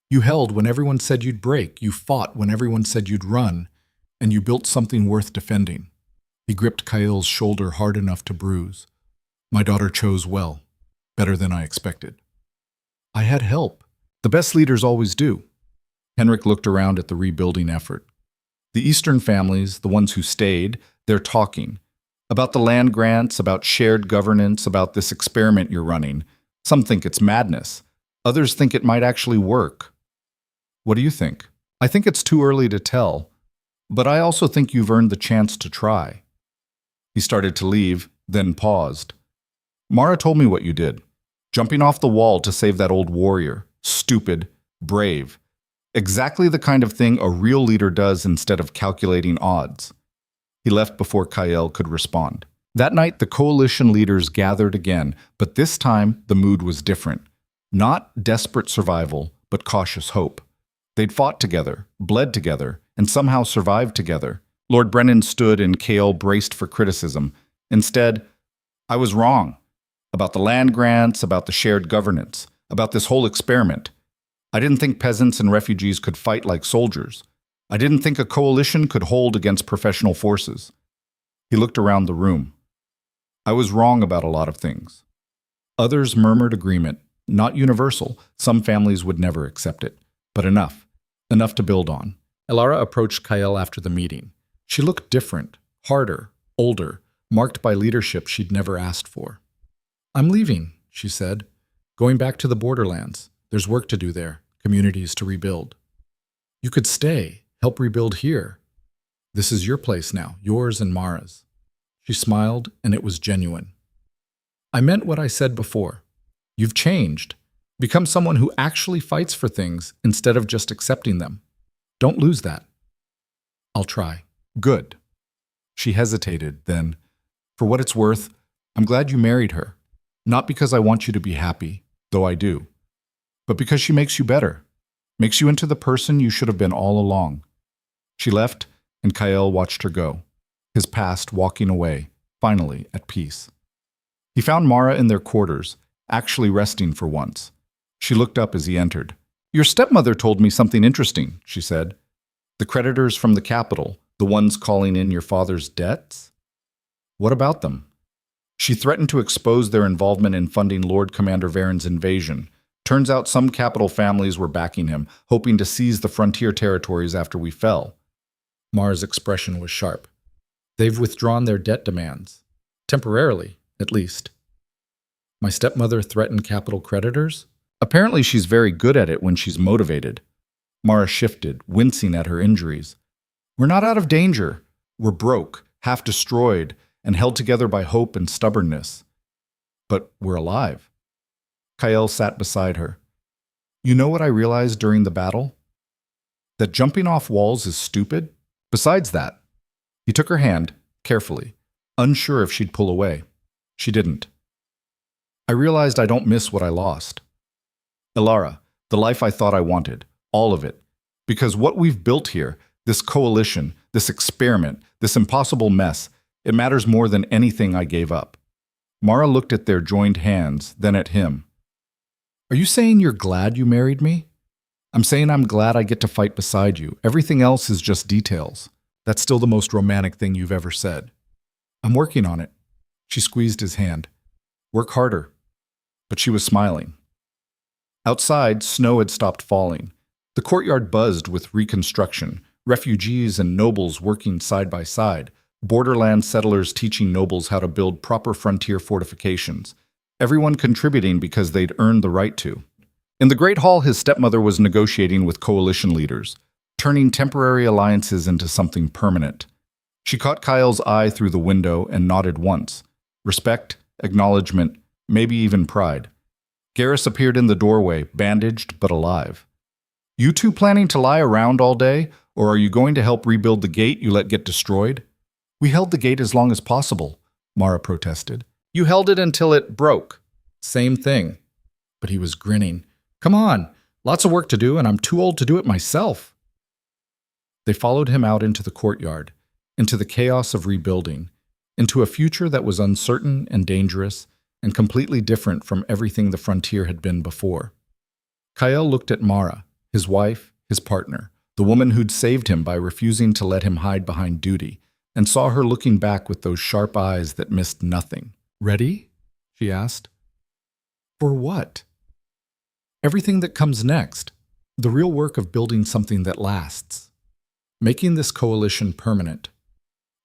You held when everyone said you'd break, you fought when everyone said you'd run, and you built something worth defending." He gripped Kael's shoulder hard enough to bruise. "My daughter chose well, better than I expected." "I had help. The best leaders always do." Henrik looked around at the rebuilding effort. The Eastern families, the ones who stayed, they're talking. About the land grants, about shared governance, about this experiment you're running. Some think it's madness. Others think it might actually work. What do you think? I think it's too early to tell, but I also think you've earned the chance to try. He started to leave, then paused. "Mara told me what you did. Jumping off the wall to save that old warrior. Stupid, brave. Exactly the kind of thing a real leader does instead of calculating odds." He left before Kael could respond. That night, the coalition leaders gathered again, but this time the mood was different. Not desperate survival, but cautious hope. They'd fought together, bled together, and somehow survived together. Lord Brennan stood and Kael braced for criticism. Instead, "I was wrong. About the land grants, about the shared governance, about this whole experiment. I didn't think peasants and refugees could fight like soldiers. I didn't think a coalition could hold against professional forces." He looked around the room. "I was wrong about a lot of things." Others murmured agreement. Not universal. Some families would never accept it. But enough. Enough to build on. Elara approached Kael after the meeting. She looked different, harder, older, marked by leadership she'd never asked for. "I'm leaving," she said. "Going back to the borderlands. There's work to do there, communities to rebuild." "You could stay, help rebuild here. This is your place now, yours and Mara's." She smiled, and it was genuine. "I meant what I said before. You've changed. Become someone who actually fights for things instead of just accepting them. Don't lose that." "I'll try." "Good." She hesitated, then, "For what it's worth, I'm glad you married her. Not because I want you to be happy, though I do, but because she makes you better, makes you into the person you should have been all along." She left, and Kael watched her go, his past walking away, finally at peace. He found Mara in their quarters, actually resting for once. She looked up as he entered. "Your stepmother told me something interesting," she said. "The creditors from the capital, the ones calling in your father's debts? What about them?" She threatened to expose their involvement in funding Lord Commander Varen's invasion. Turns out some capital families were backing him, hoping to seize the frontier territories after we fell. Mara's expression was sharp. "They've withdrawn their debt demands. Temporarily, at least." "My stepmother threatened capital creditors?" "Apparently she's very good at it when she's motivated." Mara shifted, wincing at her injuries. "We're not out of danger. We're broke, half destroyed, and held together by hope and stubbornness. But we're alive." Kael sat beside her. "You know what I realized during the battle? That jumping off walls is stupid. Besides that." He took her hand, carefully, unsure if she'd pull away. She didn't. "I realized I don't miss what I lost. Elara, the life I thought I wanted, all of it. Because what we've built here, this coalition, this experiment, this impossible mess, it matters more than anything I gave up." Mara looked at their joined hands, then at him. "Are you saying you're glad you married me?" "I'm saying I'm glad I get to fight beside you. Everything else is just details." "That's still the most romantic thing you've ever said." "I'm working on it." She squeezed his hand. "Work harder." But she was smiling. Outside, snow had stopped falling. The courtyard buzzed with reconstruction, refugees and nobles working side by side, borderland settlers teaching nobles how to build proper frontier fortifications, everyone contributing because they'd earned the right to. In the Great Hall, his stepmother was negotiating with coalition leaders, turning temporary alliances into something permanent. She caught Kael's eye through the window and nodded once. Respect, acknowledgement, maybe even pride. Garrus appeared in the doorway, bandaged but alive. You two planning to lie around all day, or are you going to help rebuild the gate you let get destroyed? We held the gate as long as possible, Mara protested. You held it until it broke. Same thing. But he was grinning. Come on, lots of work to do, and I'm too old to do it myself. They followed him out into the courtyard, into the chaos of rebuilding, into a future that was uncertain and dangerous and completely different from everything the frontier had been before. Kael looked at Mara, his wife, his partner, the woman who'd saved him by refusing to let him hide behind duty, and saw her looking back with those sharp eyes that missed nothing. Ready? She asked. For what? Everything that comes next, the real work of building something that lasts, making this coalition permanent,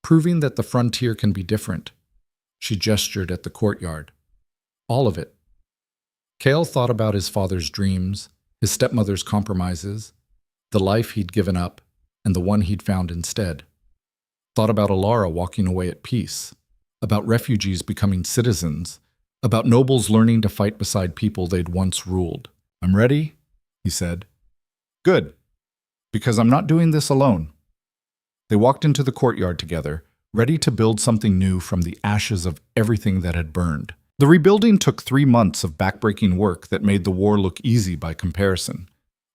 proving that the frontier can be different. She gestured at the courtyard. All of it. Kael thought about his father's dreams, his stepmother's compromises, the life he'd given up, and the one he'd found instead. Thought about Alara walking away at peace, about refugees becoming citizens, about nobles learning to fight beside people they'd once ruled. I'm ready, he said. Good, because I'm not doing this alone. They walked into the courtyard together, ready to build something new from the ashes of everything that had burned. The rebuilding took 3 months of backbreaking work that made the war look easy by comparison.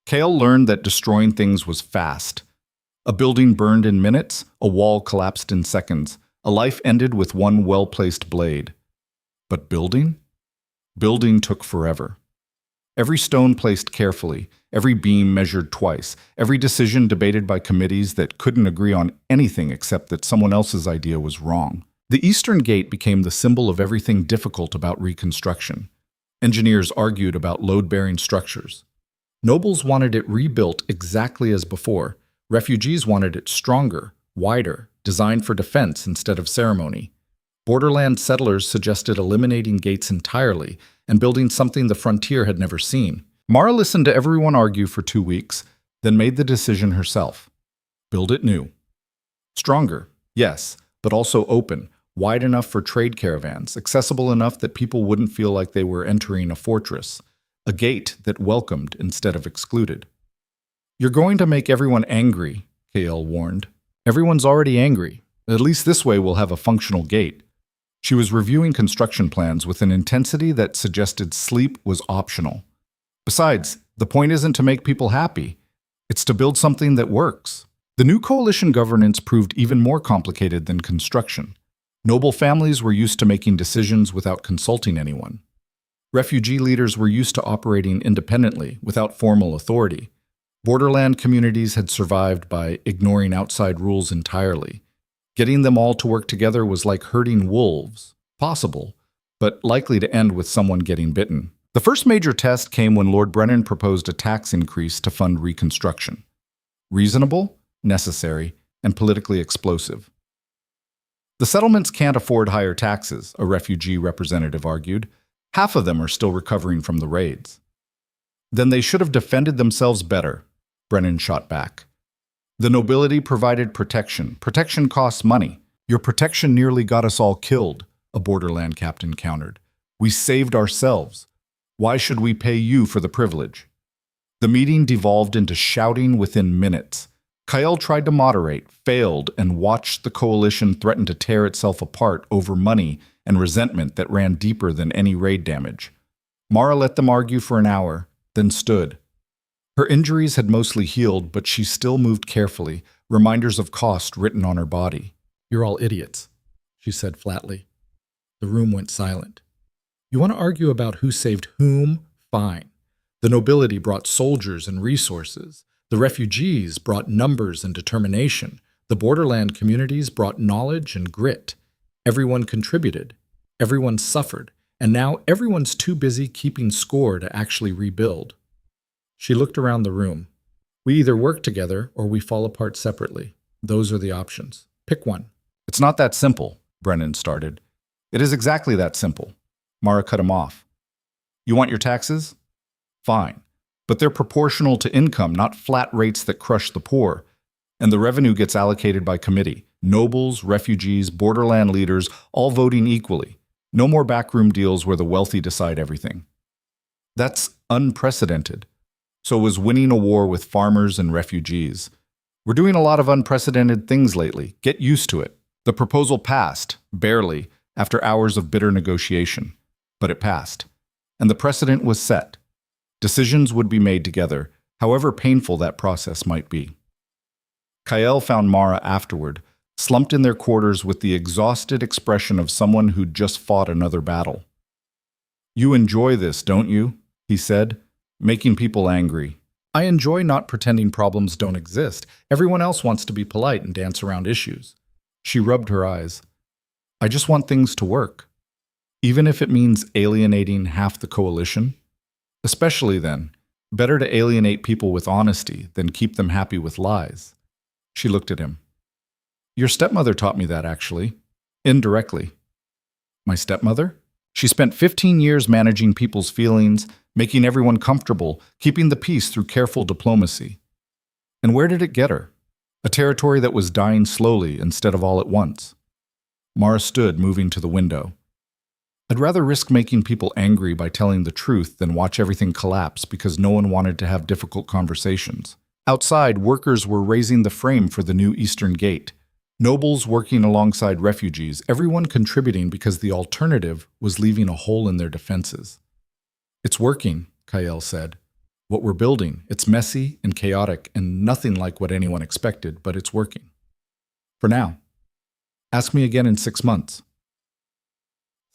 Kael learned that destroying things was fast. A building burned in minutes, a wall collapsed in seconds, a life ended with one well-placed blade. But building? Building took forever. Every stone placed carefully, every beam measured twice, every decision debated by committees that couldn't agree on anything except that someone else's idea was wrong. The Eastern Gate became the symbol of everything difficult about reconstruction. Engineers argued about load-bearing structures. Nobles wanted it rebuilt exactly as before. Refugees wanted it stronger, wider, designed for defense instead of ceremony. Borderland settlers suggested eliminating gates entirely and building something the frontier had never seen. Mara listened to everyone argue for 2 weeks, then made the decision herself. Build it new. Stronger, yes, but also open, wide enough for trade caravans, accessible enough that people wouldn't feel like they were entering a fortress, a gate that welcomed instead of excluded. You're going to make everyone angry, Kael warned. Everyone's already angry. At least this way we'll have a functional gate. She was reviewing construction plans with an intensity that suggested sleep was optional. Besides, the point isn't to make people happy. It's to build something that works. The new coalition governance proved even more complicated than construction. Noble families were used to making decisions without consulting anyone. Refugee leaders were used to operating independently, without formal authority. Borderland communities had survived by ignoring outside rules entirely. Getting them all to work together was like herding wolves. Possible, but likely to end with someone getting bitten. The first major test came when Lord Brennan proposed a tax increase to fund reconstruction. Reasonable, necessary, and politically explosive. The settlements can't afford higher taxes, a refugee representative argued. Half of them are still recovering from the raids. Then they should have defended themselves better, Brennan shot back. The nobility provided protection. Protection costs money. Your protection nearly got us all killed, a borderland captain countered. We saved ourselves. Why should we pay you for the privilege? The meeting devolved into shouting within minutes. Kael tried to moderate, failed, and watched the coalition threaten to tear itself apart over money and resentment that ran deeper than any raid damage. Mara let them argue for an hour, then stood. Her injuries had mostly healed, but she still moved carefully, reminders of cost written on her body. You're all idiots, she said flatly. The room went silent. You want to argue about who saved whom? Fine. The nobility brought soldiers and resources. The refugees brought numbers and determination. The borderland communities brought knowledge and grit. Everyone contributed. Everyone suffered. And now everyone's too busy keeping score to actually rebuild. She looked around the room. We either work together or we fall apart separately. Those are the options. Pick one. It's not that simple, Brennan started. It is exactly that simple. Mara cut him off. You want your taxes? Fine. But they're proportional to income, not flat rates that crush the poor. And the revenue gets allocated by committee. Nobles, refugees, borderland leaders, all voting equally. No more backroom deals where the wealthy decide everything. That's unprecedented. So was winning a war with farmers and refugees. We're doing a lot of unprecedented things lately. Get used to it. The proposal passed, barely, after hours of bitter negotiation. But it passed. And the precedent was set. Decisions would be made together, however painful that process might be. Kael found Mara afterward, slumped in their quarters with the exhausted expression of someone who'd just fought another battle. You enjoy this, don't you? He said, making people angry. I enjoy not pretending problems don't exist. Everyone else wants to be polite and dance around issues. She rubbed her eyes. I just want things to work. Even if it means alienating half the coalition. Especially then, better to alienate people with honesty than keep them happy with lies. She looked at him. Your stepmother taught me that, actually. Indirectly. My stepmother? She spent 15 years managing people's feelings, making everyone comfortable, keeping the peace through careful diplomacy. And where did it get her? A territory that was dying slowly instead of all at once. Mara stood, moving to the window. I'd rather risk making people angry by telling the truth than watch everything collapse because no one wanted to have difficult conversations. Outside, workers were raising the frame for the new Eastern Gate. Nobles working alongside refugees, everyone contributing because the alternative was leaving a hole in their defenses. It's working, Kael said. What we're building, it's messy and chaotic and nothing like what anyone expected, but it's working. For now. Ask me again in 6 months.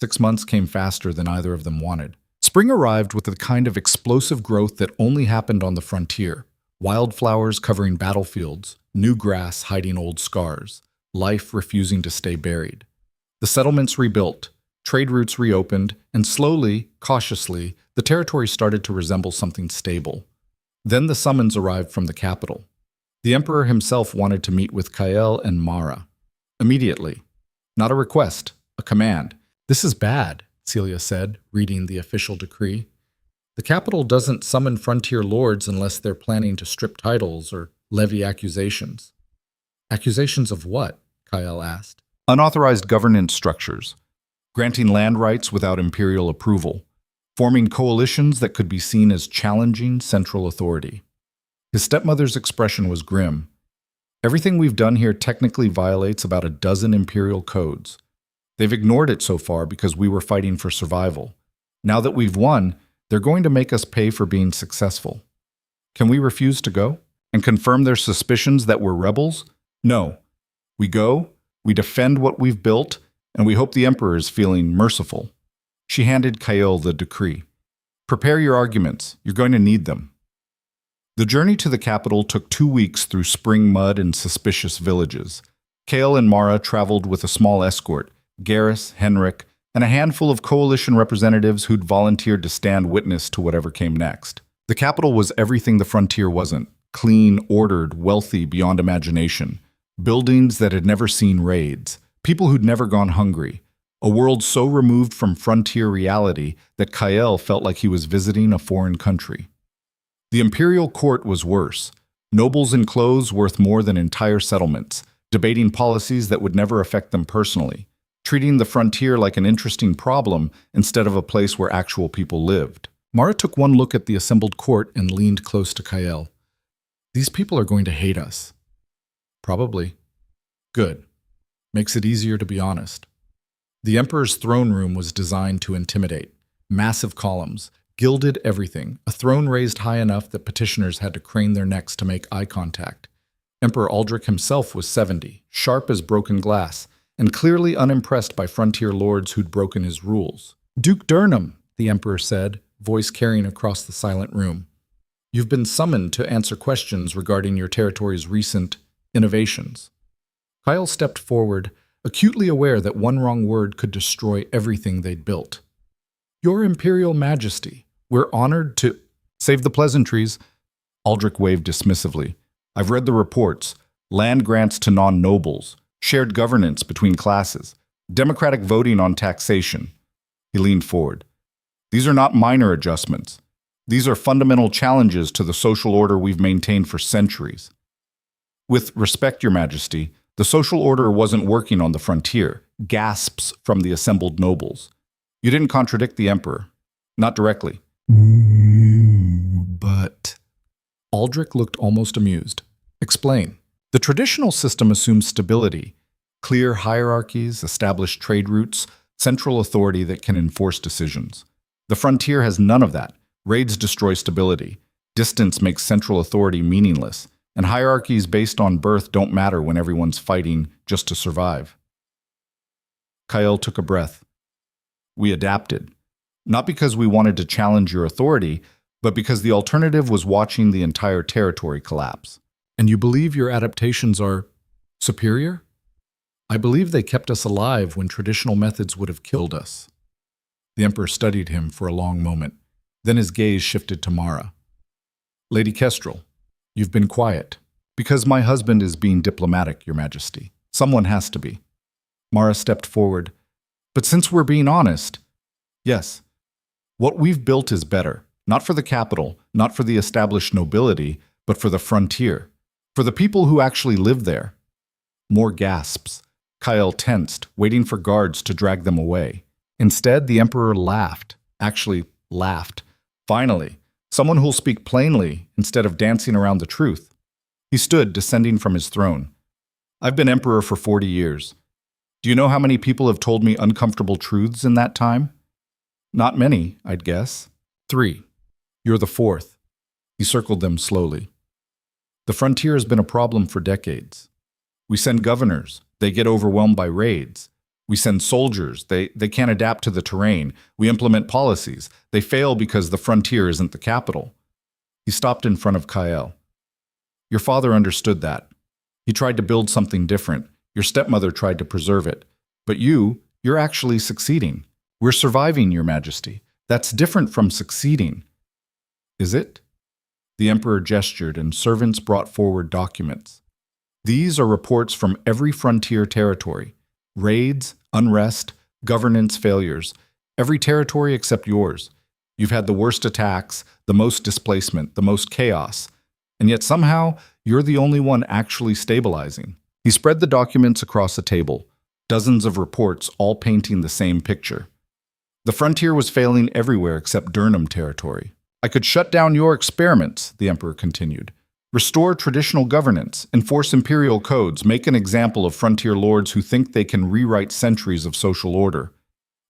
6 months came faster than either of them wanted. Spring arrived with the kind of explosive growth that only happened on the frontier. Wildflowers covering battlefields, new grass hiding old scars, life refusing to stay buried. The settlements rebuilt, trade routes reopened, and slowly, cautiously, the territory started to resemble something stable. Then the summons arrived from the capital. The emperor himself wanted to meet with Kael and Mara. Immediately. Not a request, a command. This is bad, Celia said, reading the official decree. The capital doesn't summon frontier lords unless they're planning to strip titles or levy accusations. Accusations of what? Kael asked. Unauthorized governance structures, granting land rights without imperial approval, forming coalitions that could be seen as challenging central authority. His stepmother's expression was grim. Everything we've done here technically violates about a dozen imperial codes. They've ignored it so far because we were fighting for survival. Now that we've won, they're going to make us pay for being successful. Can we refuse to go? And confirm their suspicions that we're rebels? No. We go, we defend what we've built, and we hope the Emperor is feeling merciful. She handed Kael the decree. Prepare your arguments. You're going to need them. The journey to the capital took 2 weeks through spring mud and suspicious villages. Kael and Mara traveled with a small escort, Garrus, Henrik, and a handful of coalition representatives who'd volunteered to stand witness to whatever came next. The capital was everything the frontier wasn't. Clean, ordered, wealthy beyond imagination. Buildings that had never seen raids. People who'd never gone hungry. A world so removed from frontier reality that Kael felt like he was visiting a foreign country. The imperial court was worse. Nobles in clothes worth more than entire settlements, debating policies that would never affect them personally, treating the frontier like an interesting problem instead of a place where actual people lived. Mara took one look at the assembled court and leaned close to Kael. These people are going to hate us. Probably. Good. Makes it easier to be honest. The Emperor's throne room was designed to intimidate. Massive columns, gilded everything, a throne raised high enough that petitioners had to crane their necks to make eye contact. Emperor Aldrich himself was 70, sharp as broken glass, and clearly unimpressed by frontier lords who'd broken his rules. Duke Durnham, the Emperor said, voice carrying across the silent room. You've been summoned to answer questions regarding your territory's recent innovations. Kael stepped forward, acutely aware that one wrong word could destroy everything they'd built. Your Imperial Majesty, we're honored to... Save the pleasantries. Aldrich waved dismissively. I've read the reports. Land grants to non-nobles, shared governance between classes, democratic voting on taxation. He leaned forward. These are not minor adjustments. These are fundamental challenges to the social order we've maintained for centuries. With respect, Your Majesty, the social order wasn't working on the frontier. Gasps from the assembled nobles. You didn't contradict the emperor. Not directly. But Aldrich looked almost amused. Explain. The traditional system assumes stability, clear hierarchies, established trade routes, central authority that can enforce decisions. The frontier has none of that. Raids destroy stability. Distance makes central authority meaningless, and hierarchies based on birth don't matter when everyone's fighting just to survive. Kael took a breath. We adapted. Not because we wanted to challenge your authority, but because the alternative was watching the entire territory collapse. And you believe your adaptations are superior? I believe they kept us alive when traditional methods would have killed us. The emperor studied him for a long moment. Then his gaze shifted to Mara. Lady Kestrel, you've been quiet. Because my husband is being diplomatic, Your Majesty. Someone has to be. Mara stepped forward. But since we're being honest, yes, what we've built is better. Not for the capital, not for the established nobility, but for the frontier. For the people who actually live there. More gasps. Kael tensed, waiting for guards to drag them away. Instead, the emperor laughed. Actually, laughed. Finally, someone who'll speak plainly instead of dancing around the truth. He stood, descending from his throne. I've been emperor for 40 years. Do you know how many people have told me uncomfortable truths in that time? Not many, I'd guess. 3. You're the 4th. He circled them slowly. The frontier has been a problem for decades. We send governors. They get overwhelmed by raids. We send soldiers. They can't adapt to the terrain. We implement policies. They fail because the frontier isn't the capital. He stopped in front of Kael. Your father understood that. He tried to build something different. Your stepmother tried to preserve it. But you're actually succeeding. We're surviving, Your Majesty. That's different from succeeding. Is it? The emperor gestured, and servants brought forward documents. These are reports from every frontier territory. Raids, unrest, governance failures. Every territory except yours. You've had the worst attacks, the most displacement, the most chaos. And yet somehow, you're the only one actually stabilizing. He spread the documents across a table, dozens of reports all painting the same picture. The frontier was failing everywhere except Durnham territory. I could shut down your experiments, the emperor continued. Restore traditional governance, enforce imperial codes, make an example of frontier lords who think they can rewrite centuries of social order.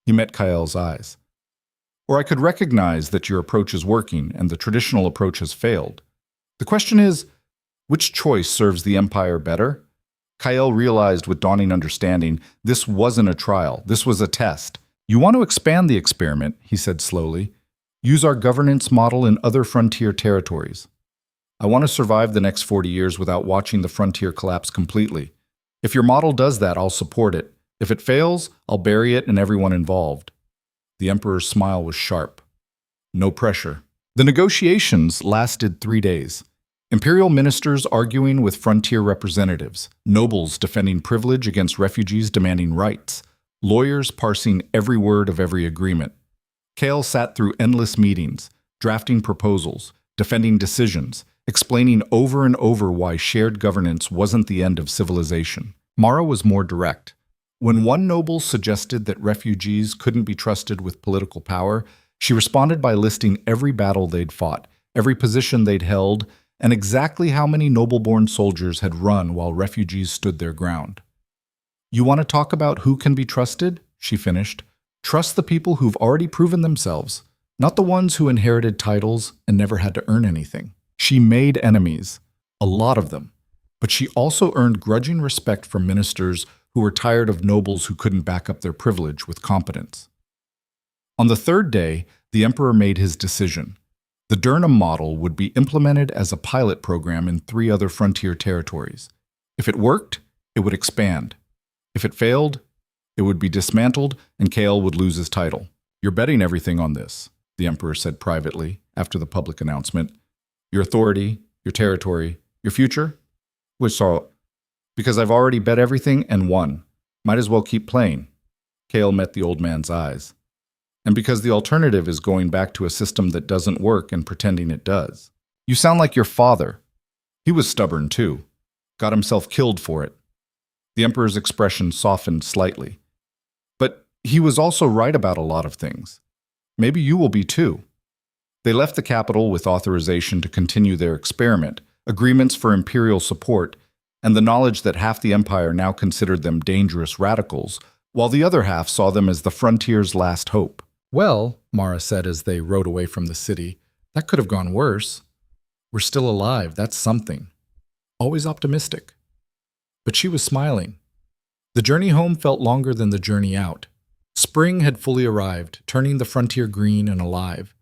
He met Kael's eyes. Or I could recognize that your approach is working and the traditional approach has failed. The question is, which choice serves the empire better? Kael realized with dawning understanding, this wasn't a trial, this was a test. You want to expand the experiment, he said slowly. Use our governance model in other frontier territories. I want to survive the next 40 years without watching the frontier collapse completely. If your model does that, I'll support it. If it fails, I'll bury it and everyone involved. The emperor's smile was sharp. No pressure. The negotiations lasted 3 days. Imperial ministers arguing with frontier representatives, nobles defending privilege against refugees demanding rights, lawyers parsing every word of every agreement. Kael sat through endless meetings, drafting proposals, defending decisions, explaining over and over why shared governance wasn't the end of civilization. Mara was more direct. When one noble suggested that refugees couldn't be trusted with political power, she responded by listing every battle they'd fought, every position they'd held, and exactly how many noble-born soldiers had run while refugees stood their ground. You want to talk about who can be trusted? She finished. Trust the people who've already proven themselves, not the ones who inherited titles and never had to earn anything. She made enemies, a lot of them, but she also earned grudging respect from ministers who were tired of nobles who couldn't back up their privilege with competence. On the 3rd day, the emperor made his decision. The Durnham model would be implemented as a pilot program in 3 other frontier territories. If it worked, it would expand. If it failed, it would be dismantled and Kael would lose his title. You're betting everything on this, the emperor said privately after the public announcement. Your authority, your territory, your future? Which so, because I've already bet everything and won. Might as well keep playing. Kael met the old man's eyes. And because the alternative is going back to a system that doesn't work and pretending it does. You sound like your father. He was stubborn too. Got himself killed for it. The Emperor's expression softened slightly. But he was also right about a lot of things. Maybe you will be too. They left the capital with authorization to continue their experiment, agreements for imperial support, and the knowledge that half the empire now considered them dangerous radicals, while the other half saw them as the frontier's last hope. Well, Mara said as they rode away from the city, that could have gone worse. We're still alive, that's something. Always optimistic. But she was smiling. The journey home felt longer than the journey out. Spring had fully arrived, turning the frontier green and alive.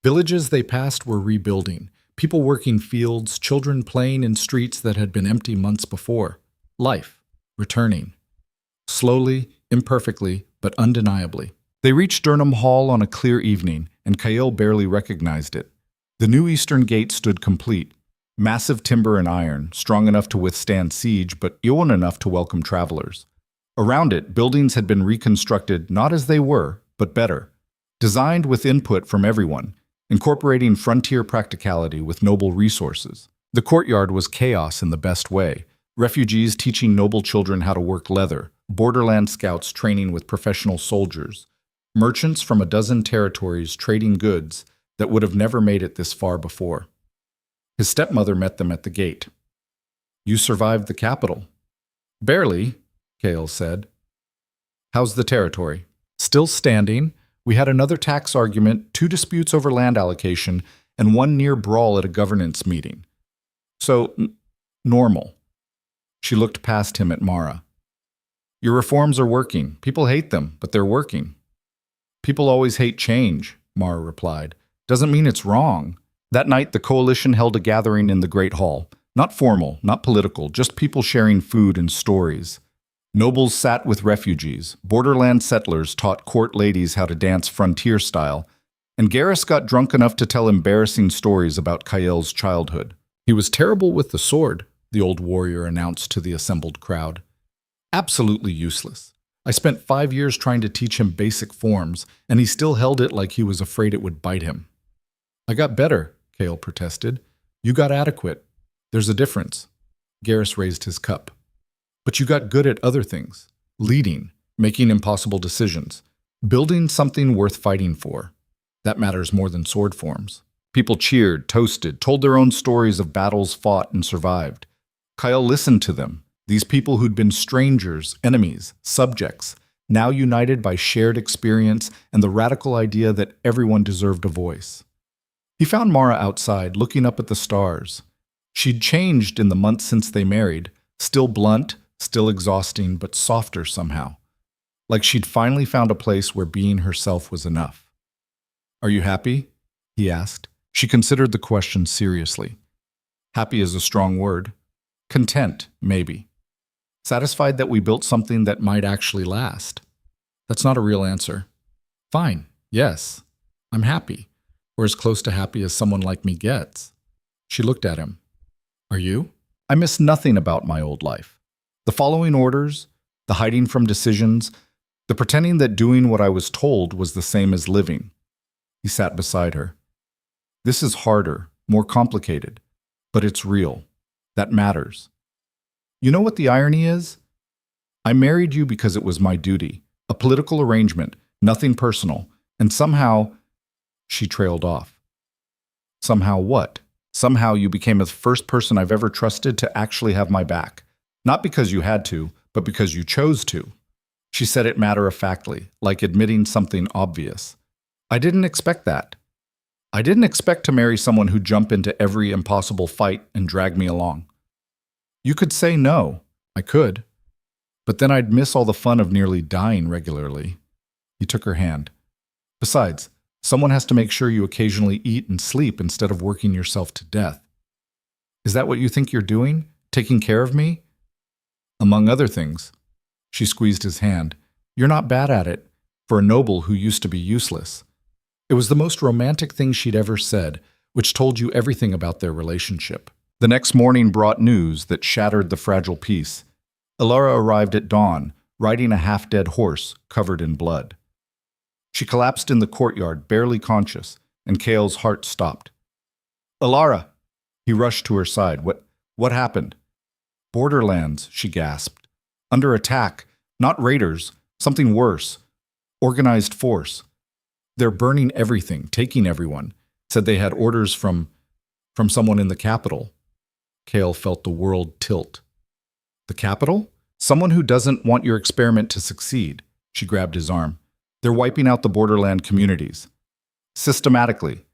Villages they passed were rebuilding, people working fields, children playing in streets that had been empty months before. Life, returning. Slowly, imperfectly, but undeniably. They reached Durnham Hall on a clear evening, and Kael barely recognized it. The new eastern gate stood complete. Massive timber and iron, strong enough to withstand siege, but ill enough to welcome travelers. Around it, buildings had been reconstructed not as they were, but better. Designed with input from everyone, incorporating frontier practicality with noble resources. The courtyard was chaos in the best way. Refugees teaching noble children how to work leather, borderland scouts training with professional soldiers, merchants from a dozen territories trading goods that would have never made it this far before. His stepmother met them at the gate. You survived the capital. Barely, Kael said. How's the territory? Still standing. We had another tax argument, 2 disputes over land allocation, and 1 near brawl at a governance meeting. So, normal. She looked past him at Mara. Your reforms are working. People hate them, but they're working. People always hate change, Mara replied. Doesn't mean it's wrong. That night, the coalition held a gathering in the Great Hall. Not formal, not political, just people sharing food and stories. Nobles sat with refugees, borderland settlers taught court ladies how to dance frontier style, and Garrus got drunk enough to tell embarrassing stories about Kael's childhood. He was terrible with the sword, the old warrior announced to the assembled crowd. Absolutely useless. I spent 5 years trying to teach him basic forms, and he still held it like he was afraid it would bite him. I got better, Kael protested. You got adequate. There's a difference. Garrus raised his cup. But you got good at other things. Leading, making impossible decisions, building something worth fighting for. That matters more than sword forms. People cheered, toasted, told their own stories of battles fought and survived. Kael listened to them, these people who'd been strangers, enemies, subjects, now united by shared experience and the radical idea that everyone deserved a voice. He found Mara outside, looking up at the stars. She'd changed in the months since they married, still blunt, still exhausting, but softer somehow. Like she'd finally found a place where being herself was enough. Are you happy? He asked. She considered the question seriously. Happy is a strong word. Content, maybe. Satisfied that we built something that might actually last. That's not a real answer. Fine, yes, I'm happy, or as close to happy as someone like me gets. She looked at him. Are you? I miss nothing about my old life. The following orders, the hiding from decisions, the pretending that doing what I was told was the same as living. He sat beside her. This is harder, more complicated, but it's real. That matters. You know what the irony is? I married you because it was my duty, a political arrangement, nothing personal, and somehow, she trailed off. Somehow what? Somehow you became the first person I've ever trusted to actually have my back. Not because you had to, but because you chose to. She said it matter-of-factly, like admitting something obvious. I didn't expect that. I didn't expect to marry someone who'd jump into every impossible fight and drag me along. You could say no. I could. But then I'd miss all the fun of nearly dying regularly. He took her hand. Besides, someone has to make sure you occasionally eat and sleep instead of working yourself to death. Is that what you think you're doing? Taking care of me? Among other things. She squeezed his hand. You're not bad at it, for a noble who used to be useless. It was the most romantic thing she'd ever said, which told you everything about their relationship. The next morning brought news that shattered the fragile peace. Elara arrived at dawn, riding a half-dead horse covered in blood. She collapsed in the courtyard, barely conscious, and Kael's heart stopped. "Elara!" He rushed to her side. What happened?" "Borderlands," she gasped. "Under attack. Not raiders. Something worse. Organized force. They're burning everything, taking everyone. Said they had orders from someone in the capital." Kael felt the world tilt. "The capital? Someone who doesn't want your experiment to succeed." She grabbed his arm. "They're wiping out the borderland communities. Systematically.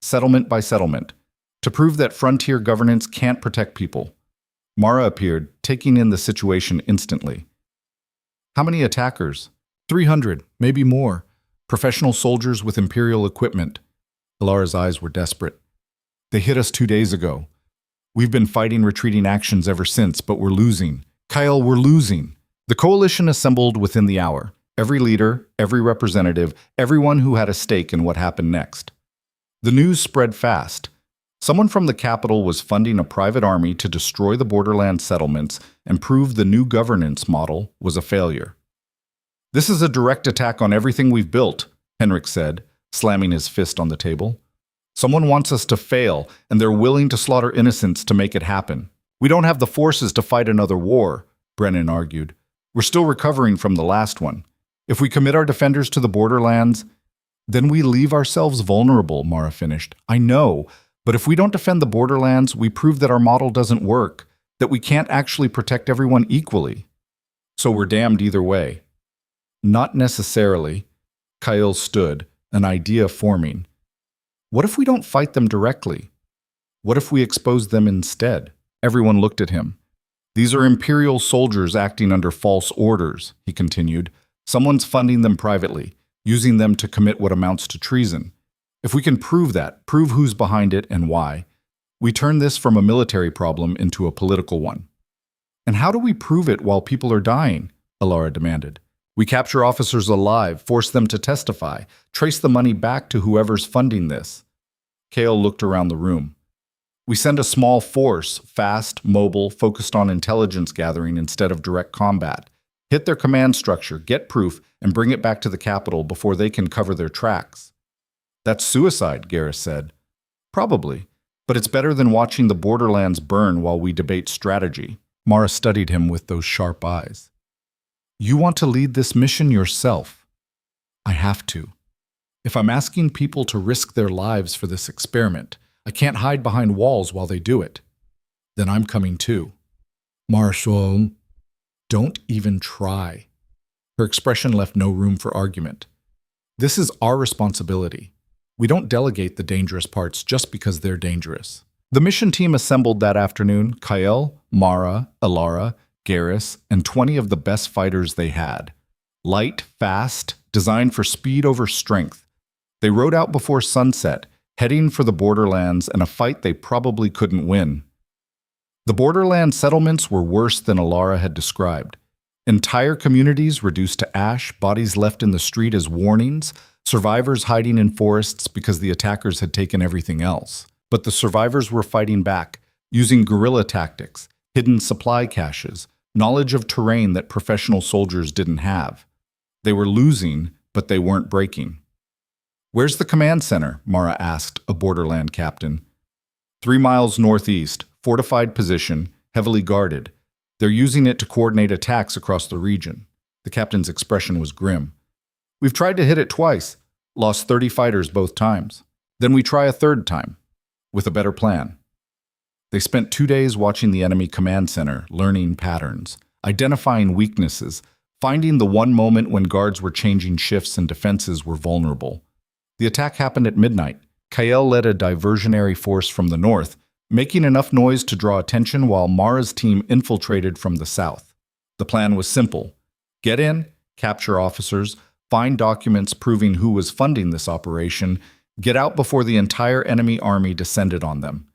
Settlement by settlement. To prove that frontier governance can't protect people." Mara appeared, taking in the situation instantly. "How many attackers?" 300, maybe more. Professional soldiers with Imperial equipment." Elara's eyes were desperate. "They hit us 2 days ago. We've been fighting retreating actions ever since, but we're losing. Kael, we're losing." The coalition assembled within the hour. Every leader, every representative, everyone who had a stake in what happened next. The news spread fast. Someone from the capital was funding a private army to destroy the borderland settlements and prove the new governance model was a failure. "This is a direct attack on everything we've built," Henrik said, slamming his fist on the table. "Someone wants us to fail, and they're willing to slaughter innocents to make it happen. We don't have the forces to fight another war," Brennan argued. "We're still recovering from the last one. If we commit our defenders to the borderlands, then we leave ourselves vulnerable," Mara finished. "I know, but if we don't defend the borderlands, we prove that our model doesn't work, that we can't actually protect everyone equally. So we're damned either way." "Not necessarily." Kael stood, an idea forming. "What if we don't fight them directly? What if we expose them instead?" Everyone looked at him. "These are Imperial soldiers acting under false orders," he continued. "Someone's funding them privately, using them to commit what amounts to treason. If we can prove that, prove who's behind it and why, we turn this from a military problem into a political one." "And how do we prove it while people are dying?" Elara demanded. "We capture officers alive, force them to testify, trace the money back to whoever's funding this." Kael looked around the room. "We send a small force, fast, mobile, focused on intelligence gathering instead of direct combat. Hit their command structure, get proof, and bring it back to the capital before they can cover their tracks." "That's suicide," Garrus said. "Probably, but it's better than watching the borderlands burn while we debate strategy." Mara studied him with those sharp eyes. "You want to lead this mission yourself." "I have to. If I'm asking people to risk their lives for this experiment, I can't hide behind walls while they do it. Then I'm coming too." "Marshal, don't even try." Her expression left no room for argument. "This is our responsibility. We don't delegate the dangerous parts just because they're dangerous." The mission team assembled that afternoon: Kael, Mara, Elara, Garrus, and 20 of the best fighters they had. Light, fast, designed for speed over strength. They rode out before sunset, heading for the borderlands and a fight they probably couldn't win. The borderland settlements were worse than Elara had described. Entire communities reduced to ash, bodies left in the street as warnings, survivors hiding in forests because the attackers had taken everything else. But the survivors were fighting back, using guerrilla tactics, hidden supply caches, knowledge of terrain that professional soldiers didn't have. They were losing, but they weren't breaking. "Where's the command center?" Mara asked a borderland captain. 3 miles northeast, fortified position, heavily guarded. They're using it to coordinate attacks across the region." The captain's expression was grim. "We've tried to hit it twice, lost 30 fighters both times. Then we try a third time, with a better plan." They spent 2 days watching the enemy command center, learning patterns, identifying weaknesses, finding the one moment when guards were changing shifts and defenses were vulnerable. The attack happened at midnight. Kael led a diversionary force from the north, making enough noise to draw attention while Mara's team infiltrated from the south. The plan was simple: get in, capture officers, find documents proving who was funding this operation, get out before the entire enemy army descended on them.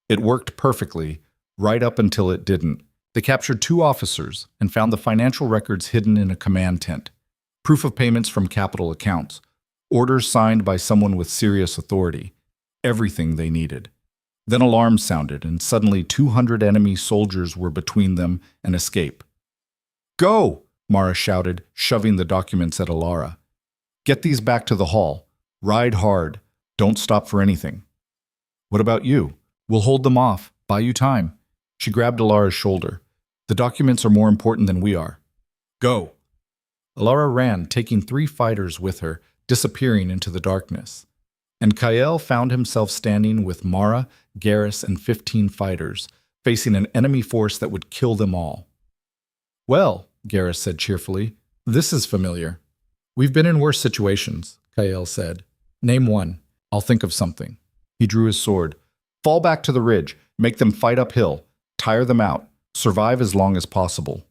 It worked perfectly, right up until it didn't. They captured 2 officers and found the financial records hidden in a command tent. Proof of payments from capital accounts. Orders signed by someone with serious authority. everything they needed. Then alarms sounded, and suddenly 200 enemy soldiers were between them and escape. "Go!" Mara shouted, shoving the documents at Alara. "Get these back to the hall. Ride hard. Don't stop for anything." "What about you? We'll hold them off. Buy you time." She grabbed Alara's shoulder. "The documents are more important than we are. Go!" Alara ran, taking 3 fighters with her, disappearing into the darkness. And Kael found himself standing with Mara, Garrus, and 15 fighters, facing an enemy force that would kill them all. "Well," Garrus said cheerfully, "this is familiar." "We've been in worse situations," Kael said. "Name one. I'll think of something." He drew his sword. "Fall back to the ridge. Make them fight uphill. Tire them out. Survive as long as possible."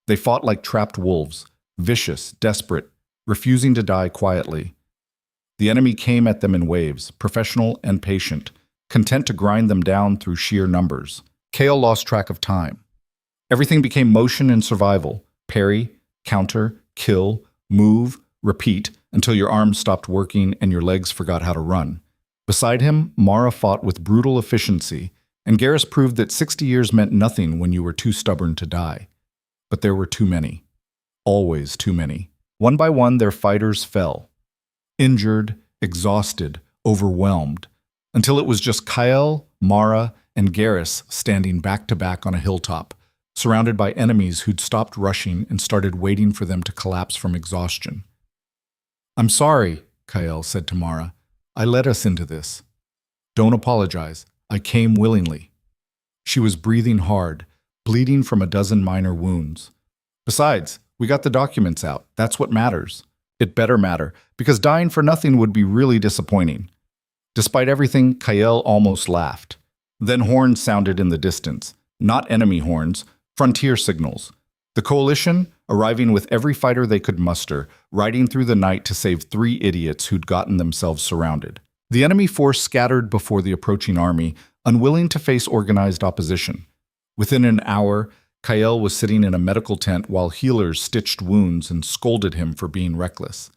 They fought like trapped wolves, vicious, desperate, refusing to die quietly. The enemy came at them in waves, professional and patient, content to grind them down through sheer numbers. Kael lost track of time. Everything became motion and survival. Parry, counter, kill, move, repeat, until your arms stopped working and your legs forgot how to run. Beside him, Mara fought with brutal efficiency, and Garrus proved that 60 years meant nothing when you were too stubborn to die. But there were too many. Always too many. One by one, their fighters fell. Injured, exhausted, overwhelmed, until it was just Kael, Mara, and Garrus standing back to back on a hilltop, surrounded by enemies who'd stopped rushing and started waiting for them to collapse from exhaustion. "I'm sorry," Kael said to Mara. "I led us into this." "Don't apologize. I came willingly." She was breathing hard, bleeding from a dozen minor wounds. "Besides, we got the documents out. That's what matters. It better matter, because dying for nothing would be really disappointing." Despite everything, Kael almost laughed. Then horns sounded in the distance. Not enemy horns, frontier signals. The coalition, arriving with every fighter they could muster, riding through the night to save 3 idiots who'd gotten themselves surrounded. The enemy force scattered before the approaching army, unwilling to face organized opposition. Within an hour, Kael was sitting in a medical tent while healers stitched wounds and scolded him for being reckless.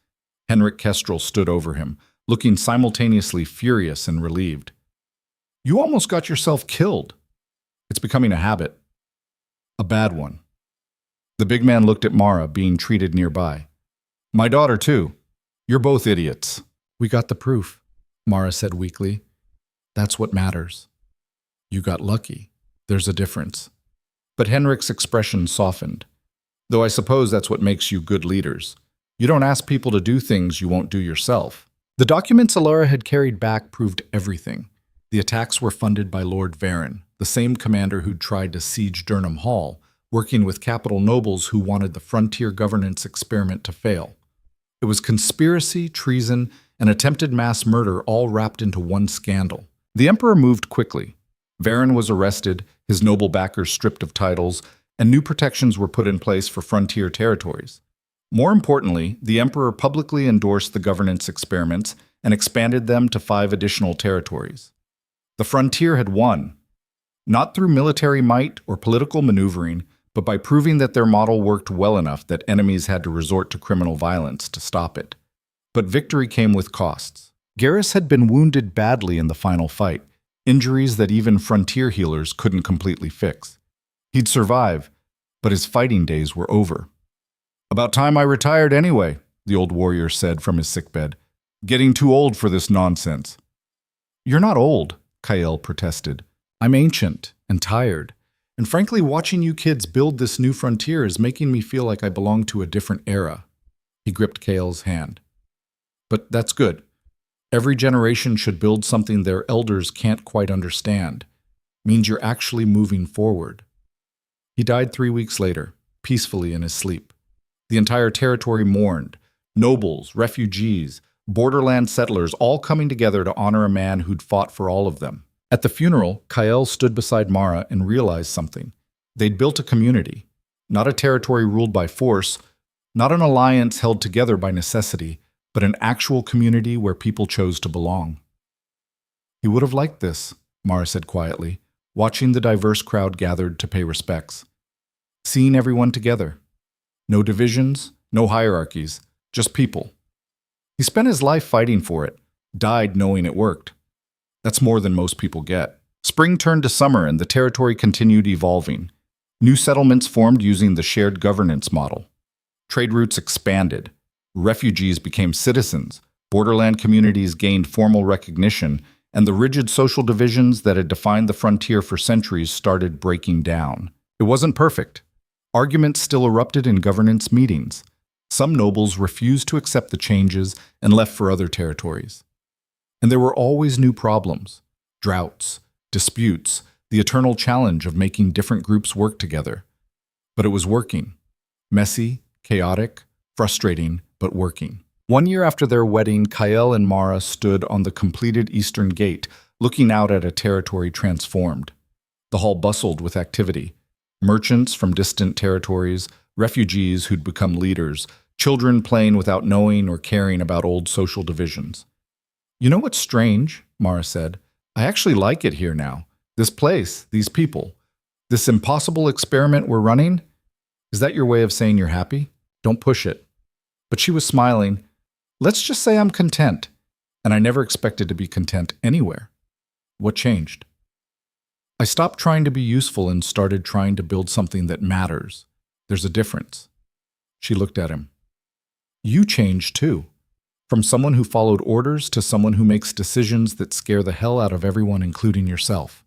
Henrik Kestrel stood over him, looking simultaneously furious and relieved. "You almost got yourself killed." "It's becoming a habit." "A bad one." The big man looked at Mara, being treated nearby. "My daughter, too. You're both idiots." "We got the proof," Mara said weakly. "That's what matters." "You got lucky. There's a difference." But Henrik's expression softened. "Though I suppose that's what makes you good leaders. You don't ask people to do things you won't do yourself." The documents Alara had carried back proved everything. The attacks were funded by Lord Varen, the same commander who'd tried to siege Durnham Hall, working with capital nobles who wanted the frontier governance experiment to fail. It was conspiracy, treason, and attempted mass murder all wrapped into one scandal. The Emperor moved quickly. Varen was arrested, his noble backers stripped of titles, and new protections were put in place for frontier territories. More importantly, the Emperor publicly endorsed the governance experiments and expanded them to 5 additional territories. The frontier had won, not through military might or political maneuvering, but by proving that their model worked well enough that enemies had to resort to criminal violence to stop it. But victory came with costs. Garrus had been wounded badly in the final fight, injuries that even frontier healers couldn't completely fix. He'd survive, but his fighting days were over. "About time I retired anyway," the old warrior said from his sickbed. "Getting too old for this nonsense." "You're not old," Kael protested. "I'm ancient and tired. And frankly, watching you kids build this new frontier is making me feel like I belong to a different era." He gripped Kael's hand. "But that's good. Every generation should build something their elders can't quite understand. Means you're actually moving forward." He died 3 weeks later, peacefully in his sleep. The entire territory mourned. Nobles, refugees, borderland settlers all coming together to honor a man who'd fought for all of them. At the funeral, Kael stood beside Mara and realized something. They'd built a community, not a territory ruled by force, not an alliance held together by necessity, but an actual community where people chose to belong. "He would have liked this," Mara said quietly, watching the diverse crowd gathered to pay respects. Seeing everyone together. No divisions, no hierarchies, just people. He spent his life fighting for it, died knowing it worked. That's more than most people get. Spring turned to summer and the territory continued evolving. New settlements formed using the shared governance model. Trade routes expanded. Refugees became citizens. Borderland communities gained formal recognition, and the rigid social divisions that had defined the frontier for centuries started breaking down. It wasn't perfect. Arguments still erupted in governance meetings. Some nobles refused to accept the changes and left for other territories. And there were always new problems: droughts, disputes, the eternal challenge of making different groups work together. But it was working. Messy, chaotic, frustrating, but working. 1 year after their wedding, Kael and Mara stood on the completed eastern gate, looking out at a territory transformed. The hall bustled with activity. Merchants from distant territories, refugees who'd become leaders, children playing without knowing or caring about old social divisions. "You know what's strange?" Mara said. "I actually like it here now. This place, these people. This impossible experiment we're running. Is that your way of saying you're happy? Don't push it." But she was smiling. "Let's just say I'm content. And I never expected to be content anywhere." What changed? "I stopped trying to be useful and started trying to build something that matters. There's a difference." She looked at him. "You changed too. From someone who followed orders to someone who makes decisions that scare the hell out of everyone, including yourself.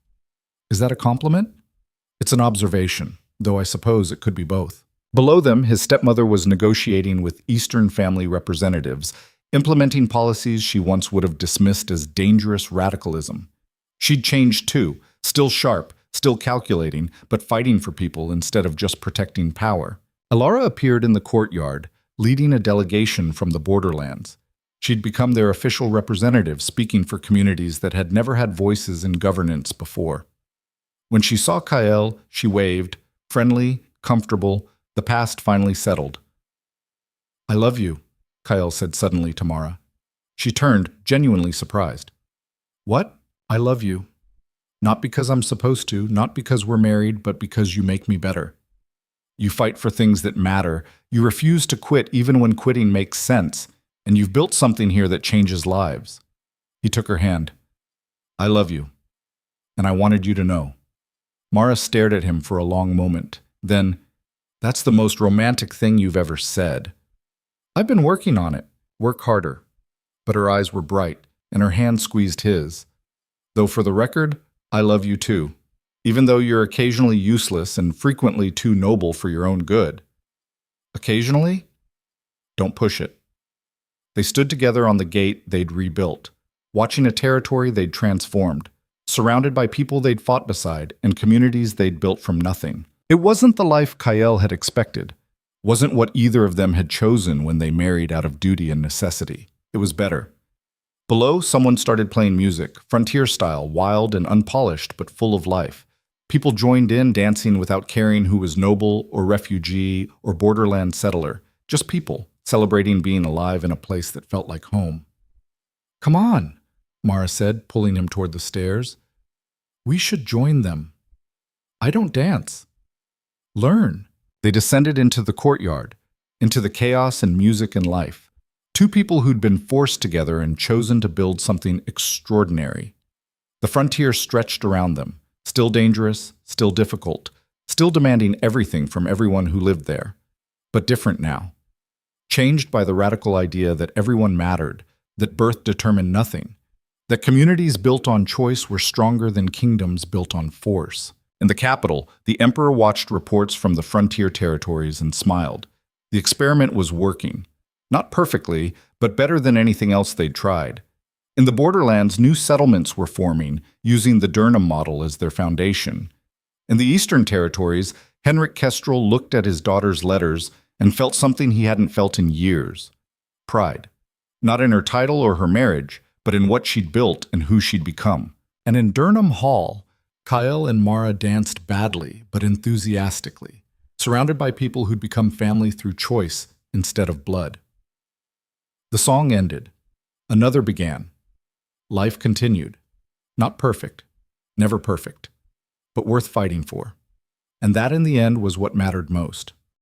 Is that a compliment?" "It's an observation, though I suppose it could be both." Below them, his stepmother was negotiating with Eastern family representatives, implementing policies she once would have dismissed as dangerous radicalism. She'd changed too, still sharp, still calculating, but fighting for people instead of just protecting power. Alara appeared in the courtyard, leading a delegation from the borderlands. She'd become their official representative, speaking for communities that had never had voices in governance before. When she saw Kael, she waved, friendly, comfortable. The past finally settled. "I love you," Kael said suddenly to Mara. She turned, genuinely surprised. "What? I love you. Not because I'm supposed to, not because we're married, but because you make me better. You fight for things that matter. You refuse to quit even when quitting makes sense. And you've built something here that changes lives." He took her hand. "I love you. And I wanted you to know." Mara stared at him for a long moment. Then, "That's the most romantic thing you've ever said." "I've been working on it. Work harder." But her eyes were bright, and her hand squeezed his. "Though for the record, I love you too, even though you're occasionally useless and frequently too noble for your own good." "Occasionally?" "Don't push it." They stood together on the gate they'd rebuilt, watching a territory they'd transformed, surrounded by people they'd fought beside and communities they'd built from nothing. It wasn't the life Kael had expected, wasn't what either of them had chosen when they married out of duty and necessity. It was better. Below, someone started playing music, frontier style, wild and unpolished, but full of life. People joined in, dancing without caring who was noble or refugee or borderland settler. Just people, celebrating being alive in a place that felt like home. "Come on," Mara said, pulling him toward the stairs. "We should join them." "I don't dance." "Learn." They descended into the courtyard, into the chaos and music and life. Two people who'd been forced together and chosen to build something extraordinary. The frontier stretched around them, still dangerous, still difficult, still demanding everything from everyone who lived there. But different now. Changed by the radical idea that everyone mattered, that birth determined nothing, that communities built on choice were stronger than kingdoms built on force. In the capital, the emperor watched reports from the frontier territories and smiled. The experiment was working. Not perfectly, but better than anything else they'd tried. In the borderlands, new settlements were forming, using the Durham model as their foundation. In the eastern territories, Henrik Kestrel looked at his daughter's letters and felt something he hadn't felt in years. Pride. Not in her title or her marriage, but in what she'd built and who she'd become. And in Durham Hall, Kael and Mara danced badly, but enthusiastically, surrounded by people who'd become family through choice instead of blood. The song ended. Another began. Life continued. Not perfect, never perfect, but worth fighting for. And that in the end was what mattered most.